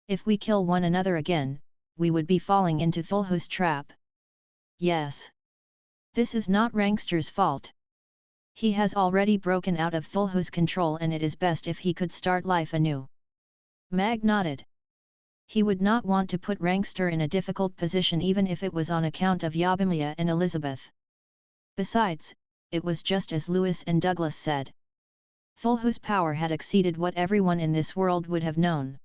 If we kill one another again, we would be falling into Thulhu's trap. Yes. This is not Rankster's fault. He has already broken out of Thulhu's control and it is best if he could start life anew. Mag nodded. He would not want to put Rankster in a difficult position even if it was on account of Yabimiya and Elizabeth. Besides, it was just as Lewis and Douglas said. Thulhu's power had exceeded what everyone in this world would have known.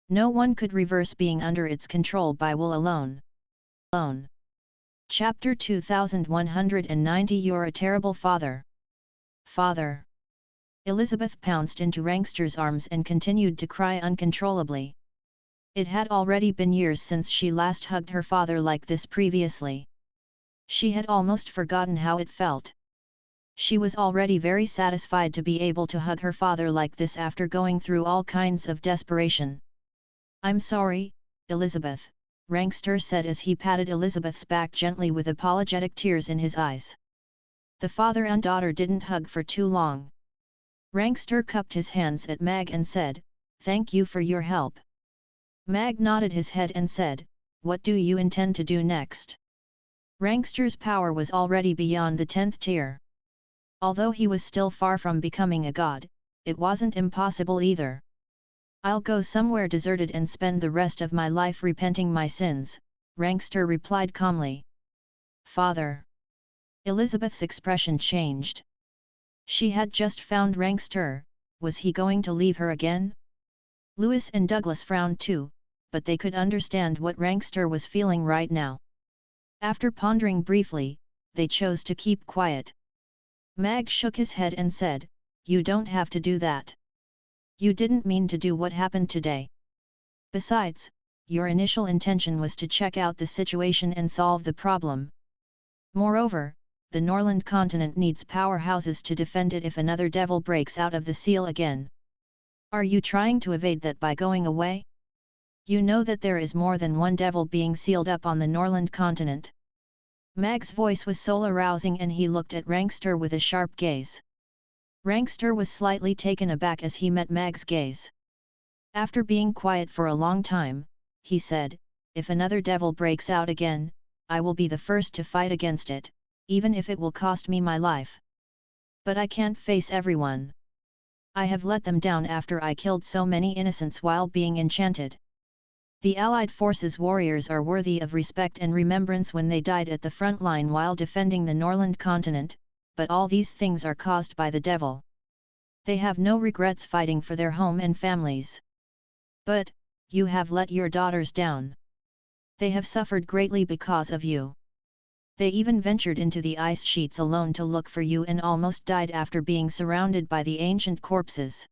No one could reverse being under its control by will alone. Chapter 2190 You're a terrible father. Father. Elizabeth pounced into Rankster's arms and continued to cry uncontrollably. It had already been years since she last hugged her father like this previously. She had almost forgotten how it felt. She was already very satisfied to be able to hug her father like this after going through all kinds of desperation. I'm sorry, Elizabeth, Rankster said as he patted Elizabeth's back gently with apologetic tears in his eyes. The father and daughter didn't hug for too long. Rankster cupped his hands at Mag and said, thank you for your help. Mag nodded his head and said, what do you intend to do next? Rankster's power was already beyond the 10th tier. Although he was still far from becoming a god, it wasn't impossible either. I'll go somewhere deserted and spend the rest of my life repenting my sins, Rankster replied calmly. Father. Elizabeth's expression changed. She had just found Rankster, was he going to leave her again? Lewis and Douglas frowned too, but they could understand what Rankster was feeling right now. After pondering briefly, they chose to keep quiet. Mag shook his head and said, "You don't have to do that. You didn't mean to do what happened today. Besides, your initial intention was to check out the situation and solve the problem. Moreover, the Norland continent needs powerhouses to defend it if another devil breaks out of the seal again. Are you trying to evade that by going away? You know that there is more than one devil being sealed up on the Norland continent." Mag's voice was soul-arousing and he looked at Rankster with a sharp gaze. Rankster was slightly taken aback as he met Mag's gaze. After being quiet for a long time, he said, "If another devil breaks out again, I will be the first to fight against it, even if it will cost me my life. But I can't face everyone. I have let them down after I killed so many innocents while being enchanted. The Allied forces' warriors are worthy of respect and remembrance when they died at the front line while defending the Norland continent, but all these things are caused by the devil. They have no regrets fighting for their home and families. But, you have let your daughters down. They have suffered greatly because of you. They even ventured into the ice sheets alone to look for you and almost died after being surrounded by the ancient corpses.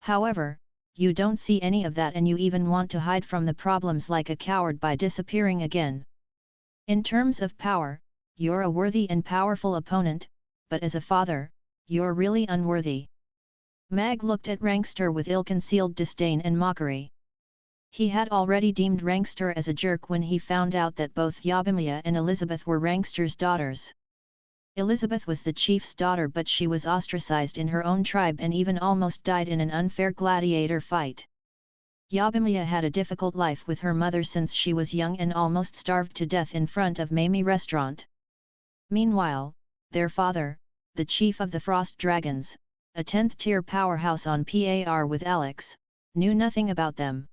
However, you don't see any of that and you even want to hide from the problems like a coward by disappearing again. In terms of power, you're a worthy and powerful opponent, but as a father, you're really unworthy." Mag looked at Rankster with ill-concealed disdain and mockery. He had already deemed Rankster as a jerk when he found out that both Yabimiya and Elizabeth were Rankster's daughters. Elizabeth was the chief's daughter, but she was ostracized in her own tribe and even almost died in an unfair gladiator fight. Yabimiya had a difficult life with her mother since she was young and almost starved to death in front of Mamie restaurant. Meanwhile, their father, the chief of the Frost Dragons, a 10th-tier powerhouse on par with Alex, knew nothing about them.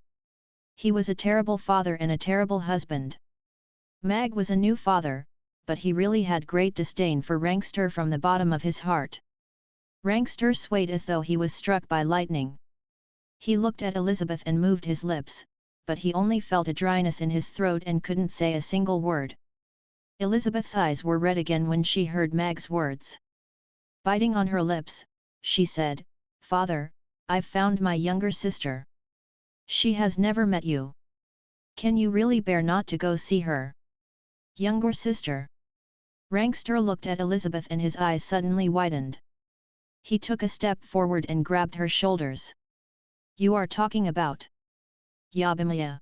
He was a terrible father and a terrible husband. Mag was a new father, but he really had great disdain for Rankster from the bottom of his heart. Rankster swayed as though he was struck by lightning. He looked at Elizabeth and moved his lips, but he only felt a dryness in his throat and couldn't say a single word. Elizabeth's eyes were red again when she heard Mag's words. Biting on her lips, she said, "Father, I've found my younger sister. She has never met you. Can you really bear not to go see her?" "Younger sister?" Rankster looked at Elizabeth and his eyes suddenly widened. He took a step forward and grabbed her shoulders. "You are talking about Yabimiya.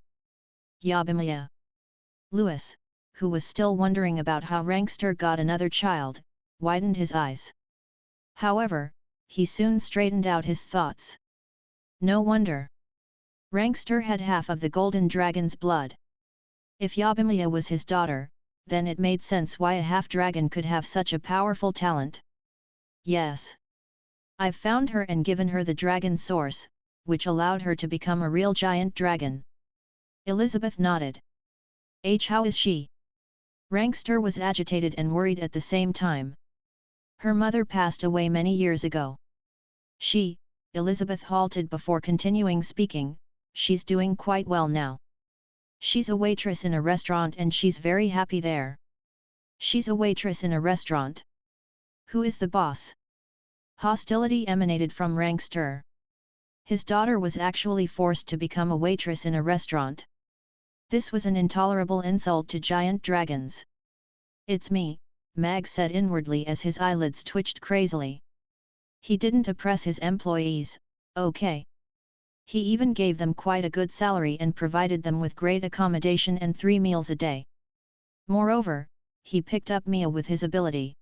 Yabimiya." Lewis, who was still wondering about how Rankster got another child, widened his eyes. However, he soon straightened out his thoughts. No wonder. Rankster had half of the Golden Dragon's blood. If Yabimiya was his daughter, then it made sense why a half-dragon could have such a powerful talent. "Yes. I've found her and given her the dragon source, which allowed her to become a real giant dragon." Elizabeth nodded. "How is she?" Rankster was agitated and worried at the same time. "Her mother passed away many years ago." Elizabeth halted before continuing speaking, "she's doing quite well now. She's a waitress in a restaurant and she's very happy there." "She's a waitress in a restaurant? Who is the boss?" Hostility emanated from Rankster. His daughter was actually forced to become a waitress in a restaurant. This was an intolerable insult to giant dragons. "It's me," Mag said inwardly as his eyelids twitched crazily. He didn't oppress his employees, okay. He even gave them quite a good salary and provided them with great accommodation and 3 meals a day. Moreover, he picked up Mia with his ability.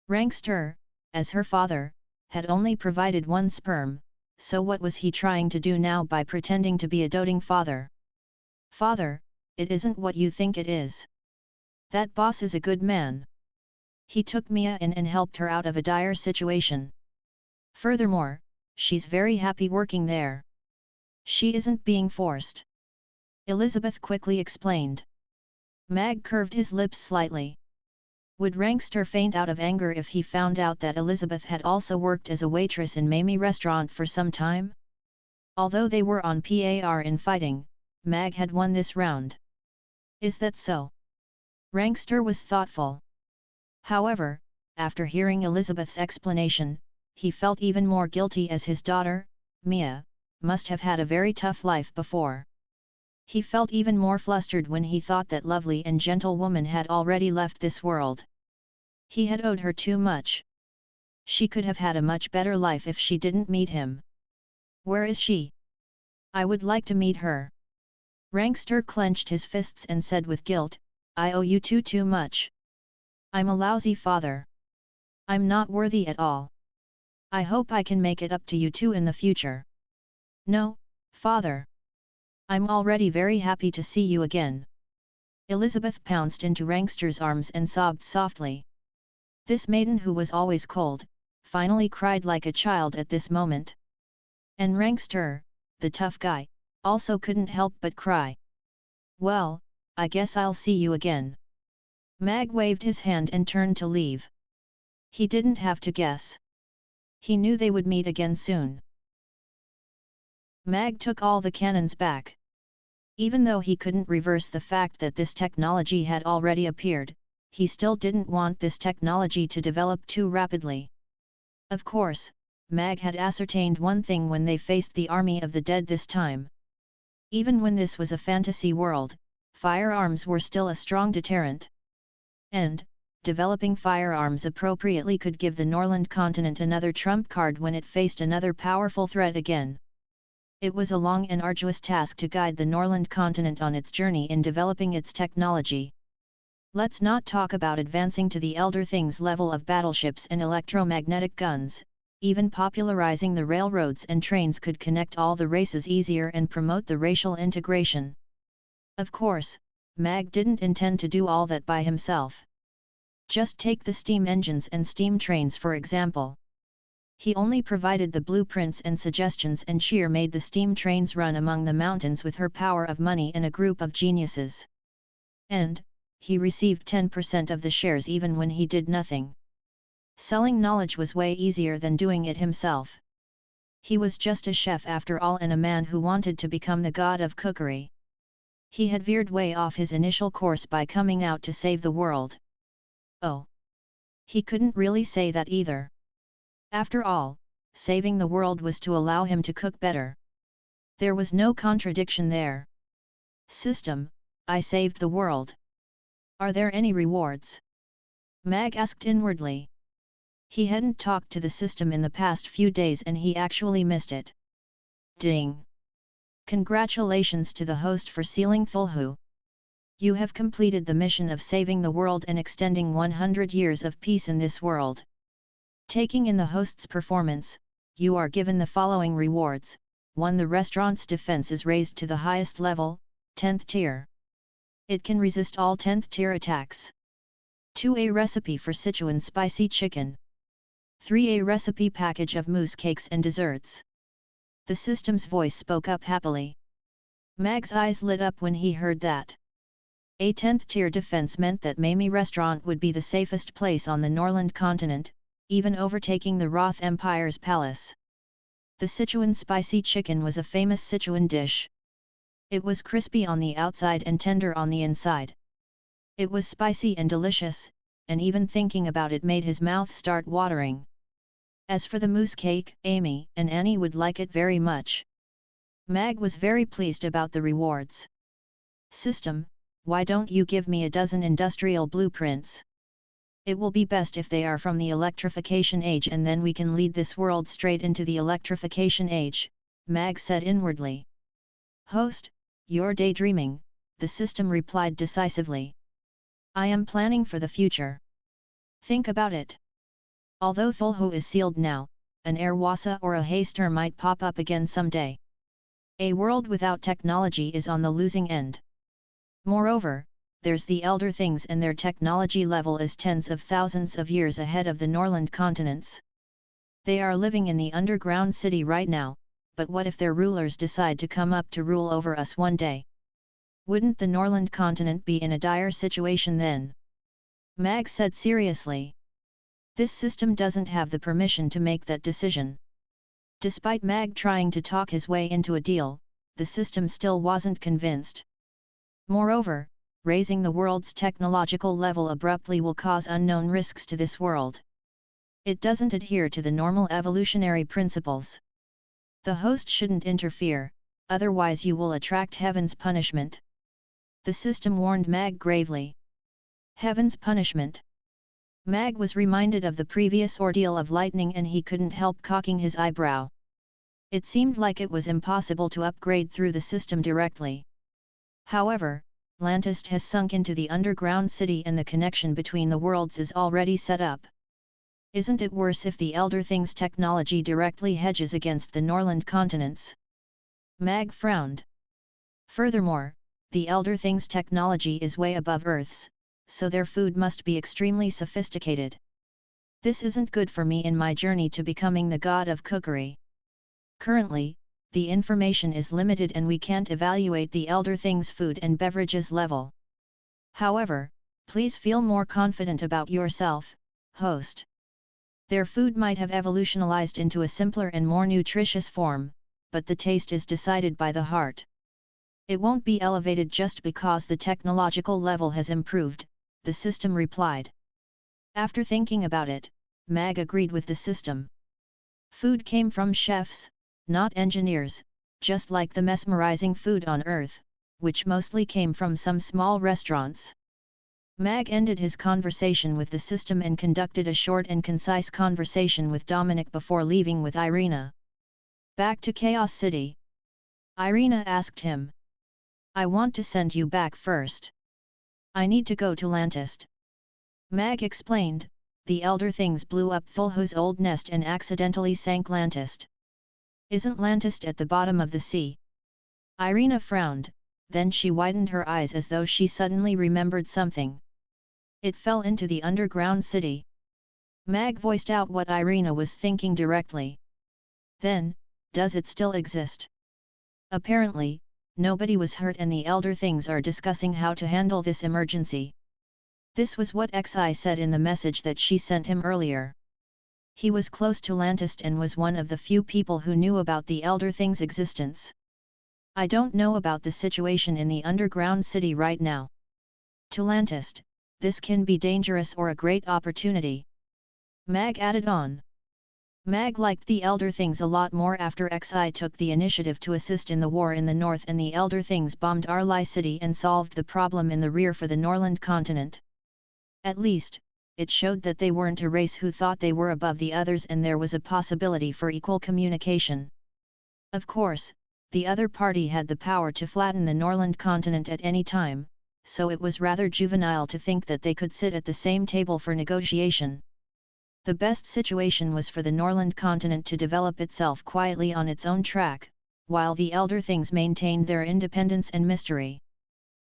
Rankster, as her father, had only provided 1 sperm, so what was he trying to do now by pretending to be a doting father? "Father, it isn't what you think it is. That boss is a good man. He took Mia in and helped her out of a dire situation. Furthermore, she's very happy working there. She isn't being forced." Elizabeth quickly explained. Mag curved his lips slightly. Would Rankster faint out of anger if he found out that Elizabeth had also worked as a waitress in Mamie restaurant for some time? Although they were on par in fighting, Mag had won this round. Is that so? Rankster was thoughtful. However, after hearing Elizabeth's explanation, he felt even more guilty as his daughter, Mia, must have had a very tough life before. He felt even more flustered when he thought that lovely and gentle woman had already left this world. He had owed her too much. She could have had a much better life if she didn't meet him. Where is she? I would like to meet her. Rankster clenched his fists and said with guilt, I owe you too much. I'm a lousy father. I'm not worthy at all. I hope I can make it up to you two in the future. No, father. I'm already very happy to see you again. Elizabeth pounced into Rankster's arms and sobbed softly. This maiden who was always cold, finally cried like a child at this moment. And Rankster, the tough guy, also couldn't help but cry. Well, I guess I'll see you again. Mag waved his hand and turned to leave. He didn't have to guess. He knew they would meet again soon. Mag took all the cannons back. Even though he couldn't reverse the fact that this technology had already appeared, he still didn't want this technology to develop too rapidly. Of course, Mag had ascertained one thing when they faced the army of the dead this time. Even when this was a fantasy world, firearms were still a strong deterrent. And, developing firearms appropriately could give the Norland continent another trump card when it faced another powerful threat again. It was a long and arduous task to guide the Norland continent on its journey in developing its technology. Let's not talk about advancing to the Elder Things level of battleships and electromagnetic guns. Even popularizing the railroads and trains could connect all the races easier and promote the racial integration. Of course, Mag didn't intend to do all that by himself. Just take the steam engines and steam trains for example. He only provided the blueprints and suggestions, and Sheer made the steam trains run among the mountains with her power of money and a group of geniuses. And, he received 10% of the shares even when he did nothing. Selling knowledge was way easier than doing it himself. He was just a chef after all, and a man who wanted to become the god of cookery. He had veered way off his initial course by coming out to save the world. Oh! He couldn't really say that either. After all, saving the world was to allow him to cook better. There was no contradiction there. System, I saved the world. Are there any rewards? Mag asked inwardly. He hadn't talked to the system in the past few days and he actually missed it. Ding! Congratulations to the host for sealing Thulhu. You have completed the mission of saving the world and extending 100 years of peace in this world. Taking in the host's performance, you are given the following rewards. 1. The restaurant's defense is raised to the highest level, 10th tier. It can resist all 10th tier attacks. 2. A recipe for Sichuan spicy chicken. 3. A recipe package of mousse cakes and desserts. The system's voice spoke up happily. Mag's eyes lit up when he heard that. A 10th tier defense meant that Mamie restaurant would be the safest place on the Norland continent, even overtaking the Roth Empire's palace. The Sichuan spicy chicken was a famous Sichuan dish. It was crispy on the outside and tender on the inside. It was spicy and delicious, and even thinking about it made his mouth start watering. As for the mousse cake, Amy and Annie would like it very much. Mag was very pleased about the rewards. System, why don't you give me a dozen industrial blueprints? It will be best if they are from the electrification age, and then we can lead this world straight into the electrification age, Mag said inwardly. Host, you're daydreaming, the system replied decisively. I am planning for the future. Think about it. Although Thulhu is sealed now, an Airwasa or a Haster might pop up again someday. A world without technology is on the losing end. Moreover, there's the Elder Things, and their technology level is tens of thousands of years ahead of the Norland continents. They are living in the underground city right now, but what if their rulers decide to come up to rule over us one day? Wouldn't the Norland continent be in a dire situation then? Mag said seriously. This system doesn't have the permission to make that decision. Despite Mag trying to talk his way into a deal, the system still wasn't convinced. Moreover, raising the world's technological level abruptly will cause unknown risks to this world. It doesn't adhere to the normal evolutionary principles. The host shouldn't interfere, otherwise you will attract heaven's punishment. The system warned Mag gravely. Heaven's punishment. Mag was reminded of the previous ordeal of lightning and he couldn't help cocking his eyebrow. It seemed like it was impossible to upgrade through the system directly. However, Lantist has sunk into the underground city and the connection between the worlds is already set up. Isn't it worse if the Elder Things technology directly hedges against the Norland continents? Mag frowned. Furthermore, the Elder Things technology is way above Earth's, so their food must be extremely sophisticated. This isn't good for me in my journey to becoming the god of cookery. Currently, the information is limited and we can't evaluate the Elder Things food and beverages level. However, please feel more confident about yourself, host. Their food might have evolutionalized into a simpler and more nutritious form, but the taste is decided by the heart. It won't be elevated just because the technological level has improved, the system replied. After thinking about it, Mag agreed with the system. Food came from chefs, not engineers, just like the mesmerizing food on Earth, which mostly came from some small restaurants. Mag ended his conversation with the system and conducted a short and concise conversation with Dominic before leaving with Irina. Back to Chaos City. Irina asked him. I want to send you back first. I need to go to Lantist. Mag explained, the Elder Things blew up Thulho's old nest and accidentally sank Lantist. Isn't Lantist at the bottom of the sea? Irina frowned, then she widened her eyes as though she suddenly remembered something. It fell into the underground city. Mag voiced out what Irina was thinking directly. Then, does it still exist? Apparently, nobody was hurt and the Elder Things are discussing how to handle this emergency. This was what Xi said in the message that she sent him earlier. He was close to Lantist and was one of the few people who knew about the Elder Things' existence. I don't know about the situation in the underground city right now. To Lantist, this can be dangerous or a great opportunity. Mag added on. Mag liked the Elder Things a lot more after Xi took the initiative to assist in the war in the north and the Elder Things bombed Arlai City and solved the problem in the rear for the Norland continent. At least, it showed that they weren't a race who thought they were above the others and there was a possibility for equal communication. Of course, the other party had the power to flatten the Norland continent at any time, so it was rather juvenile to think that they could sit at the same table for negotiation. The best situation was for the Norland continent to develop itself quietly on its own track, while the Elder Things maintained their independence and mystery.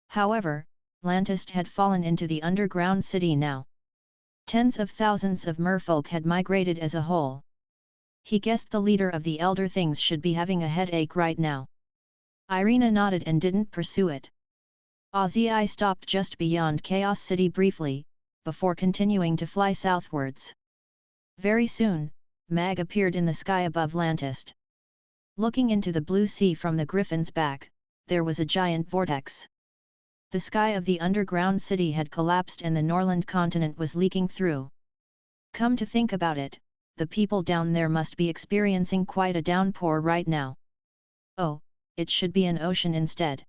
However, Lantist had fallen into the underground city now. Tens of thousands of merfolk had migrated as a whole. He guessed the leader of the Elder Things should be having a headache right now. Irina nodded and didn't pursue it. Ozzy stopped just beyond Chaos City briefly, before continuing to fly southwards. Very soon, Mag appeared in the sky above Lantist. Looking into the blue sea from the Griffin's back, there was a giant vortex. The sky of the underground city had collapsed and the Norland continent was leaking through. Come to think about it, the people down there must be experiencing quite a downpour right now. Oh, it should be an ocean instead.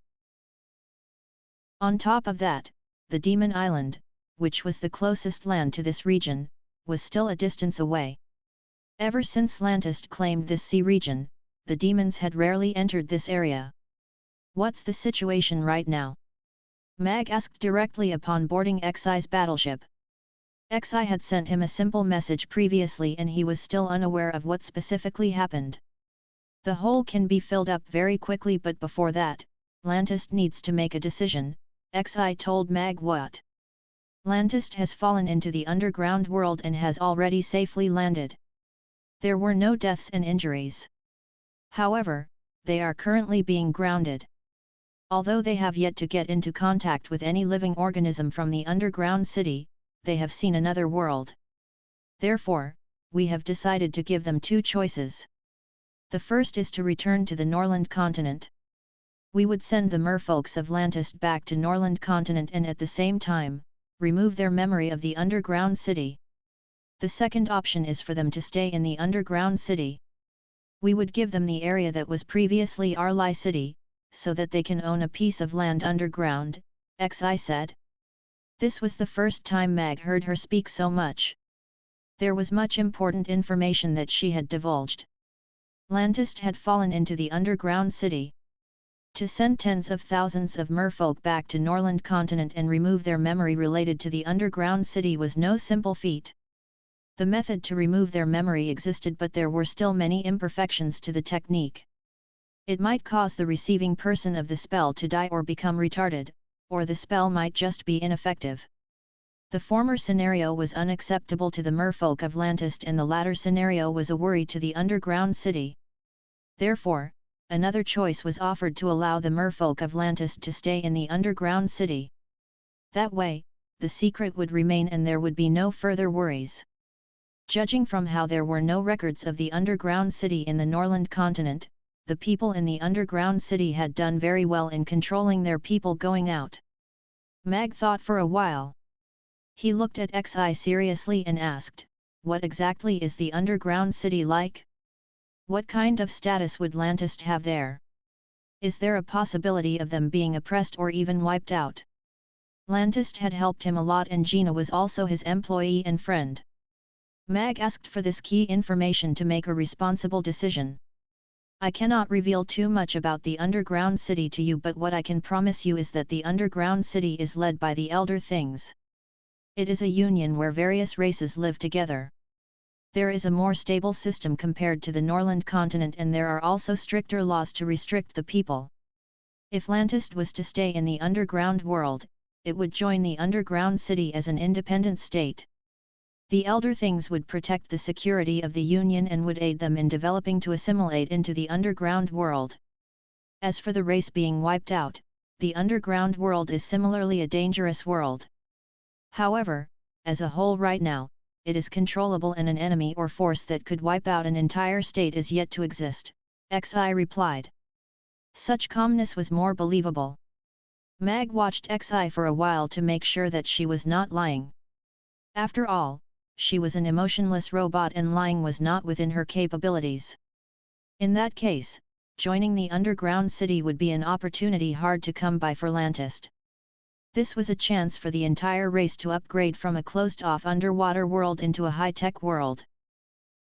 On top of that, the Demon Island, which was the closest land to this region, was still a distance away. Ever since Lantist claimed this sea region, the demons had rarely entered this area. What's the situation right now? Mag asked directly upon boarding Xi's battleship. Xi had sent him a simple message previously and he was still unaware of what specifically happened. The hole can be filled up very quickly, but before that, Lantist needs to make a decision. Xi told Mag what? Lantist has fallen into the underground world and has already safely landed. There were no deaths and injuries. However, they are currently being grounded. Although they have yet to get into contact with any living organism from the underground city, they have seen another world. Therefore, we have decided to give them two choices. The first is to return to the Norland continent. We would send the merfolks of Lantist back to Norland continent and at the same time, remove their memory of the underground city. The second option is for them to stay in the underground city. We would give them the area that was previously Arli city, so that they can own a piece of land underground, Xi said. This was the first time Mag heard her speak so much. There was much important information that she had divulged. Lantist had fallen into the underground city. To send tens of thousands of merfolk back to Norland continent and remove their memory related to the underground city was no simple feat. The method to remove their memory existed, but there were still many imperfections to the technique. It might cause the receiving person of the spell to die or become retarded, or the spell might just be ineffective. The former scenario was unacceptable to the merfolk of Lantist and the latter scenario was a worry to the underground city. Therefore, another choice was offered to allow the merfolk of Lantist to stay in the underground city. That way, the secret would remain and there would be no further worries. Judging from how there were no records of the underground city in the Norland continent, the people in the underground city had done very well in controlling their people going out. Mag thought for a while. He looked at Xi seriously and asked, "What exactly is the underground city like? What kind of status would Lantist have there? Is there a possibility of them being oppressed or even wiped out?" Lantist had helped him a lot and Gina was also his employee and friend. Mag asked for this key information to make a responsible decision. "I cannot reveal too much about the underground city to you, but what I can promise you is that the underground city is led by the Elder Things. It is a union where various races live together. There is a more stable system compared to the Norland continent and there are also stricter laws to restrict the people. If Lantist was to stay in the underground world, it would join the underground city as an independent state. The Elder Things would protect the security of the Union and would aid them in developing to assimilate into the underground world. As for the race being wiped out, the underground world is similarly a dangerous world. However, as a whole right now, it is controllable and an enemy or force that could wipe out an entire state is yet to exist," Xi replied. Such calmness was more believable. Mag watched Xi for a while to make sure that she was not lying. After all, she was an emotionless robot and lying was not within her capabilities. In that case, joining the underground city would be an opportunity hard to come by for Lantist. This was a chance for the entire race to upgrade from a closed-off underwater world into a high-tech world.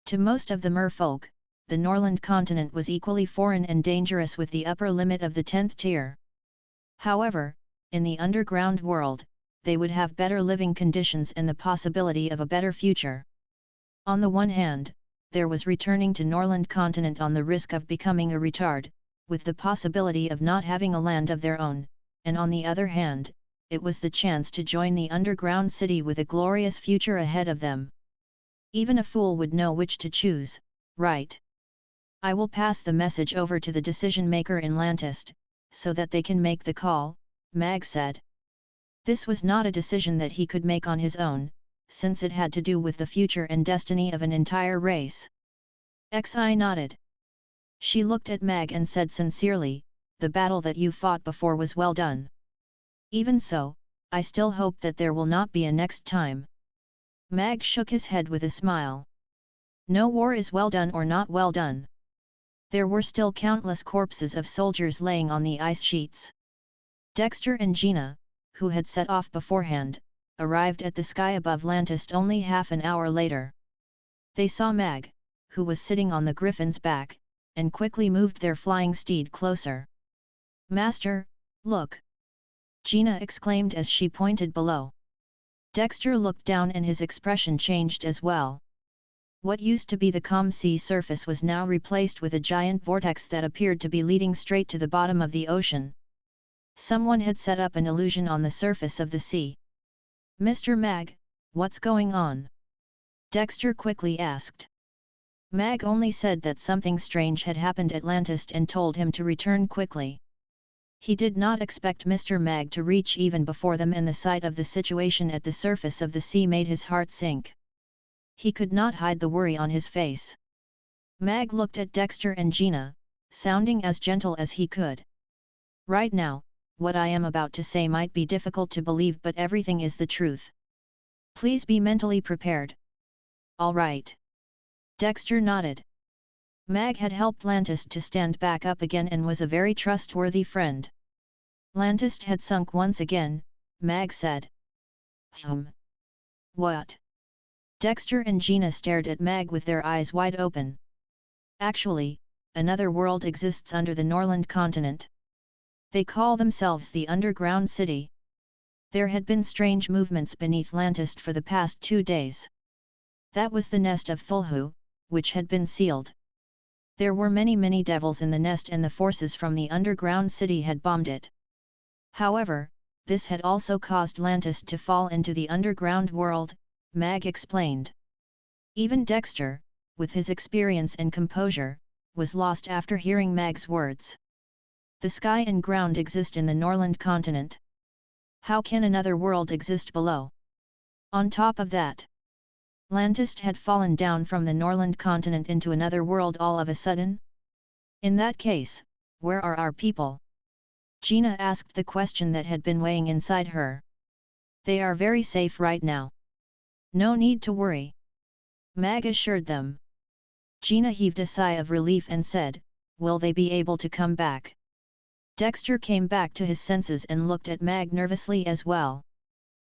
To most of the merfolk, the Norland continent was equally foreign and dangerous with the upper limit of the 10th tier. However, in the underground world, they would have better living conditions and the possibility of a better future. On the one hand, there was returning to Norland continent on the risk of becoming a retard, with the possibility of not having a land of their own, and on the other hand, it was the chance to join the underground city with a glorious future ahead of them. Even a fool would know which to choose, right? "I will pass the message over to the decision-maker in Lantist, so that they can make the call," Mag said. This was not a decision that he could make on his own, since it had to do with the future and destiny of an entire race. Xi nodded. She looked at Mag and said sincerely, "The battle that you fought before was well done. Even so, I still hope that there will not be a next time." Mag shook his head with a smile. No war is well done or not well done. There were still countless corpses of soldiers laying on the ice sheets. Dexter and Gina, who had set off beforehand, arrived at the sky above Lantist only half an hour later. They saw Mag, who was sitting on the griffin's back, and quickly moved their flying steed closer. "Master, look!" Gina exclaimed as she pointed below. Dexter looked down and his expression changed as well. What used to be the calm sea surface was now replaced with a giant vortex that appeared to be leading straight to the bottom of the ocean. Someone had set up an illusion on the surface of the sea. "Mr. Mag, what's going on?" Dexter quickly asked. Mag only said that something strange had happened at Lantist and told him to return quickly. He did not expect Mr. Mag to reach even before them, and the sight of the situation at the surface of the sea made his heart sink. He could not hide the worry on his face. Mag looked at Dexter and Gina, sounding as gentle as he could. Right now, what I am about to say might be difficult to believe, but everything is the truth. Please be mentally prepared. All right. Dexter nodded. Mag had helped Lantist to stand back up again and was a very trustworthy friend. Lantist had sunk once again, Mag said. What? Dexter and Gina stared at Mag with their eyes wide open. Actually, another world exists under the Norland continent. They call themselves the Underground City. There had been strange movements beneath Lantist for the past 2 days. That was the nest of Thulhu, which had been sealed. There were many devils in the nest, and the forces from the Underground City had bombed it. However, this had also caused Lantist to fall into the underground world, Mag explained. Even Dexter, with his experience and composure, was lost after hearing Mag's words. The sky and ground exist in the Norland continent. How can another world exist below? On top of that, Lantist had fallen down from the Norland continent into another world all of a sudden? In that case, where are our people? Gina asked the question that had been weighing inside her. They are very safe right now. No need to worry. Mag assured them. Gina heaved a sigh of relief and said, will they be able to come back? Dexter came back to his senses and looked at Mag nervously as well.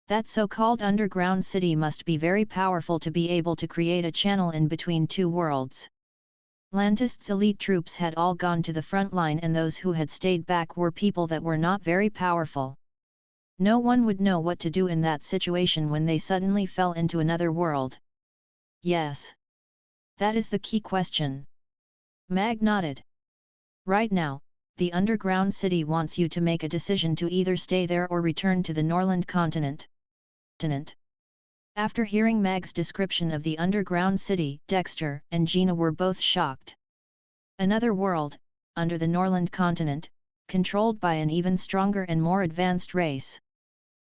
That so-called underground city must be very powerful to be able to create a channel in between two worlds. Lantist's elite troops had all gone to the front line, and those who had stayed back were people that were not very powerful. No one would know what to do in that situation when they suddenly fell into another world. Yes. That is the key question. Mag nodded. Right now, the underground city wants you to make a decision to either stay there or return to the Norland continent. After hearing Mag's description of the underground city, Dexter and Gina were both shocked. Another world, under the Norland continent, controlled by an even stronger and more advanced race.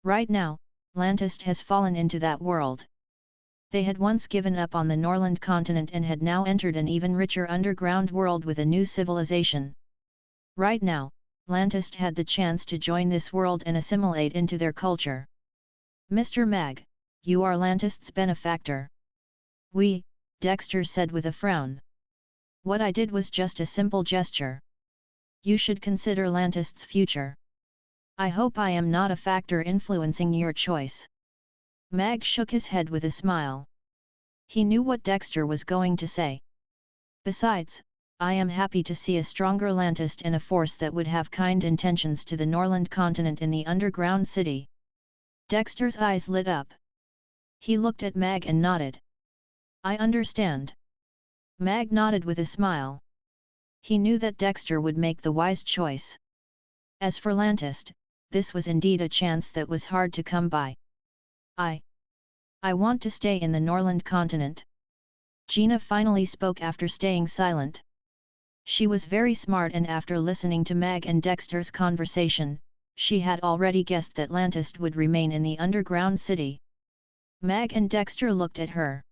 Right now, Lantist has fallen into that world. They had once given up on the Norland continent and had now entered an even richer underground world with a new civilization. Right now, Lantist had the chance to join this world and assimilate into their culture. Mr. Mag, you are Lantist's benefactor. We, Dexter said with a frown. What I did was just a simple gesture. You should consider Lantist's future. I hope I am not a factor influencing your choice. Mag shook his head with a smile. He knew what Dexter was going to say. Besides, I am happy to see a stronger Lantist and a force that would have kind intentions to the Norland continent in the underground city. Dexter's eyes lit up. He looked at Mag and nodded. I understand. Mag nodded with a smile. He knew that Dexter would make the wise choice. As for Lantist, this was indeed a chance that was hard to come by. I want to stay in the Norland continent. Gina finally spoke after staying silent. She was very smart, and after listening to Mag and Dexter's conversation, she had already guessed that Lantist would remain in the underground city. Mag and Dexter looked at her.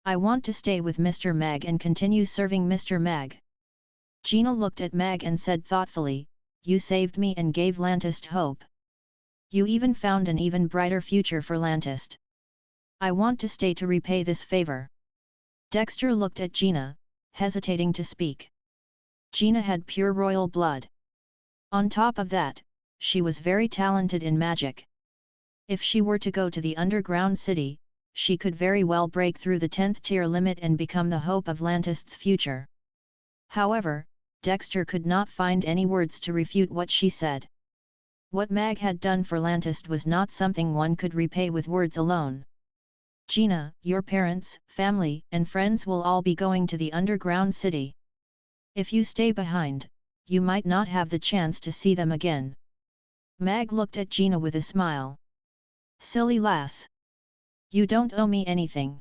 I want to stay with Mr. Mag and continue serving Mr. Mag. Gina looked at Mag and said thoughtfully, you saved me and gave Lantist hope. You even found an even brighter future for Lantist. I want to stay to repay this favor. Dexter looked at Gina, hesitating to speak. Gina had pure royal blood. On top of that, she was very talented in magic. If she were to go to the underground city, she could very well break through the 10th tier limit and become the hope of Lantist's future. However, Dexter could not find any words to refute what she said. What Mag had done for Lantist was not something one could repay with words alone. Gina, your parents, family, and friends will all be going to the underground city. If you stay behind, you might not have the chance to see them again. Mag looked at Gina with a smile. Silly lass. You don't owe me anything.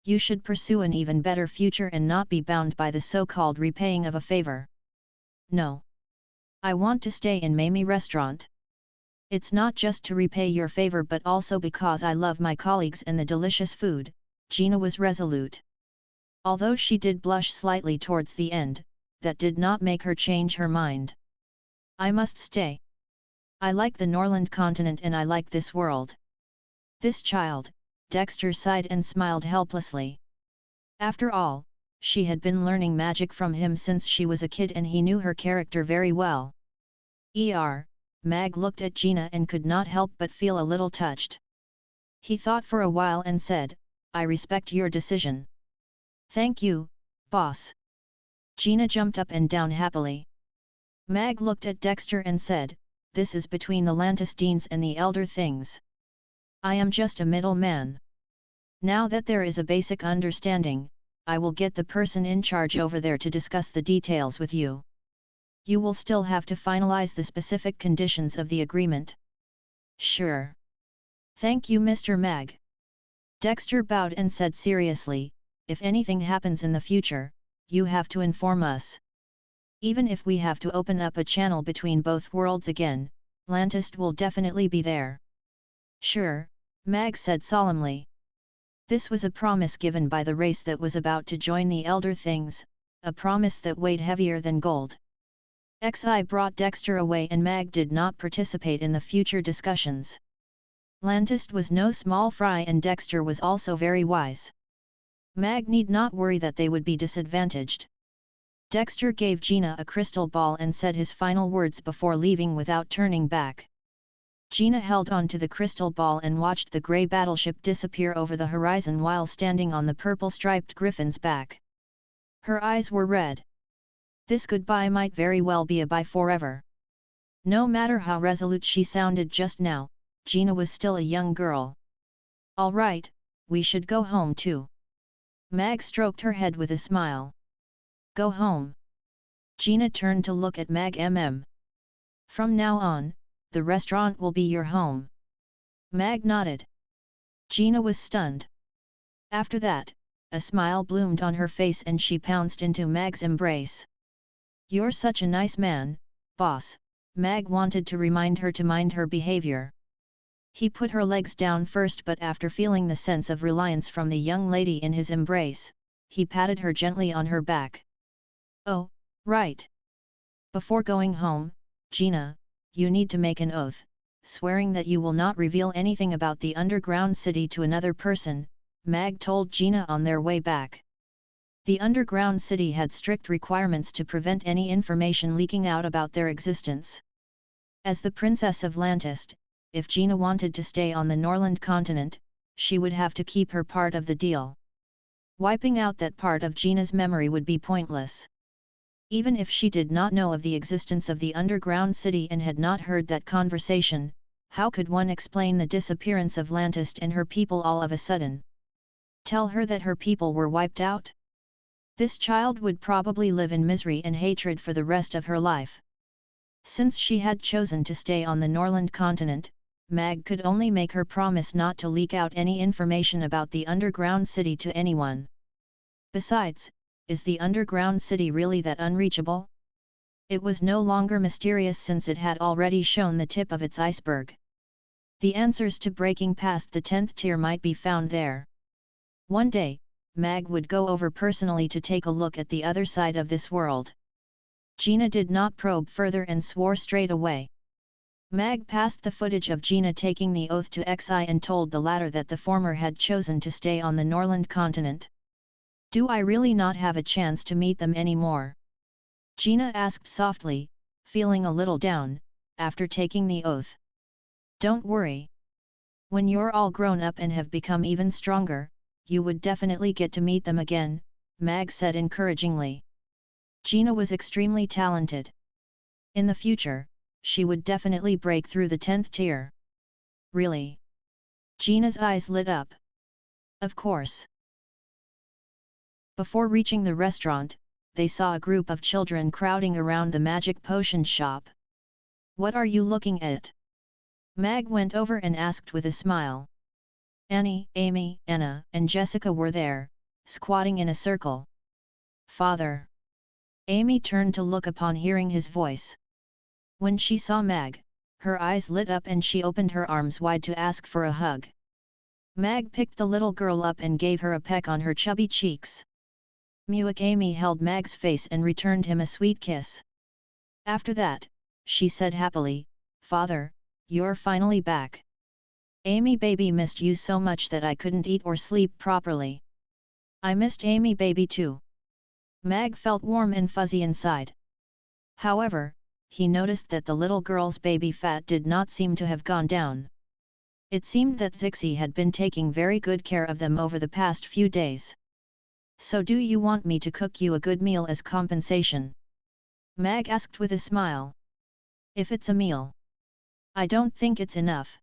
You should pursue an even better future and not be bound by the so-called repaying of a favor. No. I want to stay in Mamie restaurant. It's not just to repay your favor but also because I love my colleagues and the delicious food, Gina was resolute. Although she did blush slightly towards the end, that did not make her change her mind. I must stay. I like the Norland continent and I like this world. This child, Dexter sighed and smiled helplessly. After all, she had been learning magic from him since she was a kid and he knew her character very well. Mag looked at Gina and could not help but feel a little touched. He thought for a while and said, I respect your decision. Thank you, boss. Gina jumped up and down happily. Mag looked at Dexter and said, this is between the Lantistines and the Elder Things. I am just a middleman. Now that there is a basic understanding, I will get the person in charge over there to discuss the details with you. You will still have to finalize the specific conditions of the agreement. Sure. Thank you, Mr. Mag. Dexter bowed and said seriously, if anything happens in the future, you have to inform us. Even if we have to open up a channel between both worlds again, Lantist will definitely be there. Sure, Mag said solemnly. This was a promise given by the race that was about to join the Elder Things, a promise that weighed heavier than gold. Xi brought Dexter away and Mag did not participate in the future discussions. Lantist was no small fry and Dexter was also very wise. Mag need not worry that they would be disadvantaged. Dexter gave Gina a crystal ball and said his final words before leaving without turning back. Gina held on to the crystal ball and watched the grey battleship disappear over the horizon while standing on the purple-striped griffin's back. Her eyes were red. This goodbye might very well be a bye forever. No matter how resolute she sounded just now, Gina was still a young girl. All right, we should go home too. Mag stroked her head with a smile. Go home. Gina turned to look at Mag. From now on, the restaurant will be your home. Mag nodded. Gina was stunned. After that, a smile bloomed on her face and she pounced into Mag's embrace. You're such a nice man, boss, Mag wanted to remind her to mind her behavior. He put her legs down first but after feeling the sense of reliance from the young lady in his embrace, he patted her gently on her back. Oh, right. Before going home, Gina, you need to make an oath, swearing that you will not reveal anything about the underground city to another person, Mag told Gina on their way back. The underground city had strict requirements to prevent any information leaking out about their existence. As the Princess of Lantist, if Gina wanted to stay on the Norland continent, she would have to keep her part of the deal. Wiping out that part of Gina's memory would be pointless. Even if she did not know of the existence of the underground city and had not heard that conversation, how could one explain the disappearance of Lantist and her people all of a sudden? Tell her that her people were wiped out? This child would probably live in misery and hatred for the rest of her life. Since she had chosen to stay on the Norland continent, Mag could only make her promise not to leak out any information about the underground city to anyone. Besides, is the underground city really that unreachable? It was no longer mysterious since it had already shown the tip of its iceberg. The answers to breaking past the 10th tier might be found there. One day, Mag would go over personally to take a look at the other side of this world. Gina did not probe further and swore straight away. Mag passed the footage of Gina taking the oath to Xi and told the latter that the former had chosen to stay on the Norland continent. Do I really not have a chance to meet them anymore? Gina asked softly, feeling a little down, after taking the oath. Don't worry. When you're all grown up and have become even stronger, you would definitely get to meet them again, Mag said encouragingly. Gina was extremely talented. In the future, she would definitely break through the 10th tier. Really? Gina's eyes lit up. Of course. Before reaching the restaurant, they saw a group of children crowding around the magic potion shop. What are you looking at? Mag went over and asked with a smile. Annie, Amy, Anna, and Jessica were there, squatting in a circle. Father. Amy turned to look upon hearing his voice. When she saw Mag, her eyes lit up and she opened her arms wide to ask for a hug. Mag picked the little girl up and gave her a peck on her chubby cheeks. Muick Amy held Mag's face and returned him a sweet kiss. After that, she said happily, "Father, you're finally back. Amy baby missed you so much that I couldn't eat or sleep properly." "I missed Amy baby too." Mag felt warm and fuzzy inside. However, he noticed that the little girl's baby fat did not seem to have gone down. It seemed that Zixi had been taking very good care of them over the past few days. "So do you want me to cook you a good meal as compensation?" Mag asked with a smile. "If it's a meal. I don't think it's enough.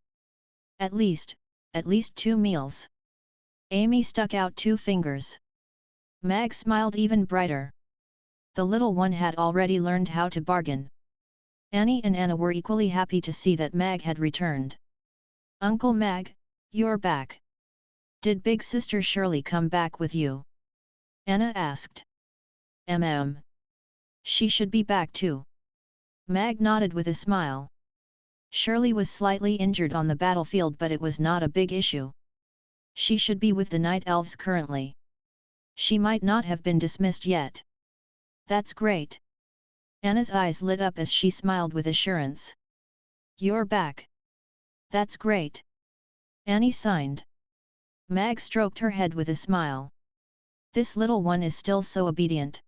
At least 2 meals." Amy stuck out 2 fingers. Mag smiled even brighter. The little one had already learned how to bargain. Annie and Anna were equally happy to see that Mag had returned. "Uncle Mag, you're back. Did big sister Shirley come back with you?" Anna asked. She should be back too." Mag nodded with a smile. Shirley was slightly injured on the battlefield, but it was not a big issue. She should be with the Night Elves currently. She might not have been dismissed yet. "That's great." Anna's eyes lit up as she smiled with assurance. "You're back. That's great." Annie signed. Mag stroked her head with a smile. "This little one is still so obedient."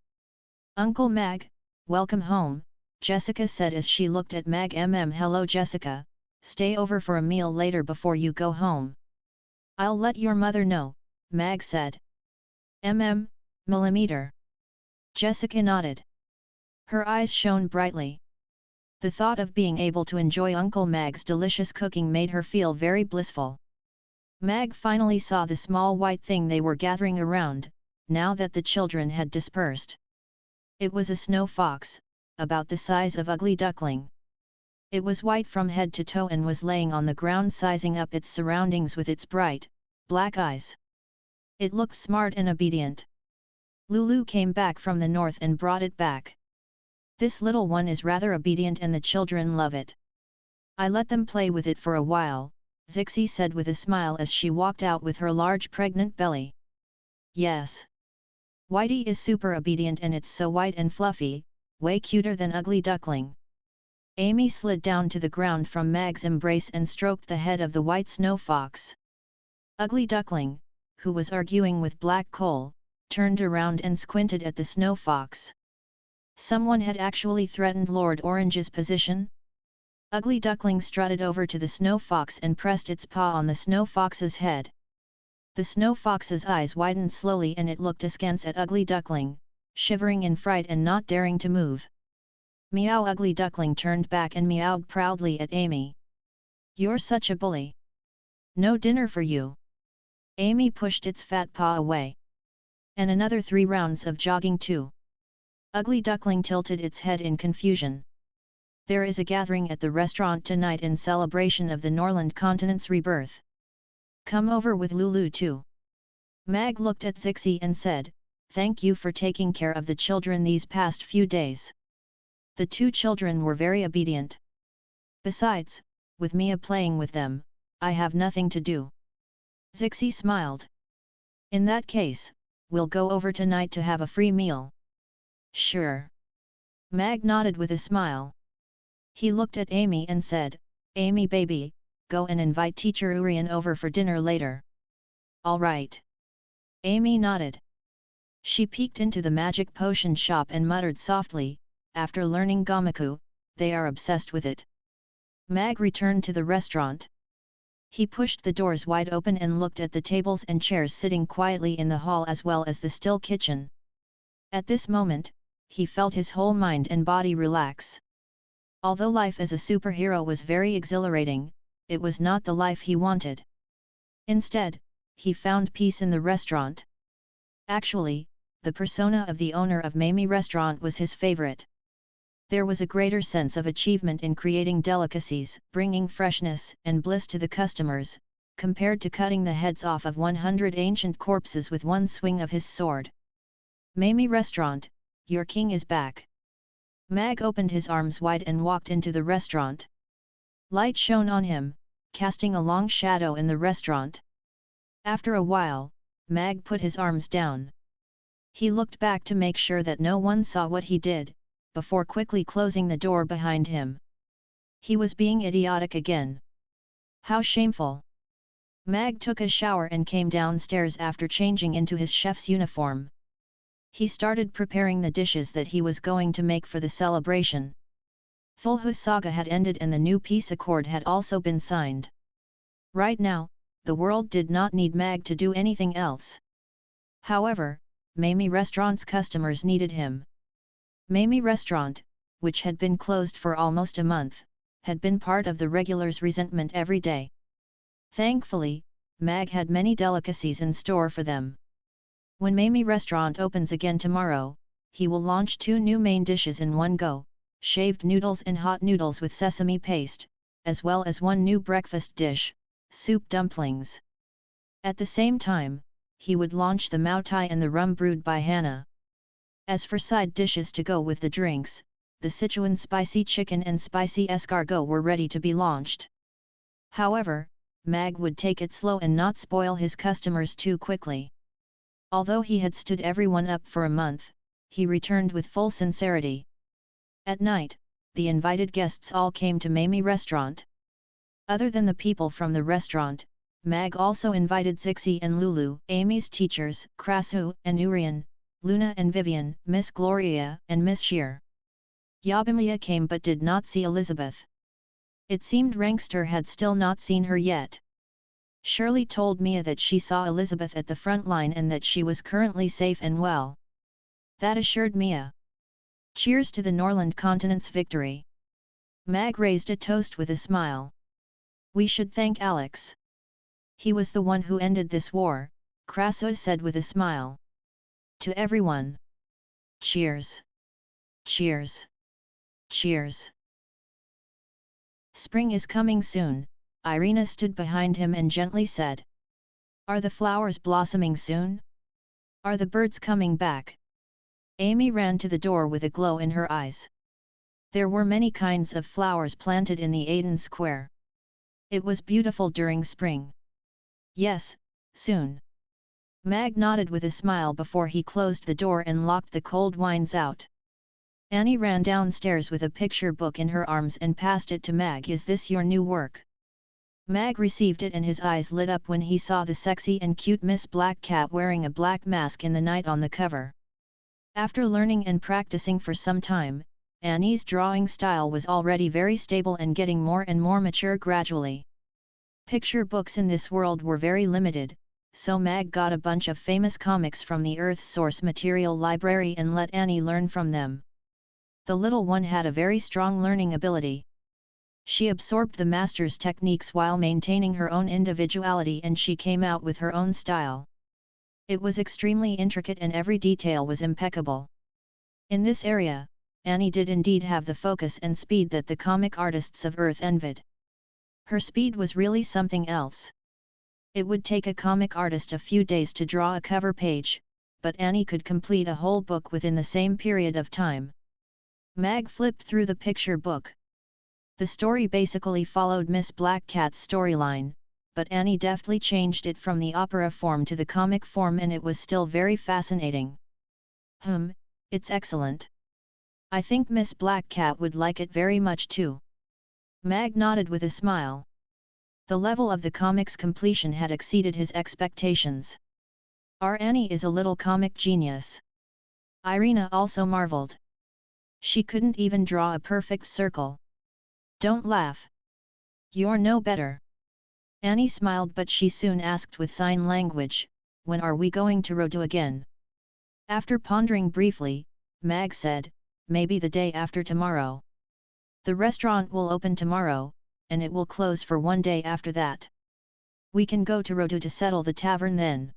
"Uncle Mag, welcome home," Jessica said as she looked at Mag. "Hello Jessica, stay over for a meal later before you go home." "I'll let your mother know," Mag said. Millimeter. Jessica nodded. Her eyes shone brightly. The thought of being able to enjoy Uncle Mag's delicious cooking made her feel very blissful. Mag finally saw the small white thing they were gathering around, now that the children had dispersed. It was a snow fox, about the size of Ugly Duckling. It was white from head to toe and was laying on the ground sizing up its surroundings with its bright, black eyes. It looked smart and obedient. Lulu came back from the north and brought it back. "This little one is rather obedient and the children love it. I let them play with it for a while," Zixi said with a smile as she walked out with her large pregnant belly. "Yes. Whitey is super obedient and it's so white and fluffy, way cuter than Ugly Duckling." Amy slid down to the ground from Mag's embrace and stroked the head of the white snow fox. Ugly Duckling, who was arguing with Black Coal, turned around and squinted at the snow fox. Someone had actually threatened Lord Orange's position? Ugly Duckling strutted over to the snow fox and pressed its paw on the snow fox's head. The snow fox's eyes widened slowly and it looked askance at Ugly Duckling, shivering in fright and not daring to move. "Meow!" Ugly Duckling turned back and meowed proudly at Amy. "You're such a bully. No dinner for you." Amy pushed its fat paw away. "And another 3 rounds of jogging too." Ugly Duckling tilted its head in confusion. "There is a gathering at the restaurant tonight in celebration of the Norland continent's rebirth. Come over with Lulu too." Mag looked at Zixi and said, "Thank you for taking care of the children these past few days." The 2 children were very obedient. "Besides, with Mia playing with them, I have nothing to do." Zixi smiled. "In that case, we'll go over tonight to have a free meal." "Sure." Mag nodded with a smile. He looked at Amy and said, "Amy baby, go and invite Teacher Urian over for dinner later." "All right." Amy nodded. She peeked into the magic potion shop and muttered softly, "After learning Gomaku, they are obsessed with it." Mag returned to the restaurant. He pushed the doors wide open and looked at the tables and chairs sitting quietly in the hall as well as the still kitchen. At this moment, he felt his whole mind and body relax. Although life as a superhero was very exhilarating, it was not the life he wanted. Instead, he found peace in the restaurant. Actually, the persona of the owner of Mamie Restaurant was his favorite. There was a greater sense of achievement in creating delicacies, bringing freshness and bliss to the customers, compared to cutting the heads off of 100 ancient corpses with one swing of his sword. "Mamie Restaurant, your king is back." Mag opened his arms wide and walked into the restaurant. Light shone on him, casting a long shadow in the restaurant. After a while, Mag put his arms down. He looked back to make sure that no one saw what he did, before quickly closing the door behind him. He was being idiotic again. How shameful! Mag took a shower and came downstairs after changing into his chef's uniform. He started preparing the dishes that he was going to make for the celebration. Fulhu's saga had ended and the new peace accord had also been signed. Right now, the world did not need Mag to do anything else. However, Mamie Restaurant's customers needed him. Mamie Restaurant, which had been closed for almost a month, had been part of the regulars' resentment every day. Thankfully, Mag had many delicacies in store for them. When Mamie Restaurant opens again tomorrow, he will launch 2 new main dishes in one go, shaved noodles and hot noodles with sesame paste, as well as 1 new breakfast dish, soup dumplings. At the same time, he would launch the Mao Tai and the rum brewed by Hannah. As for side dishes to go with the drinks, the Sichuan spicy chicken and spicy escargot were ready to be launched. However, Mag would take it slow and not spoil his customers too quickly. Although he had stood everyone up for a month, he returned with full sincerity. At night, the invited guests all came to Mamie Restaurant. Other than the people from the restaurant, Mag also invited Zixi and Lulu, Amy's teachers, Krasu and Urian, Luna and Vivian, Miss Gloria and Miss Shear. Yabimiya came but did not see Elizabeth. It seemed Rankster had still not seen her yet. Shirley told Mia that she saw Elizabeth at the front line and that she was currently safe and well. That assured Mia. Cheers to the Norland continent's victory. Mag raised a toast with a smile. We should thank Alex. He was the one who ended this war, Krasus said with a smile. To everyone. Cheers. Cheers. Cheers. Spring is coming soon, Irina stood behind him and gently said. Are the flowers blossoming soon? Are the birds coming back? Amy ran to the door with a glow in her eyes. There were many kinds of flowers planted in the Aden Square. It was beautiful during spring. Yes, soon. Mag nodded with a smile before he closed the door and locked the cold winds out. Annie ran downstairs with a picture book in her arms and passed it to Mag. Is this your new work? Mag received it and his eyes lit up when he saw the sexy and cute Miss Black Cat wearing a black mask in the night on the cover. After learning and practicing for some time, Annie's drawing style was already very stable and getting more and more mature gradually. Picture books in this world were very limited, so Mag got a bunch of famous comics from the Earth's source material library and let Annie learn from them. The little one had a very strong learning ability. She absorbed the master's techniques while maintaining her own individuality and she came out with her own style. It was extremely intricate and every detail was impeccable. In this area, Annie did indeed have the focus and speed that the comic artists of Earth envied. Her speed was really something else. It would take a comic artist a few days to draw a cover page, but Annie could complete a whole book within the same period of time. Mag flipped through the picture book. The story basically followed Miss Black Cat's storyline, but Annie deftly changed it from the opera form to the comic form and it was still very fascinating. It's excellent. I think Miss Black Cat would like it very much too. Mag nodded with a smile. The level of the comic's completion had exceeded his expectations. Our Annie is a little comic genius. Irina also marveled. She couldn't even draw a perfect circle. Don't laugh. You're no better. Annie smiled but she soon asked with sign language, when are we going to Rodu again? After pondering briefly, Mag said, maybe the day after tomorrow. The restaurant will open tomorrow, and it will close for 1 day after that. We can go to Rodu to settle the tavern then.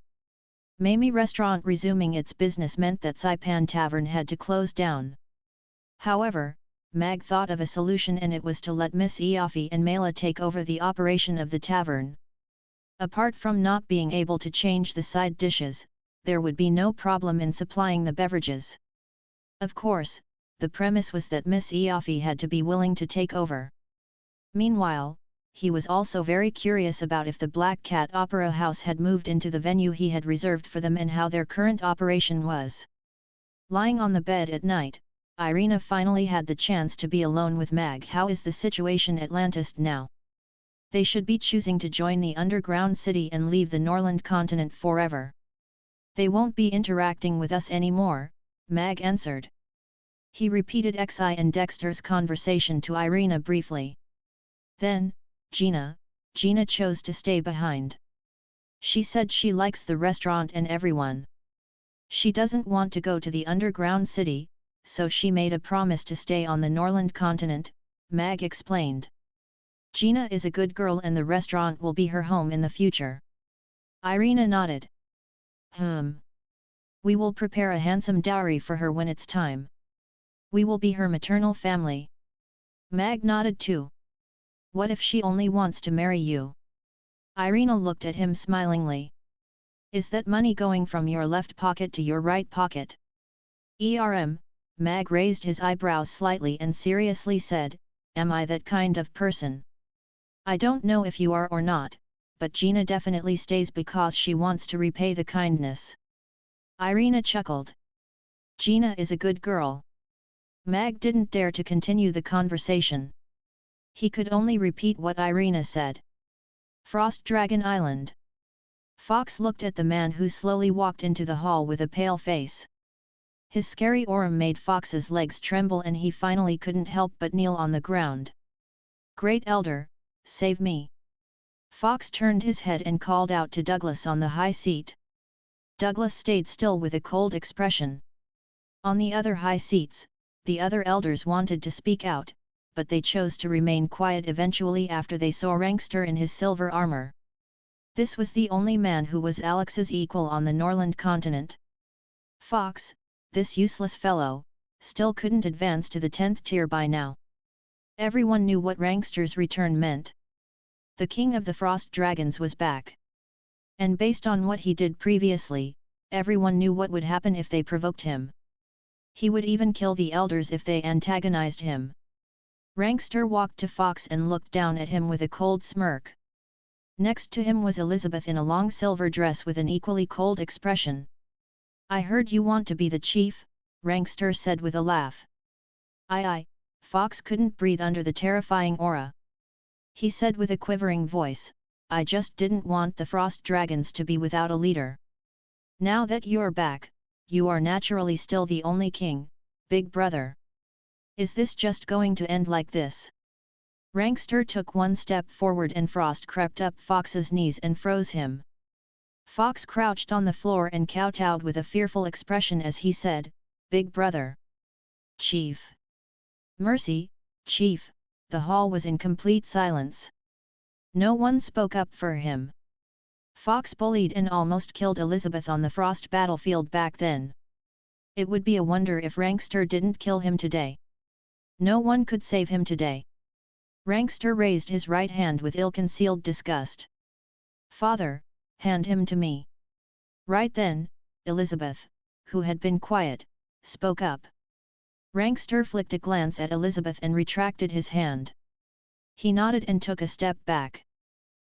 Mamie Restaurant resuming its business meant that Saipan Tavern had to close down. However, Mag thought of a solution and it was to let Miss Iafi and Mela take over the operation of the tavern. Apart from not being able to change the side dishes, there would be no problem in supplying the beverages. Of course, the premise was that Miss Eoffy had to be willing to take over. Meanwhile, he was also very curious about if the Black Cat Opera House had moved into the venue he had reserved for them and how their current operation was. Lying on the bed at night, Irina finally had the chance to be alone with Mag. How is the situation at Atlantis now? They should be choosing to join the underground city and leave the Norland continent forever. They won't be interacting with us anymore, Mag answered. He repeated Xi and Dexter's conversation to Irina briefly. Then, Gina chose to stay behind. She said she likes the restaurant and everyone. She doesn't want to go to the underground city, so she made a promise to stay on the Norland continent, Mag explained. Gina is a good girl and the restaurant will be her home in the future. Irina nodded. We will prepare a handsome dowry for her when it's time. We will be her maternal family. Mag nodded too. What if she only wants to marry you? Irina looked at him smilingly. Is that money going from your left pocket to your right pocket? Mag raised his eyebrows slightly and seriously said, am I that kind of person? I don't know if you are or not, but Gina definitely stays because she wants to repay the kindness. Irina chuckled. Gina is a good girl. Mag didn't dare to continue the conversation. He could only repeat what Irina said. Frost Dragon Island. Fox looked at the man who slowly walked into the hall with a pale face. His scary aura made Fox's legs tremble and he finally couldn't help but kneel on the ground. Great Elder, save me. Fox turned his head and called out to Douglas on the high seat. Douglas stayed still with a cold expression. On the other high seats, the other elders wanted to speak out, but they chose to remain quiet eventually after they saw Rankster in his silver armor. This was the only man who was Alex's equal on the Norland continent. Fox, this useless fellow, still couldn't advance to the 10th tier by now. Everyone knew what Rankster's return meant. The king of the Frost Dragons was back. And based on what he did previously, everyone knew what would happen if they provoked him. He would even kill the elders if they antagonized him. Rankster walked to Fox and looked down at him with a cold smirk. Next to him was Elizabeth in a long silver dress with an equally cold expression. I heard you want to be the chief, Rankster said with a laugh. Aye, Fox couldn't breathe under the terrifying aura. He said with a quivering voice, I just didn't want the Frost Dragons to be without a leader. Now that you're back, you are naturally still the only king, big brother. Is this just going to end like this? Rankster took one step forward and Frost crept up Fox's knees and froze him. Fox crouched on the floor and kowtowed with a fearful expression as he said, Big brother. Chief. Mercy, Chief. The hall was in complete silence. No one spoke up for him. Fox bullied and almost killed Elizabeth on the Frost battlefield back then. It would be a wonder if Rankster didn't kill him today. No one could save him today. Rankster raised his right hand with ill-concealed disgust. Father, hand him to me. Right then, Elizabeth, who had been quiet, spoke up. Rankster flicked a glance at Elizabeth and retracted his hand. He nodded and took a step back.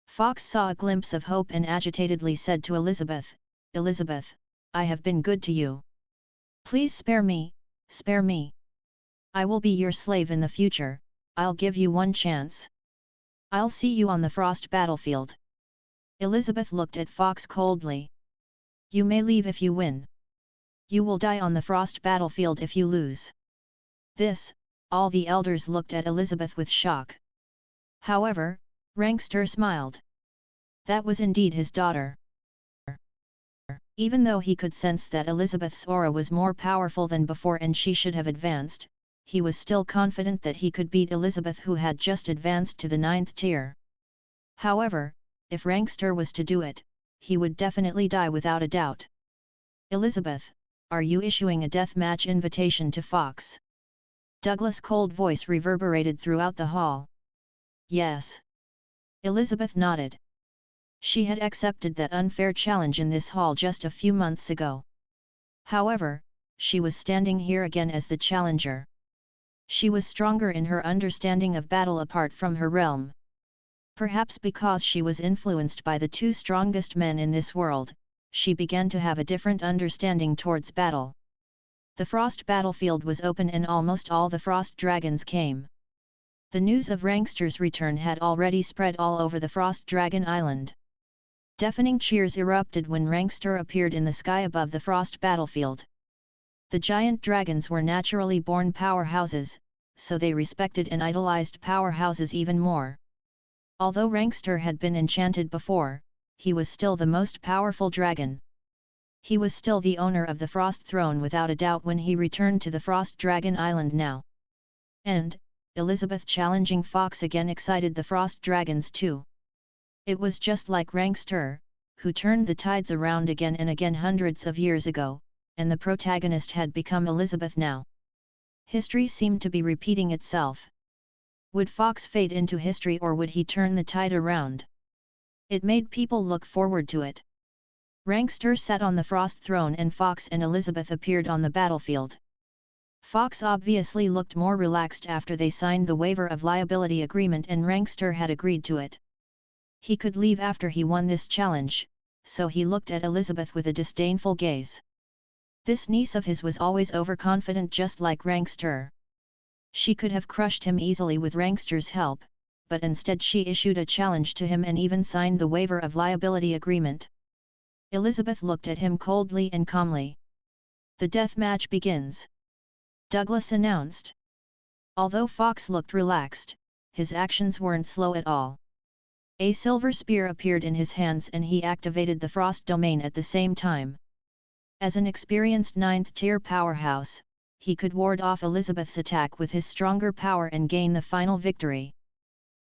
Fox saw a glimpse of hope and agitatedly said to Elizabeth, Elizabeth, I have been good to you. Please spare me, spare me. I will be your slave in the future, I'll give you one chance. I'll see you on the Frost battlefield. Elizabeth looked at Fox coldly. You may leave if you win. You will die on the Frost battlefield if you lose. This, all the elders looked at Elizabeth with shock. However, Rankster smiled. That was indeed his daughter. Even though he could sense that Elizabeth's aura was more powerful than before and she should have advanced, he was still confident that he could beat Elizabeth who had just advanced to the 9th tier. However, if Rankster was to do it, he would definitely die without a doubt. Elizabeth, are you issuing a deathmatch invitation to Fox? Douglas' cold voice reverberated throughout the hall. Yes. Elizabeth nodded. She had accepted that unfair challenge in this hall just a few months ago. However, she was standing here again as the challenger. She was stronger in her understanding of battle apart from her realm. Perhaps because she was influenced by the two strongest men in this world, she began to have a different understanding towards battle. The frost battlefield was open and almost all the frost dragons came. The news of Rankster's return had already spread all over the Frost Dragon Island. Deafening cheers erupted when Rankster appeared in the sky above the frost battlefield. The giant dragons were naturally born powerhouses, so they respected and idolized powerhouses even more. Although Rankster had been enchanted before, he was still the most powerful dragon. He was still the owner of the Frost Throne without a doubt when he returned to the Frost Dragon Island now. And, Elizabeth challenging Fox again excited the Frost Dragons too. It was just like Rankster, who turned the tides around again and again hundreds of years ago, and the protagonist had become Elizabeth now. History seemed to be repeating itself. Would Fox fade into history or would he turn the tide around? It made people look forward to it. Rankster sat on the Frost Throne and Fox and Elizabeth appeared on the battlefield. Fox obviously looked more relaxed after they signed the waiver of liability agreement and Rankster had agreed to it. He could leave after he won this challenge, so he looked at Elizabeth with a disdainful gaze. This niece of his was always overconfident just like Rankster. She could have crushed him easily with Rankster's help, but instead she issued a challenge to him and even signed the waiver of liability agreement. Elizabeth looked at him coldly and calmly. "The death match begins," Douglas announced. Although Fox looked relaxed, his actions weren't slow at all. A silver spear appeared in his hands and he activated the frost domain at the same time. As an experienced 9th-tier powerhouse, he could ward off Elizabeth's attack with his stronger power and gain the final victory.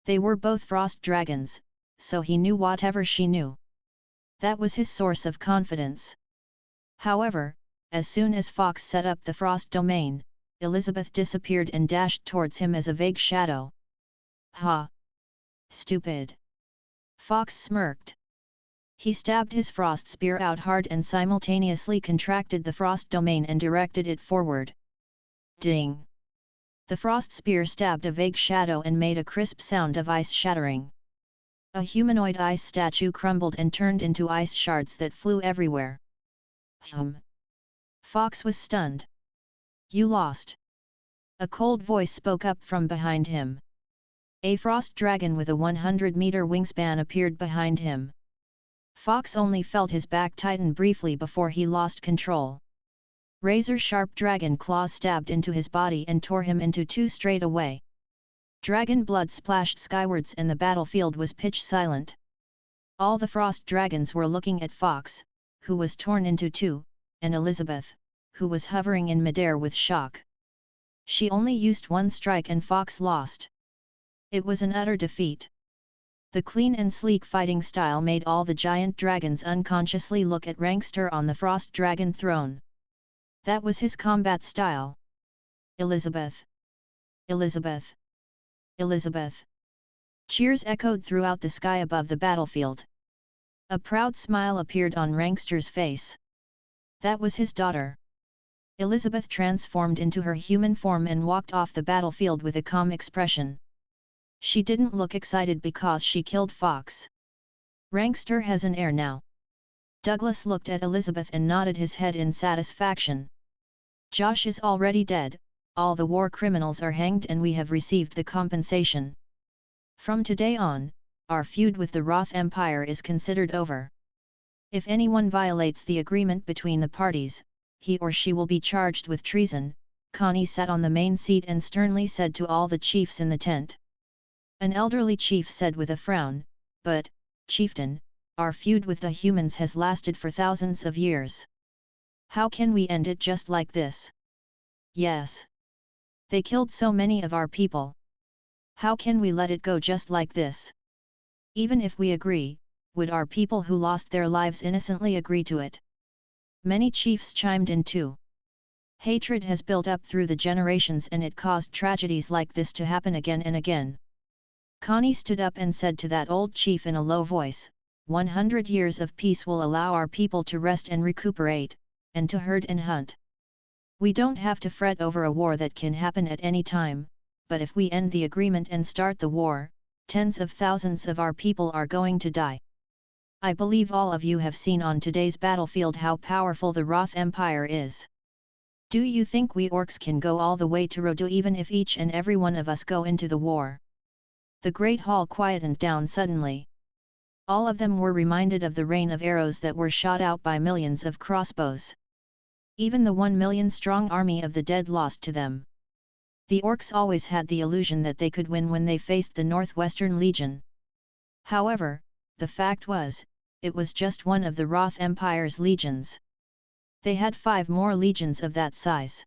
They were both frost dragons, so he knew whatever she knew. That was his source of confidence. However, as soon as Fox set up the frost domain, Elizabeth disappeared and dashed towards him as a vague shadow. "Ha! Stupid!" Fox smirked. He stabbed his frost spear out hard and simultaneously contracted the frost domain and directed it forward. Ding! The frost spear stabbed a vague shadow and made a crisp sound of ice shattering. A humanoid ice statue crumbled and turned into ice shards that flew everywhere. Fox was stunned. "You lost." A cold voice spoke up from behind him. A frost dragon with a 100-meter wingspan appeared behind him. Fox only felt his back tighten briefly before he lost control. Razor-sharp dragon claws stabbed into his body and tore him into two straight away. Dragon blood splashed skywards and the battlefield was pitch silent. All the frost dragons were looking at Fox, who was torn into two, and Elizabeth, who was hovering in midair with shock. She only used one strike and Fox lost. It was an utter defeat. The clean and sleek fighting style made all the giant dragons unconsciously look at Rankster on the frost dragon throne. That was his combat style. "Elizabeth! Elizabeth! Elizabeth!" Cheers echoed throughout the sky above the battlefield. A proud smile appeared on Rankster's face. That was his daughter. Elizabeth transformed into her human form and walked off the battlefield with a calm expression. She didn't look excited because she killed Fox. Rankster has an heir now. Douglas looked at Elizabeth and nodded his head in satisfaction. "Josh is already dead, all the war criminals are hanged and we have received the compensation. From today on, our feud with the Roth Empire is considered over. If anyone violates the agreement between the parties, he or she will be charged with treason." Connie sat on the main seat and sternly said to all the chiefs in the tent. An elderly chief said with a frown, "But, chieftain, our feud with the humans has lasted for thousands of years. How can we end it just like this?" "Yes. They killed so many of our people. How can we let it go just like this? Even if we agree, would our people who lost their lives innocently agree to it?" Many chiefs chimed in too. Hatred has built up through the generations and it caused tragedies like this to happen again and again. Connie stood up and said to that old chief in a low voice, 100 years of peace will allow our people to rest and recuperate, and to herd and hunt. We don't have to fret over a war that can happen at any time, but if we end the agreement and start the war, tens of thousands of our people are going to die. I believe all of you have seen on today's battlefield how powerful the Roth Empire is. Do you think we orcs can go all the way to Rodu even if each and every one of us go into the war? The great hall quietened down suddenly. All of them were reminded of the rain of arrows that were shot out by millions of crossbows. Even the 1 million strong army of the dead lost to them. The orcs always had the illusion that they could win when they faced the Northwestern Legion. However, the fact was, it was just one of the Roth Empire's legions. They had 5 more legions of that size.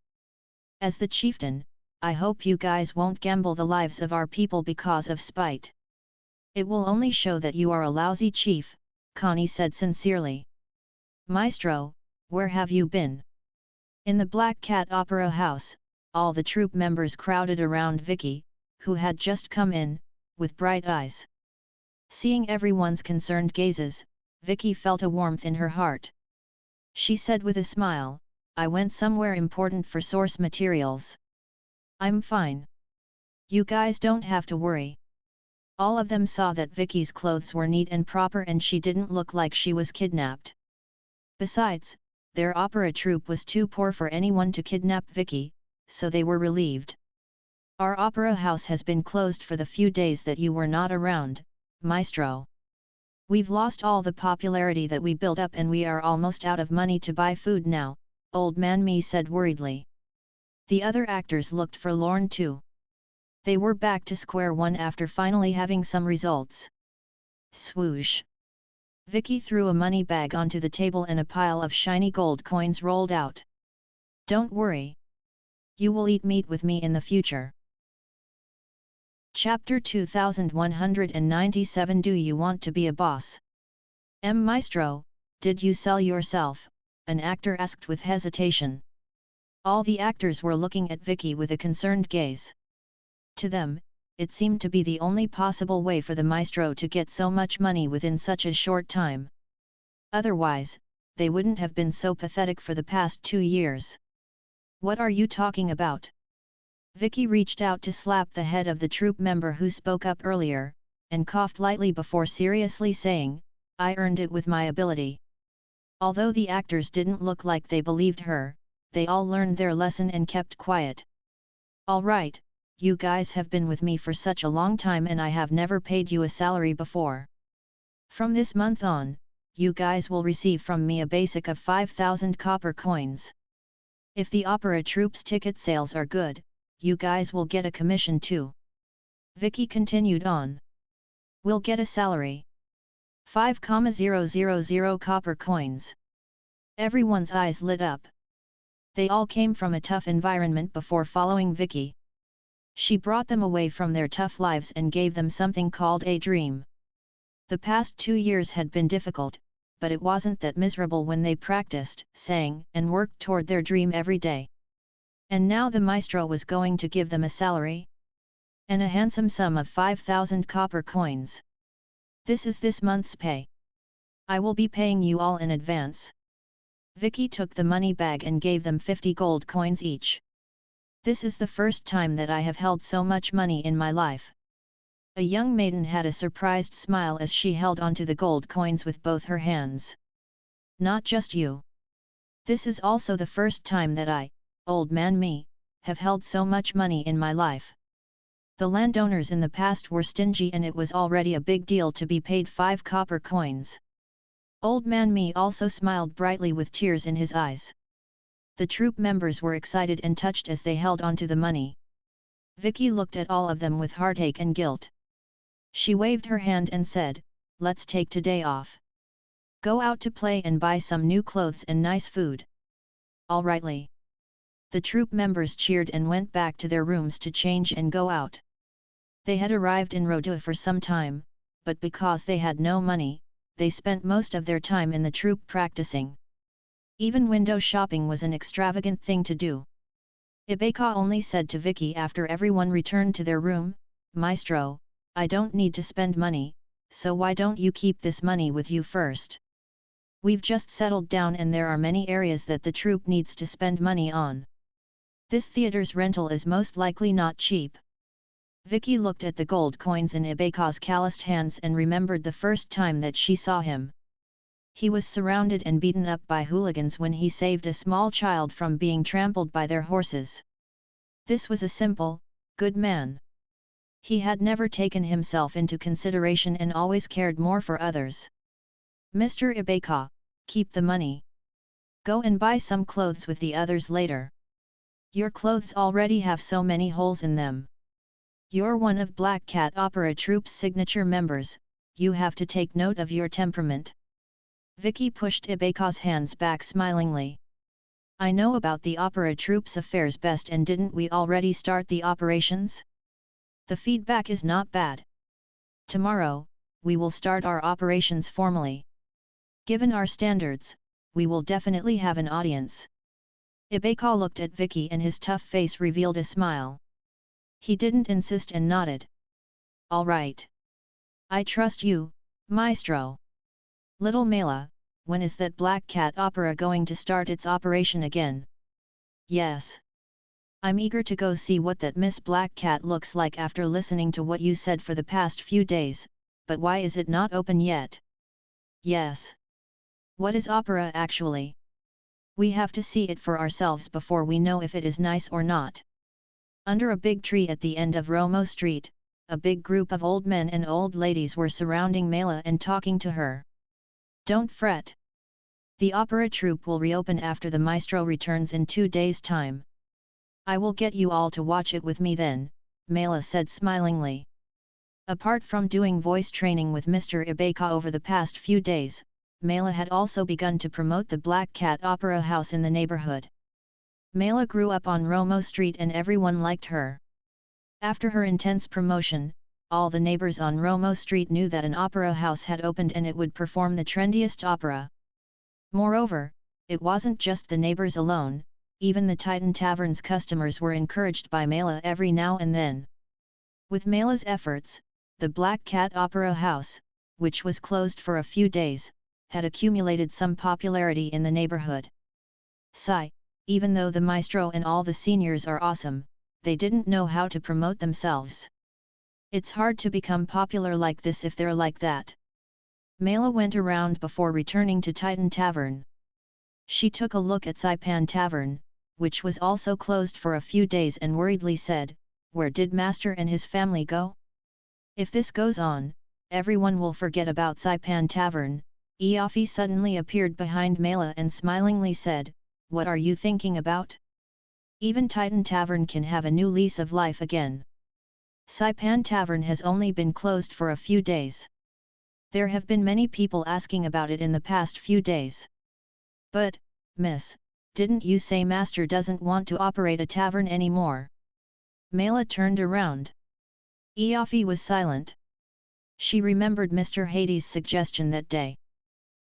As the chieftain, I hope you guys won't gamble the lives of our people because of spite. It will only show that you are a lousy chief, Connie said sincerely. Maestro, where have you been? In the Black Cat Opera House, all the troop members crowded around Vicky, who had just come in, with bright eyes. Seeing everyone's concerned gazes, Vicky felt a warmth in her heart. She said with a smile, I went somewhere important for source materials. I'm fine. You guys don't have to worry. All of them saw that Vicky's clothes were neat and proper and she didn't look like she was kidnapped. Besides, their opera troupe was too poor for anyone to kidnap Vicky, so they were relieved. Our opera house has been closed for the few days that you were not around, Maestro. We've lost all the popularity that we built up and we are almost out of money to buy food now, Old Man Me said worriedly. The other actors looked forlorn too. They were back to square one after finally having some results. Swoosh! Vicky threw a money bag onto the table and a pile of shiny gold coins rolled out. Don't worry. You will eat meat with me in the future. Chapter 2197 Do you want to be a boss? Maestro, did you sell yourself? An actor asked with hesitation. All the actors were looking at Vicky with a concerned gaze. To them, it seemed to be the only possible way for the maestro to get so much money within such a short time. Otherwise, they wouldn't have been so pathetic for the past 2 years. What are you talking about? Vicky reached out to slap the head of the troop member who spoke up earlier, and coughed lightly before seriously saying, I earned it with my ability. Although the actors didn't look like they believed her, they all learned their lesson and kept quiet. All right, you guys have been with me for such a long time and I have never paid you a salary before. From this month on, you guys will receive from me a basic of 5,000 copper coins. If the opera troupe's ticket sales are good, you guys will get a commission too. Vicky continued on. We'll get a salary. 5,000 copper coins. Everyone's eyes lit up. They all came from a tough environment before following Vicky. She brought them away from their tough lives and gave them something called a dream. The past 2 years had been difficult, but it wasn't that miserable when they practiced, sang, and worked toward their dream every day. And now the maestro was going to give them a salary? And a handsome sum of 5,000 copper coins. This is this month's pay. I will be paying you all in advance. Vicky took the money bag and gave them 50 gold coins each. This is the first time that I have held so much money in my life. A young maiden had a surprised smile as she held onto the gold coins with both her hands. Not just you. This is also the first time that I, Old Man Me, have held so much money in my life. The landowners in the past were stingy and it was already a big deal to be paid 5 copper coins. Old Man Me also smiled brightly with tears in his eyes. The troop members were excited and touched as they held onto the money. Vicky looked at all of them with heartache and guilt. She waved her hand and said, let's take today off. Go out to play and buy some new clothes and nice food. All rightly. The troop members cheered and went back to their rooms to change and go out. They had arrived in Rodua for some time, but because they had no money, they spent most of their time in the troop practicing. Even window shopping was an extravagant thing to do. Ibeka only said to Vicky after everyone returned to their room, Maestro, I don't need to spend money, so why don't you keep this money with you first? We've just settled down and there are many areas that the troop needs to spend money on. This theater's rental is most likely not cheap. Vicky looked at the gold coins in Ibeka's calloused hands and remembered the first time that she saw him. He was surrounded and beaten up by hooligans when he saved a small child from being trampled by their horses. This was a simple, good man. He had never taken himself into consideration and always cared more for others. Mr. Ibeka, keep the money. Go and buy some clothes with the others later. Your clothes already have so many holes in them. You're one of Black Cat Opera Troupe's signature members, you have to take note of your temperament. Vicky pushed Ibeka's hands back smilingly. I know about the opera troupe's affairs best, and didn't we already start the operations? The feedback is not bad. Tomorrow, we will start our operations formally. Given our standards, we will definitely have an audience. Ibeka looked at Vicky and his tough face revealed a smile. He didn't insist and nodded. All right. I trust you, Maestro. Little Mela, when is that Black Cat Opera going to start its operation again? Yes. I'm eager to go see what that Miss Black Cat looks like after listening to what you said for the past few days, but why is it not open yet? Yes. What is opera actually? We have to see it for ourselves before we know if it is nice or not. Under a big tree at the end of Romo Street, a big group of old men and old ladies were surrounding Mela and talking to her. Don't fret. The opera troupe will reopen after the maestro returns in 2 days' time. I will get you all to watch it with me then, Mela said smilingly. Apart from doing voice training with Mr. Ibeka over the past few days, Mela had also begun to promote the Black Cat Opera House in the neighborhood. Mela grew up on Romo Street and everyone liked her. After her intense promotion, all the neighbors on Romo Street knew that an opera house had opened and it would perform the trendiest opera. Moreover, it wasn't just the neighbors alone, even the Titan Tavern's customers were encouraged by Mela every now and then. With Mela's efforts, the Black Cat Opera House, which was closed for a few days, had accumulated some popularity in the neighborhood. Sigh, even though the maestro and all the seniors are awesome, they didn't know how to promote themselves. It's hard to become popular like this if they're like that. Mela went around before returning to Titan Tavern. She took a look at Saipan Tavern, which was also closed for a few days, and worriedly said, "Where did Master and his family go? If this goes on, everyone will forget about Saipan Tavern." Iafi suddenly appeared behind Mela and smilingly said, "What are you thinking about? Even Titan Tavern can have a new lease of life again. Saipan Tavern has only been closed for a few days. There have been many people asking about it in the past few days. But, miss, didn't you say Master doesn't want to operate a tavern anymore?" Mela turned around. Iafi was silent. She remembered Mr. Hades' suggestion that day.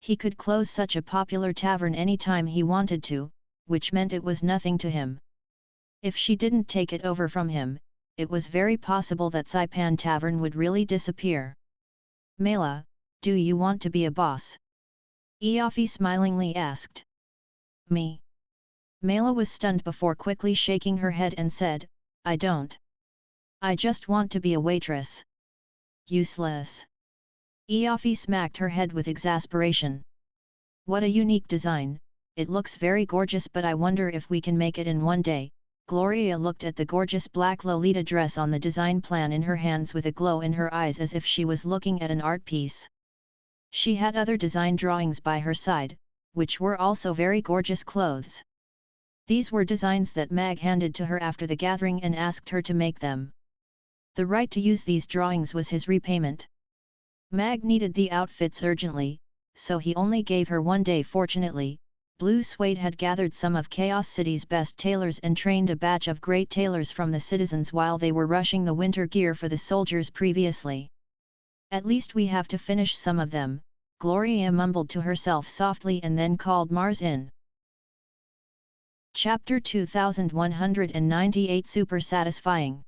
He could close such a popular tavern anytime he wanted to, which meant it was nothing to him. If she didn't take it over from him, it was very possible that Saipan Tavern would really disappear. "Mela, do you want to be a boss?" Iafi smilingly asked. "Me?" Mela was stunned before quickly shaking her head and said, "I don't. I just want to be a waitress." "Useless." Iafi smacked her head with exasperation. "What a unique design, it looks very gorgeous, but I wonder if we can make it in one day." Gloria looked at the gorgeous black Lolita dress on the design plan in her hands with a glow in her eyes as if she was looking at an art piece. She had other design drawings by her side, which were also very gorgeous clothes. These were designs that Mag handed to her after the gathering and asked her to make them. The right to use these drawings was his repayment. Mag needed the outfits urgently, so he only gave her 1 day. Fortunately, Blue Suede had gathered some of Chaos City's best tailors and trained a batch of great tailors from the citizens while they were rushing the winter gear for the soldiers previously. "At least we have to finish some of them," Gloria mumbled to herself softly and then called Mars in. Chapter 2198 Super Satisfying.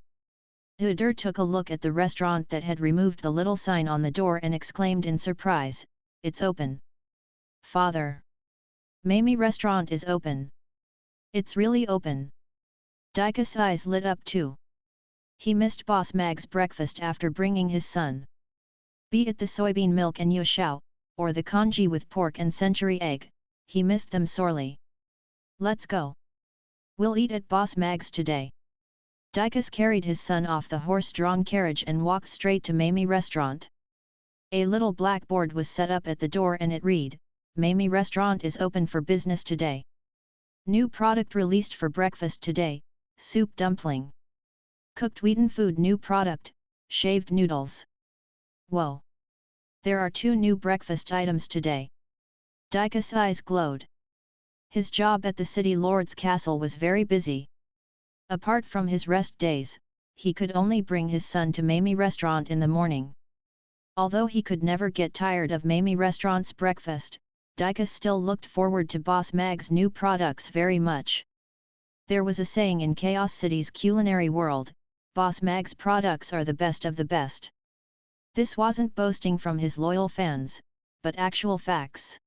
SAHDR took a look at the restaurant that had removed the little sign on the door and exclaimed in surprise, "It's open. Father! Mamie restaurant is open. It's really open." Dicus' eyes lit up too. He missed Boss Mag's breakfast after bringing his son. Be it the soybean milk and yushao, or the congee with pork and century egg, he missed them sorely. Let's go. We'll eat at Boss Mag's today. Dicus carried his son off the horse-drawn carriage and walked straight to Mamie Restaurant. A little blackboard was set up at the door and it read, Mamie Restaurant is open for business today. New product released for breakfast today, soup dumpling. Cooked wheaten food new product, shaved noodles. Whoa! There are 2 new breakfast items today. Dicus' eyes glowed. His job at the city lord's castle was very busy. Apart from his rest days, he could only bring his son to Mamie Restaurant in the morning. Although he could never get tired of Mamie Restaurant's breakfast, Dicus still looked forward to Boss Mag's new products very much. There was a saying in Chaos City's culinary world, Boss Mag's products are the best of the best. This wasn't boasting from his loyal fans, but actual facts.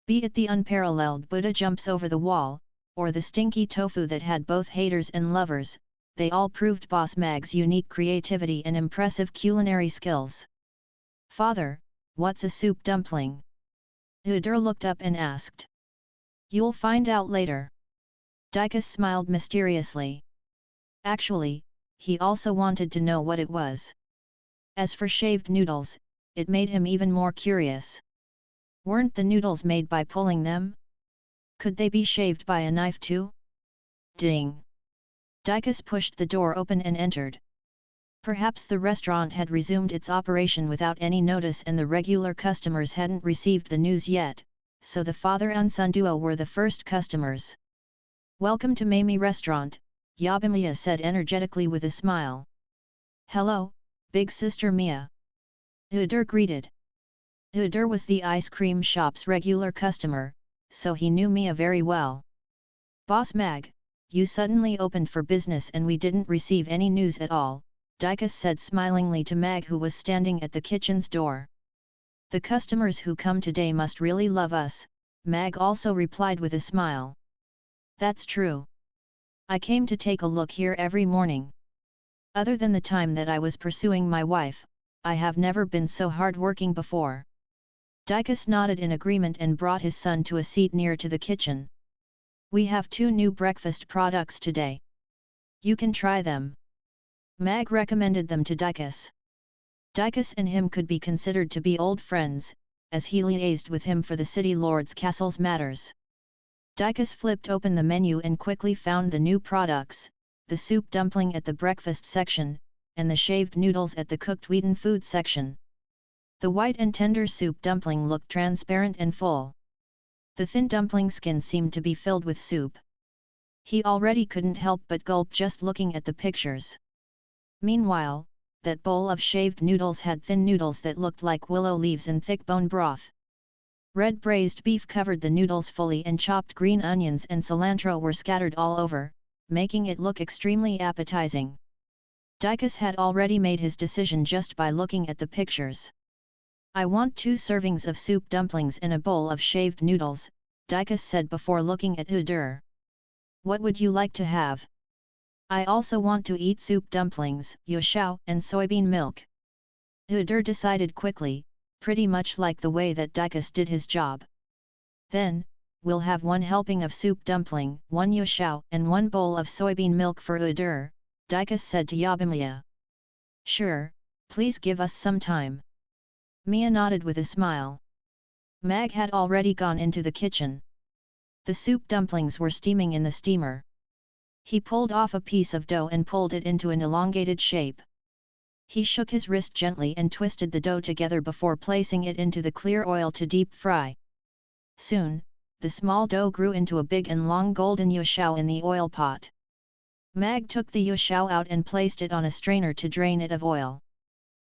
Be it the unparalleled Buddha jumps over the wall, or the stinky tofu that had both haters and lovers, they all proved Boss Mag's unique creativity and impressive culinary skills. Father, what's a soup dumpling? SAHDR looked up and asked. You'll find out later. Dicus smiled mysteriously. Actually, he also wanted to know what it was. As for shaved noodles, it made him even more curious. Weren't the noodles made by pulling them? Could they be shaved by a knife too? Ding! Dicus pushed the door open and entered. Perhaps the restaurant had resumed its operation without any notice and the regular customers hadn't received the news yet, so the father and son duo were the first customers. Welcome to Mamie Restaurant, Yabimiya said energetically with a smile. Hello, big sister Mia. SAHDR greeted. SAHDR was the ice cream shop's regular customer, so he knew Mia very well. Boss Mag, you suddenly opened for business and we didn't receive any news at all, Dicus said smilingly to Mag who was standing at the kitchen's door. The customers who come today must really love us, Mag also replied with a smile. That's true. I came to take a look here every morning. Other than the time that I was pursuing my wife, I have never been so hard-working before. Dicus nodded in agreement and brought his son to a seat near to the kitchen. We have 2 new breakfast products today. You can try them. Mag recommended them to Dicus. Dicus and him could be considered to be old friends, as he liaised with him for the city lord's castle's matters. Dicus flipped open the menu and quickly found the new products, the soup dumpling at the breakfast section, and the shaved noodles at the cooked wheaten food section. The white and tender soup dumpling looked transparent and full. The thin dumpling skin seemed to be filled with soup. He already couldn't help but gulp just looking at the pictures. Meanwhile, that bowl of shaved noodles had thin noodles that looked like willow leaves and thick bone broth. Red braised beef covered the noodles fully and chopped green onions and cilantro were scattered all over, making it look extremely appetizing. Dicus had already made his decision just by looking at the pictures. I want 2 servings of soup dumplings and a bowl of shaved noodles, Dicus said before looking at SAHDR. What would you like to have? I also want to eat soup dumplings, yushao, and soybean milk. SAHDR decided quickly, pretty much like the way that Dicus did his job. Then, we'll have 1 helping of soup dumpling, 1 yushao, and 1 bowl of soybean milk for SAHDR, Dicus said to Yabimiya. Sure, please give us some time. Mia nodded with a smile. Mag had already gone into the kitchen. The soup dumplings were steaming in the steamer. He pulled off a piece of dough and pulled it into an elongated shape. He shook his wrist gently and twisted the dough together before placing it into the clear oil to deep fry. Soon, the small dough grew into a big and long golden yushao in the oil pot. Mag took the yushao out and placed it on a strainer to drain it of oil.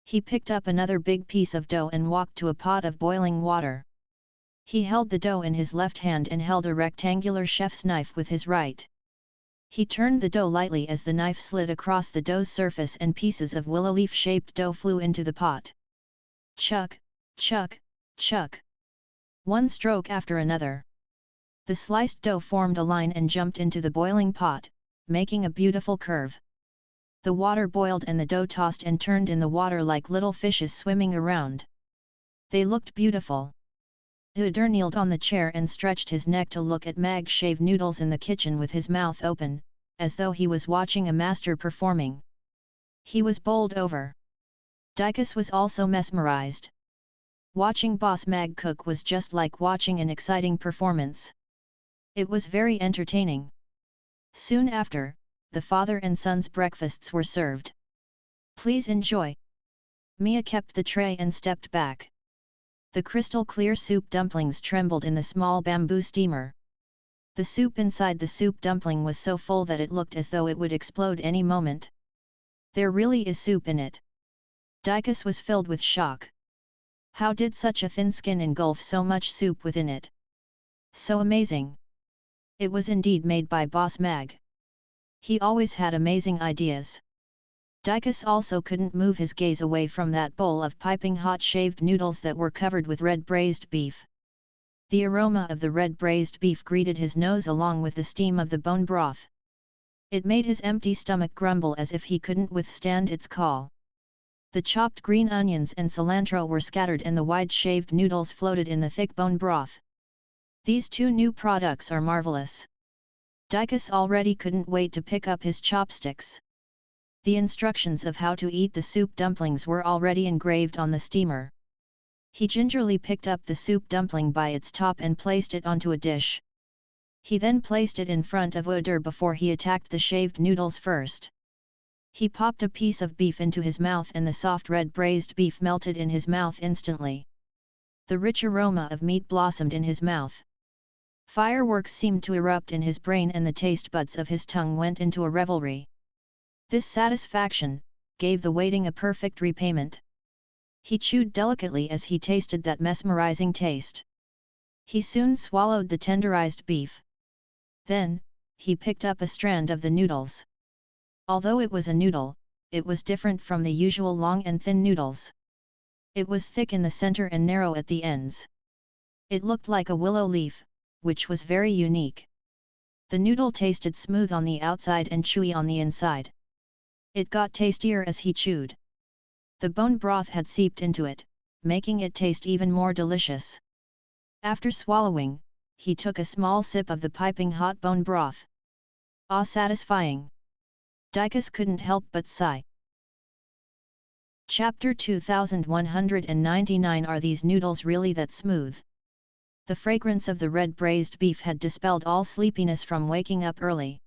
He picked up another big piece of dough and walked to a pot of boiling water. He held the dough in his left hand and held a rectangular chef's knife with his right. He turned the dough lightly as the knife slid across the dough's surface and pieces of willow leaf-shaped dough flew into the pot. Chuck, chuck, chuck. 1 stroke after another. The sliced dough formed a line and jumped into the boiling pot, making a beautiful curve. The water boiled and the dough tossed and turned in the water like little fishes swimming around. They looked beautiful. SAHDR kneeled on the chair and stretched his neck to look at Mag's shaved noodles in the kitchen with his mouth open, as though he was watching a master performing. He was bowled over. Dicus was also mesmerized. Watching Boss Mag cook was just like watching an exciting performance. It was very entertaining. Soon after, the father and son's breakfasts were served. Please enjoy. Mia kept the tray and stepped back. The crystal-clear soup dumplings trembled in the small bamboo steamer. The soup inside the soup dumpling was so full that it looked as though it would explode any moment. There really is soup in it. Dicus was filled with shock. How did such a thin skin engulf so much soup within it? So amazing! It was indeed made by Boss Mag. He always had amazing ideas. Dicus also couldn't move his gaze away from that bowl of piping hot shaved noodles that were covered with red braised beef. The aroma of the red braised beef greeted his nose along with the steam of the bone broth. It made his empty stomach grumble as if he couldn't withstand its call. The chopped green onions and cilantro were scattered and the wide shaved noodles floated in the thick bone broth. These two new products are marvelous. Dicus already couldn't wait to pick up his chopsticks. The instructions of how to eat the soup dumplings were already engraved on the steamer. He gingerly picked up the soup dumpling by its top and placed it onto a dish. He then placed it in front of SAHDR before he attacked the shaved noodles first. He popped a piece of beef into his mouth and the soft red braised beef melted in his mouth instantly. The rich aroma of meat blossomed in his mouth. Fireworks seemed to erupt in his brain and the taste buds of his tongue went into a revelry. This satisfaction gave the waiting a perfect repayment. He chewed delicately as he tasted that mesmerizing taste. He soon swallowed the tenderized beef. Then, he picked up a strand of the noodles. Although it was a noodle, it was different from the usual long and thin noodles. It was thick in the center and narrow at the ends. It looked like a willow leaf, which was very unique. The noodle tasted smooth on the outside and chewy on the inside. It got tastier as he chewed. The bone broth had seeped into it, making it taste even more delicious. After swallowing, he took a small sip of the piping hot bone broth. Ah, satisfying! Dicus couldn't help but sigh. Chapter 2199 Are these noodles really that smooth? The fragrance of the red braised beef had dispelled all sleepiness from waking up early.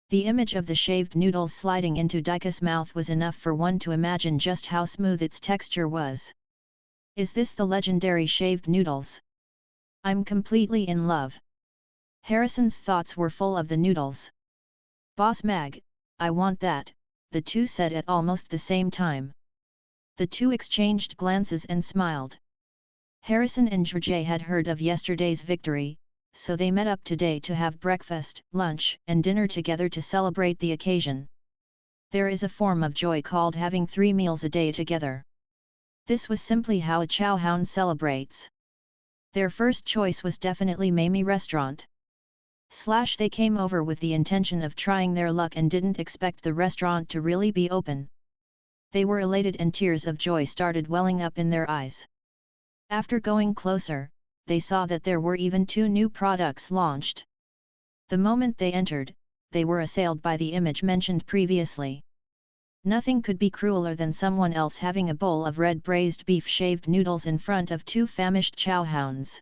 The image of the shaved noodles sliding into Dicus' mouth was enough for one to imagine just how smooth its texture was. Is this the legendary shaved noodles? I'm completely in love. Harrison's thoughts were full of the noodles. Boss Mag, I want that, the two said at almost the same time. The two exchanged glances and smiled. Harrison and George had heard of yesterday's victory, so they met up today to have breakfast, lunch, and dinner together to celebrate the occasion. There is a form of joy called having 3 meals a day together. This was simply how a chowhound celebrates. Their first choice was definitely Mamie Restaurant. They came over with the intention of trying their luck and didn't expect the restaurant to really be open. They were elated and tears of joy started welling up in their eyes. After going closer, they saw that there were even 2 new products launched. The moment they entered, they were assailed by the image mentioned previously. Nothing could be crueler than someone else having a bowl of red braised beef shaved noodles in front of 2 famished chowhounds.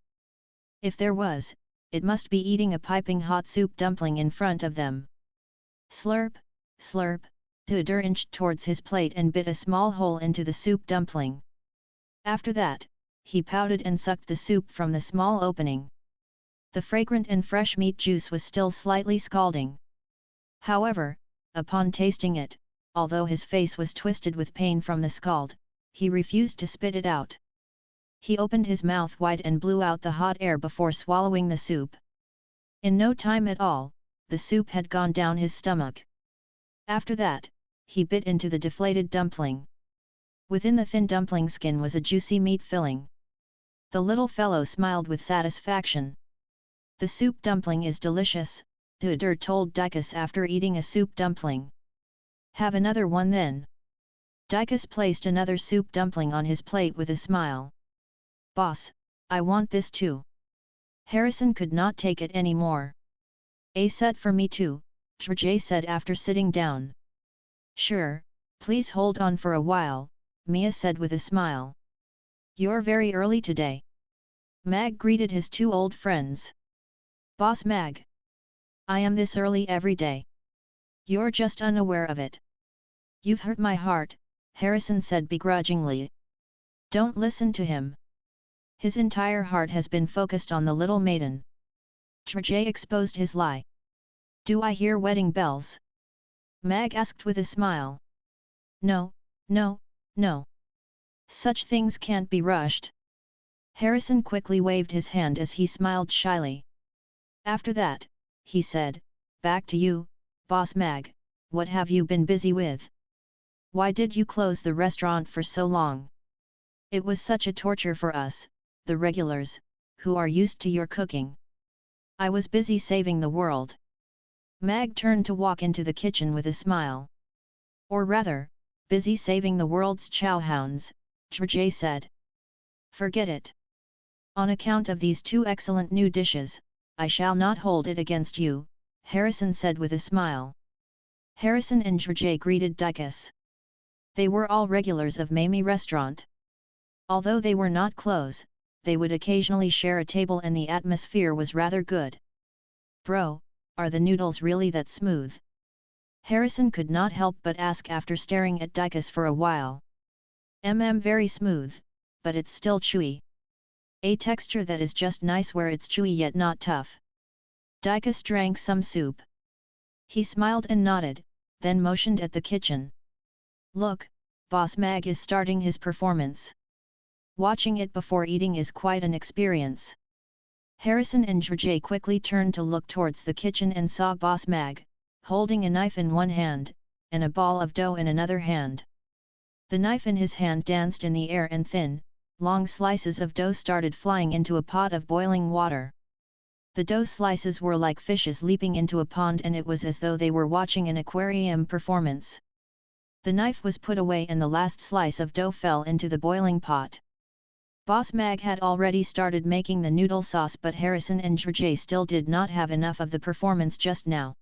If there was, it must be eating a piping hot soup dumpling in front of them. Slurp, slurp, SAHDR inched towards his plate and bit a small hole into the soup dumpling. After that, he pouted and sucked the soup from the small opening. The fragrant and fresh meat juice was still slightly scalding. However, upon tasting it, although his face was twisted with pain from the scald, he refused to spit it out. He opened his mouth wide and blew out the hot air before swallowing the soup. In no time at all, the soup had gone down his stomach. After that, he bit into the deflated dumpling. Within the thin dumpling skin was a juicy meat filling. The little fellow smiled with satisfaction. The soup dumpling is delicious, SAHDR told Dicus after eating a soup dumpling. Have another one then. Dicus placed another soup dumpling on his plate with a smile. Boss, I want this too. Harrison could not take it anymore. A set for me too, Trajay said after sitting down. Sure, please hold on for a while, Mia said with a smile. You're very early today. Mag greeted his two old friends. Boss Mag. I am this early every day. You're just unaware of it. You've hurt my heart, Harrison said begrudgingly. Don't listen to him. His entire heart has been focused on the little maiden. Trajay exposed his lie. Do I hear wedding bells? Mag asked with a smile. No, no, no. Such things can't be rushed. Harrison quickly waved his hand as he smiled shyly. After that, he said, back to you, Boss Mag, what have you been busy with? Why did you close the restaurant for so long? It was such a torture for us, the regulars, who are used to your cooking. I was busy saving the world. Mag turned to walk into the kitchen with a smile. Or rather, busy saving the world's chowhounds, Trajay said. Forget it. On account of these two excellent new dishes, I shall not hold it against you, Harrison said with a smile. Harrison and Trajay greeted Dicus. They were all regulars of Mamie restaurant. Although they were not close, they would occasionally share a table and the atmosphere was rather good. Bro, are the noodles really that smooth? Harrison could not help but ask after staring at Dicus for a while. Very smooth, but it's still chewy. A texture that is just nice where it's chewy yet not tough. Dicus drank some soup. He smiled and nodded, then motioned at the kitchen. Look, Boss Mag is starting his performance. Watching it before eating is quite an experience. Harrison and Trajay quickly turned to look towards the kitchen and saw Boss Mag, holding a knife in one hand, and a ball of dough in another hand. The knife in his hand danced in the air and thin, long slices of dough started flying into a pot of boiling water. The dough slices were like fishes leaping into a pond and it was as though they were watching an aquarium performance. The knife was put away and the last slice of dough fell into the boiling pot. Boss Mag had already started making the noodle sauce but Harrison and Trajay still did not have enough of the performance just now.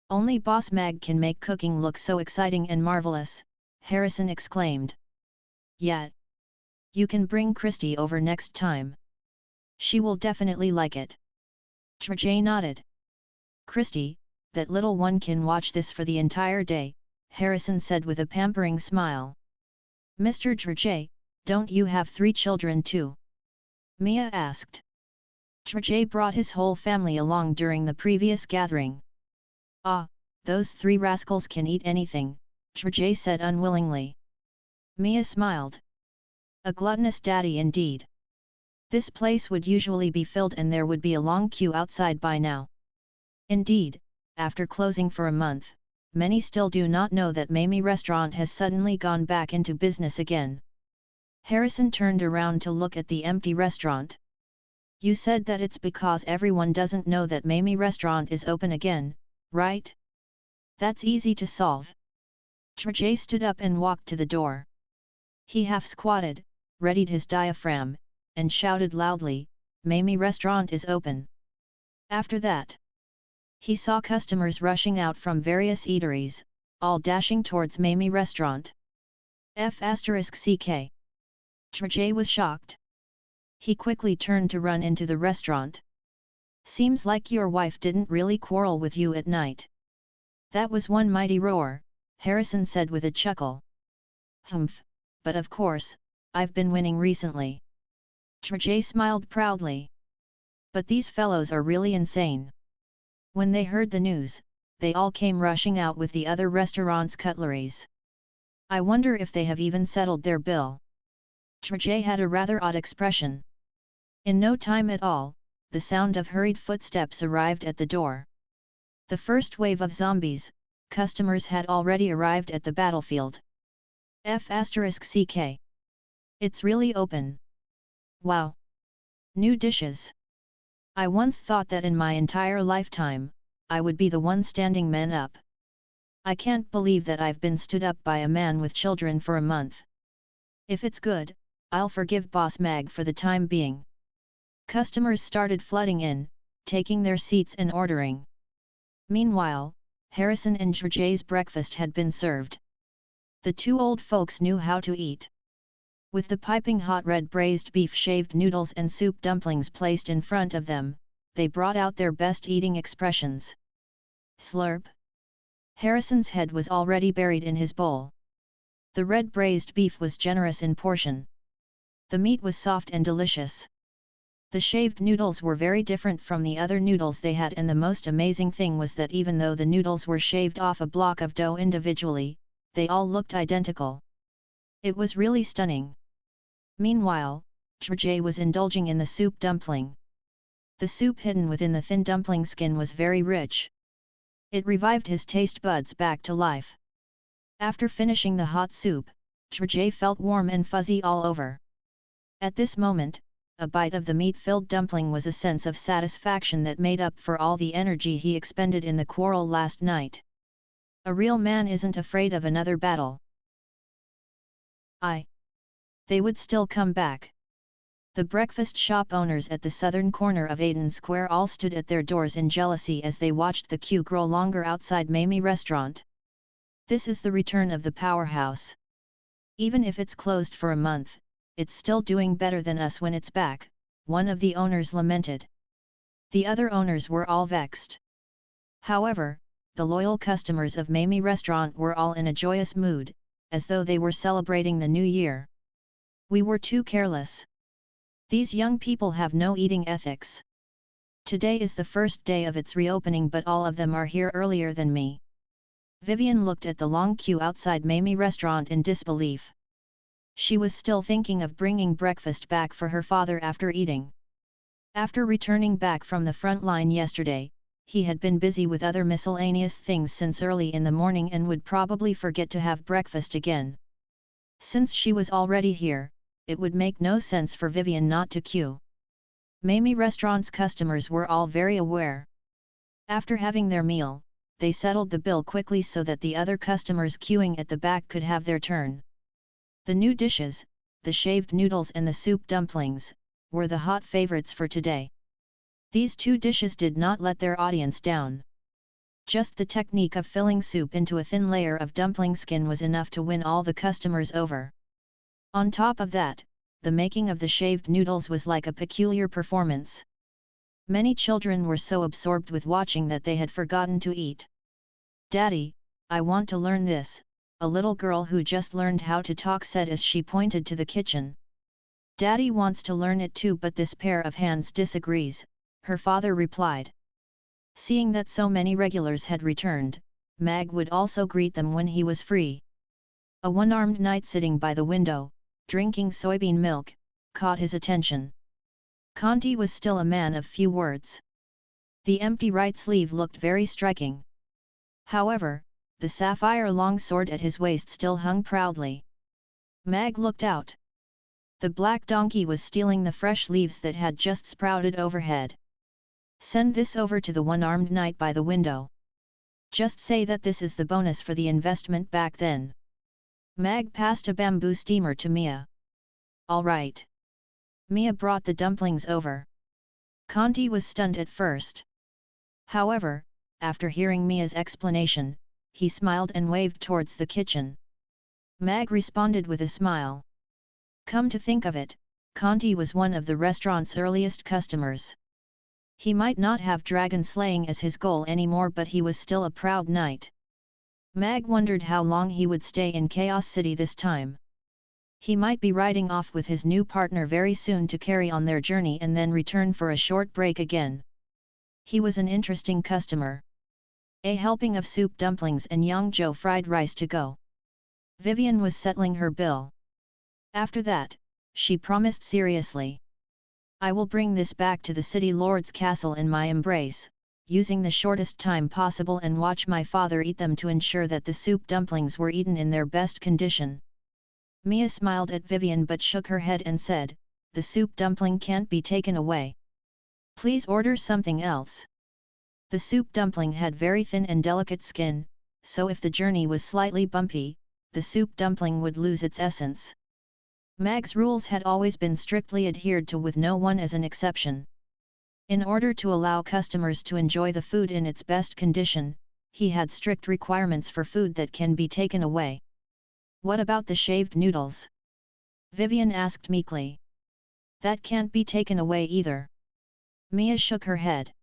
Only Boss Mag can make cooking look so exciting and marvelous, Harrison exclaimed. Yet. You can bring Christy over next time. She will definitely like it. Trajay nodded. Christy, that little one can watch this for the entire day, Harrison said with a pampering smile. Mr. Trajay, don't you have 3 children too? Mia asked. Trajay brought his whole family along during the previous gathering. Ah, those 3 rascals can eat anything, Trajay said unwillingly. Mia smiled. A gluttonous daddy indeed. This place would usually be filled and there would be a long queue outside by now. Indeed, after closing for a month, many still do not know that Mamie restaurant has suddenly gone back into business again. Harrison turned around to look at the empty restaurant. You said that it's because everyone doesn't know that Mamie restaurant is open again, right? That's easy to solve. Trajay stood up and walked to the door. He half squatted, readied his diaphragm, and shouted loudly, Mamie restaurant is open. After that, he saw customers rushing out from various eateries, all dashing towards Mamie restaurant. F***ck. Trajay was shocked. He quickly turned to run into the restaurant. Seems like your wife didn't really quarrel with you at night. That was one mighty roar, Harrison said with a chuckle. Humph, but of course, I've been winning recently. Trajay smiled proudly. But these fellows are really insane. When they heard the news, they all came rushing out with the other restaurant's cutleries. I wonder if they have even settled their bill. Trajay had a rather odd expression. In no time at all, the sound of hurried footsteps arrived at the door. The first wave of zombies, customers had already arrived at the battlefield. F***ck. It's really open. Wow! New dishes. I once thought that in my entire lifetime, I would be the one standing men up. I can't believe that I've been stood up by a man with children for a month. If it's good, I'll forgive Boss Mag for the time being. Customers started flooding in, taking their seats and ordering. Meanwhile, Harrison and George's breakfast had been served. The two old folks knew how to eat. With the piping hot red braised beef, shaved noodles and soup dumplings placed in front of them, they brought out their best eating expressions. Slurp. Harrison's head was already buried in his bowl. The red braised beef was generous in portion. The meat was soft and delicious. The shaved noodles were very different from the other noodles they had, and the most amazing thing was that even though the noodles were shaved off a block of dough individually, they all looked identical. It was really stunning. Meanwhile, George was indulging in the soup dumpling. The soup hidden within the thin dumpling skin was very rich. It revived his taste buds back to life. After finishing the hot soup, George felt warm and fuzzy all over. At this moment, a bite of the meat-filled dumpling was a sense of satisfaction that made up for all the energy he expended in the quarrel last night. A real man isn't afraid of another battle. They would still come back. The breakfast shop owners at the southern corner of Aden Square all stood at their doors in jealousy as they watched the queue grow longer outside Mamie Restaurant. This is the return of the powerhouse. Even if it's closed for a month, it's still doing better than us when it's back, one of the owners lamented. The other owners were all vexed. However, the loyal customers of Mamie Restaurant were all in a joyous mood, as though they were celebrating the new year. We were too careless. These young people have no eating ethics. Today is the first day of its reopening, but all of them are here earlier than me. Vivian looked at the long queue outside Mamie Restaurant in disbelief. She was still thinking of bringing breakfast back for her father after eating. After returning back from the front line yesterday, he had been busy with other miscellaneous things since early in the morning and would probably forget to have breakfast again. Since she was already here, it would make no sense for Vivian not to queue. Mamie Restaurant's customers were all very aware. After having their meal, they settled the bill quickly so that the other customers queuing at the back could have their turn. The new dishes, the shaved noodles and the soup dumplings, were the hot favorites for today. These two dishes did not let their audience down. Just the technique of filling soup into a thin layer of dumpling skin was enough to win all the customers over. On top of that, the making of the shaved noodles was like a peculiar performance. Many children were so absorbed with watching that they had forgotten to eat. "Daddy, I want to learn this," a little girl who just learned how to talk said as she pointed to the kitchen. "Daddy wants to learn it too, but this pair of hands disagrees," her father replied. Seeing that so many regulars had returned, Mag would also greet them when he was free. A one-armed knight sitting by the window, drinking soybean milk, caught his attention. Conti was still a man of few words. The empty right sleeve looked very striking. However, the sapphire longsword at his waist still hung proudly. Mag looked out. The black donkey was stealing the fresh leaves that had just sprouted overhead. "Send this over to the one-armed knight by the window. Just say that this is the bonus for the investment back then." Mag passed a bamboo steamer to Mia. "All right." Mia brought the dumplings over. Conti was stunned at first. However, after hearing Mia's explanation, he smiled and waved towards the kitchen. Mag responded with a smile. Come to think of it, Conti was one of the restaurant's earliest customers. He might not have dragon slaying as his goal anymore, but he was still a proud knight. Mag wondered how long he would stay in Chaos City this time. He might be riding off with his new partner very soon to carry on their journey and then return for a short break again. He was an interesting customer. A helping of soup dumplings and Yangzhou fried rice to go. Vivian was settling her bill. After that, she promised seriously. "I will bring this back to the city lord's castle in my embrace, using the shortest time possible, and watch my father eat them to ensure that the soup dumplings were eaten in their best condition." Mia smiled at Vivian but shook her head and said, "The soup dumpling can't be taken away. Please order something else." The soup dumpling had very thin and delicate skin, so if the journey was slightly bumpy, the soup dumpling would lose its essence. Mag's rules had always been strictly adhered to, with no one as an exception. In order to allow customers to enjoy the food in its best condition, he had strict requirements for food that can be taken away. "What about the shaved noodles?" Vivian asked meekly. "That can't be taken away either." Mia shook her head.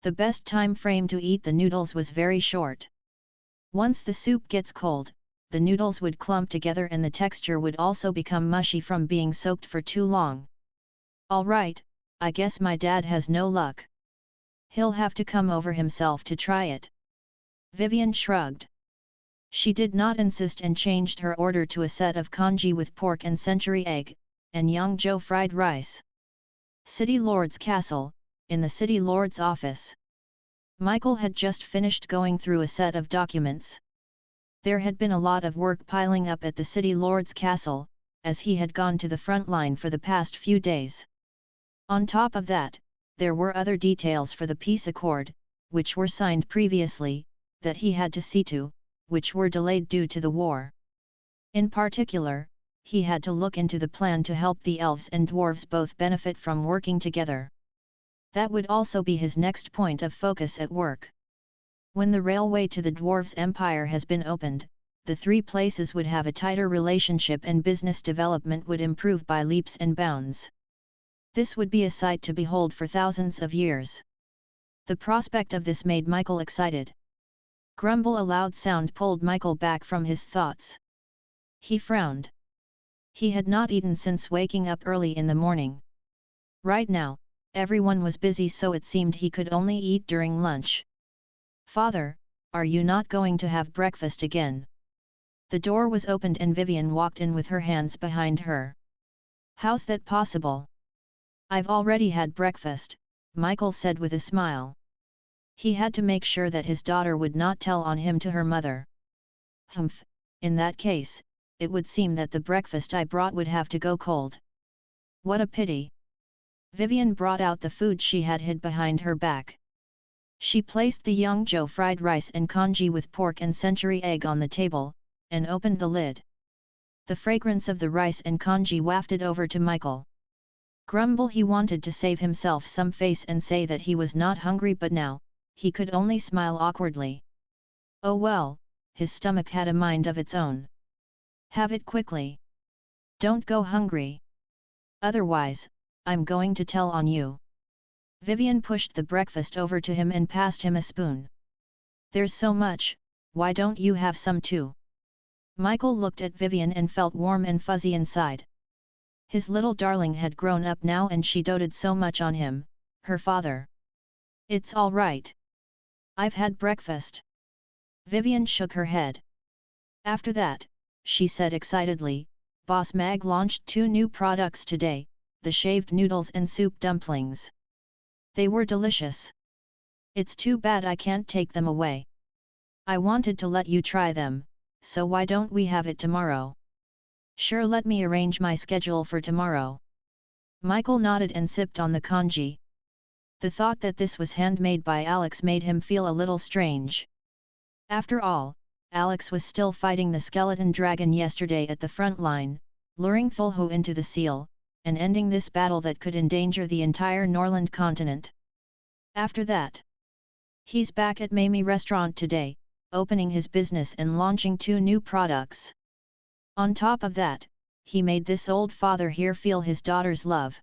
The best time frame to eat the noodles was very short. Once the soup gets cold, the noodles would clump together and the texture would also become mushy from being soaked for too long. "All right, I guess my dad has no luck. He'll have to come over himself to try it." Vivian shrugged. She did not insist and changed her order to a set of congee with pork and century egg, and Yangzhou fried rice. City Lord's Castle, in the City Lord's office. Michael had just finished going through a set of documents. There had been a lot of work piling up at the City Lord's Castle, as he had gone to the front line for the past few days. On top of that, there were other details for the peace accord, which were signed previously, that he had to see to, which were delayed due to the war. In particular, he had to look into the plan to help the elves and dwarves both benefit from working together. That would also be his next point of focus at work. When the railway to the dwarves' empire has been opened, the three places would have a tighter relationship and business development would improve by leaps and bounds. This would be a sight to behold for thousands of years. The prospect of this made Michael excited. Grumble, a loud sound pulled Michael back from his thoughts. He frowned. He had not eaten since waking up early in the morning. Right now, everyone was busy, so it seemed he could only eat during lunch. "Father, are you not going to have breakfast again?" The door was opened and Vivian walked in with her hands behind her. "How's that possible?" "I've already had breakfast," Michael said with a smile. He had to make sure that his daughter would not tell on him to her mother. "Humph, in that case, it would seem that the breakfast I brought would have to go cold." "What a pity." Vivian brought out the food she had hid behind her back. She placed the Yangzhou fried rice and congee with pork and century egg on the table, and opened the lid. The fragrance of the rice and congee wafted over to Michael. Grumble, he wanted to save himself some face and say that he was not hungry, but now, he could only smile awkwardly. Oh well, his stomach had a mind of its own. "Have it quickly. Don't go hungry. Otherwise, I'm going to tell on you." Vivian pushed the breakfast over to him and passed him a spoon. "There's so much, why don't you have some too?" Michael looked at Vivian and felt warm and fuzzy inside. His little darling had grown up now and she doted so much on him, her father. "It's all right. I've had breakfast." Vivian shook her head. "After that," she said excitedly, "Boss Mag launched 2 new products today, the shaved noodles and soup dumplings. They were delicious. It's too bad I can't take them away. I wanted to let you try them, so why don't we have it tomorrow?" "Sure, let me arrange my schedule for tomorrow." Michael nodded and sipped on the congee. The thought that this was handmade by Alex made him feel a little strange. After all, Alex was still fighting the skeleton dragon yesterday at the front line, luring Thulhu into the seal, and ending this battle that could endanger the entire Norland continent. After that, he's back at Mamie restaurant today, opening his business and launching 2 new products. On top of that, he made this old father here feel his daughter's love.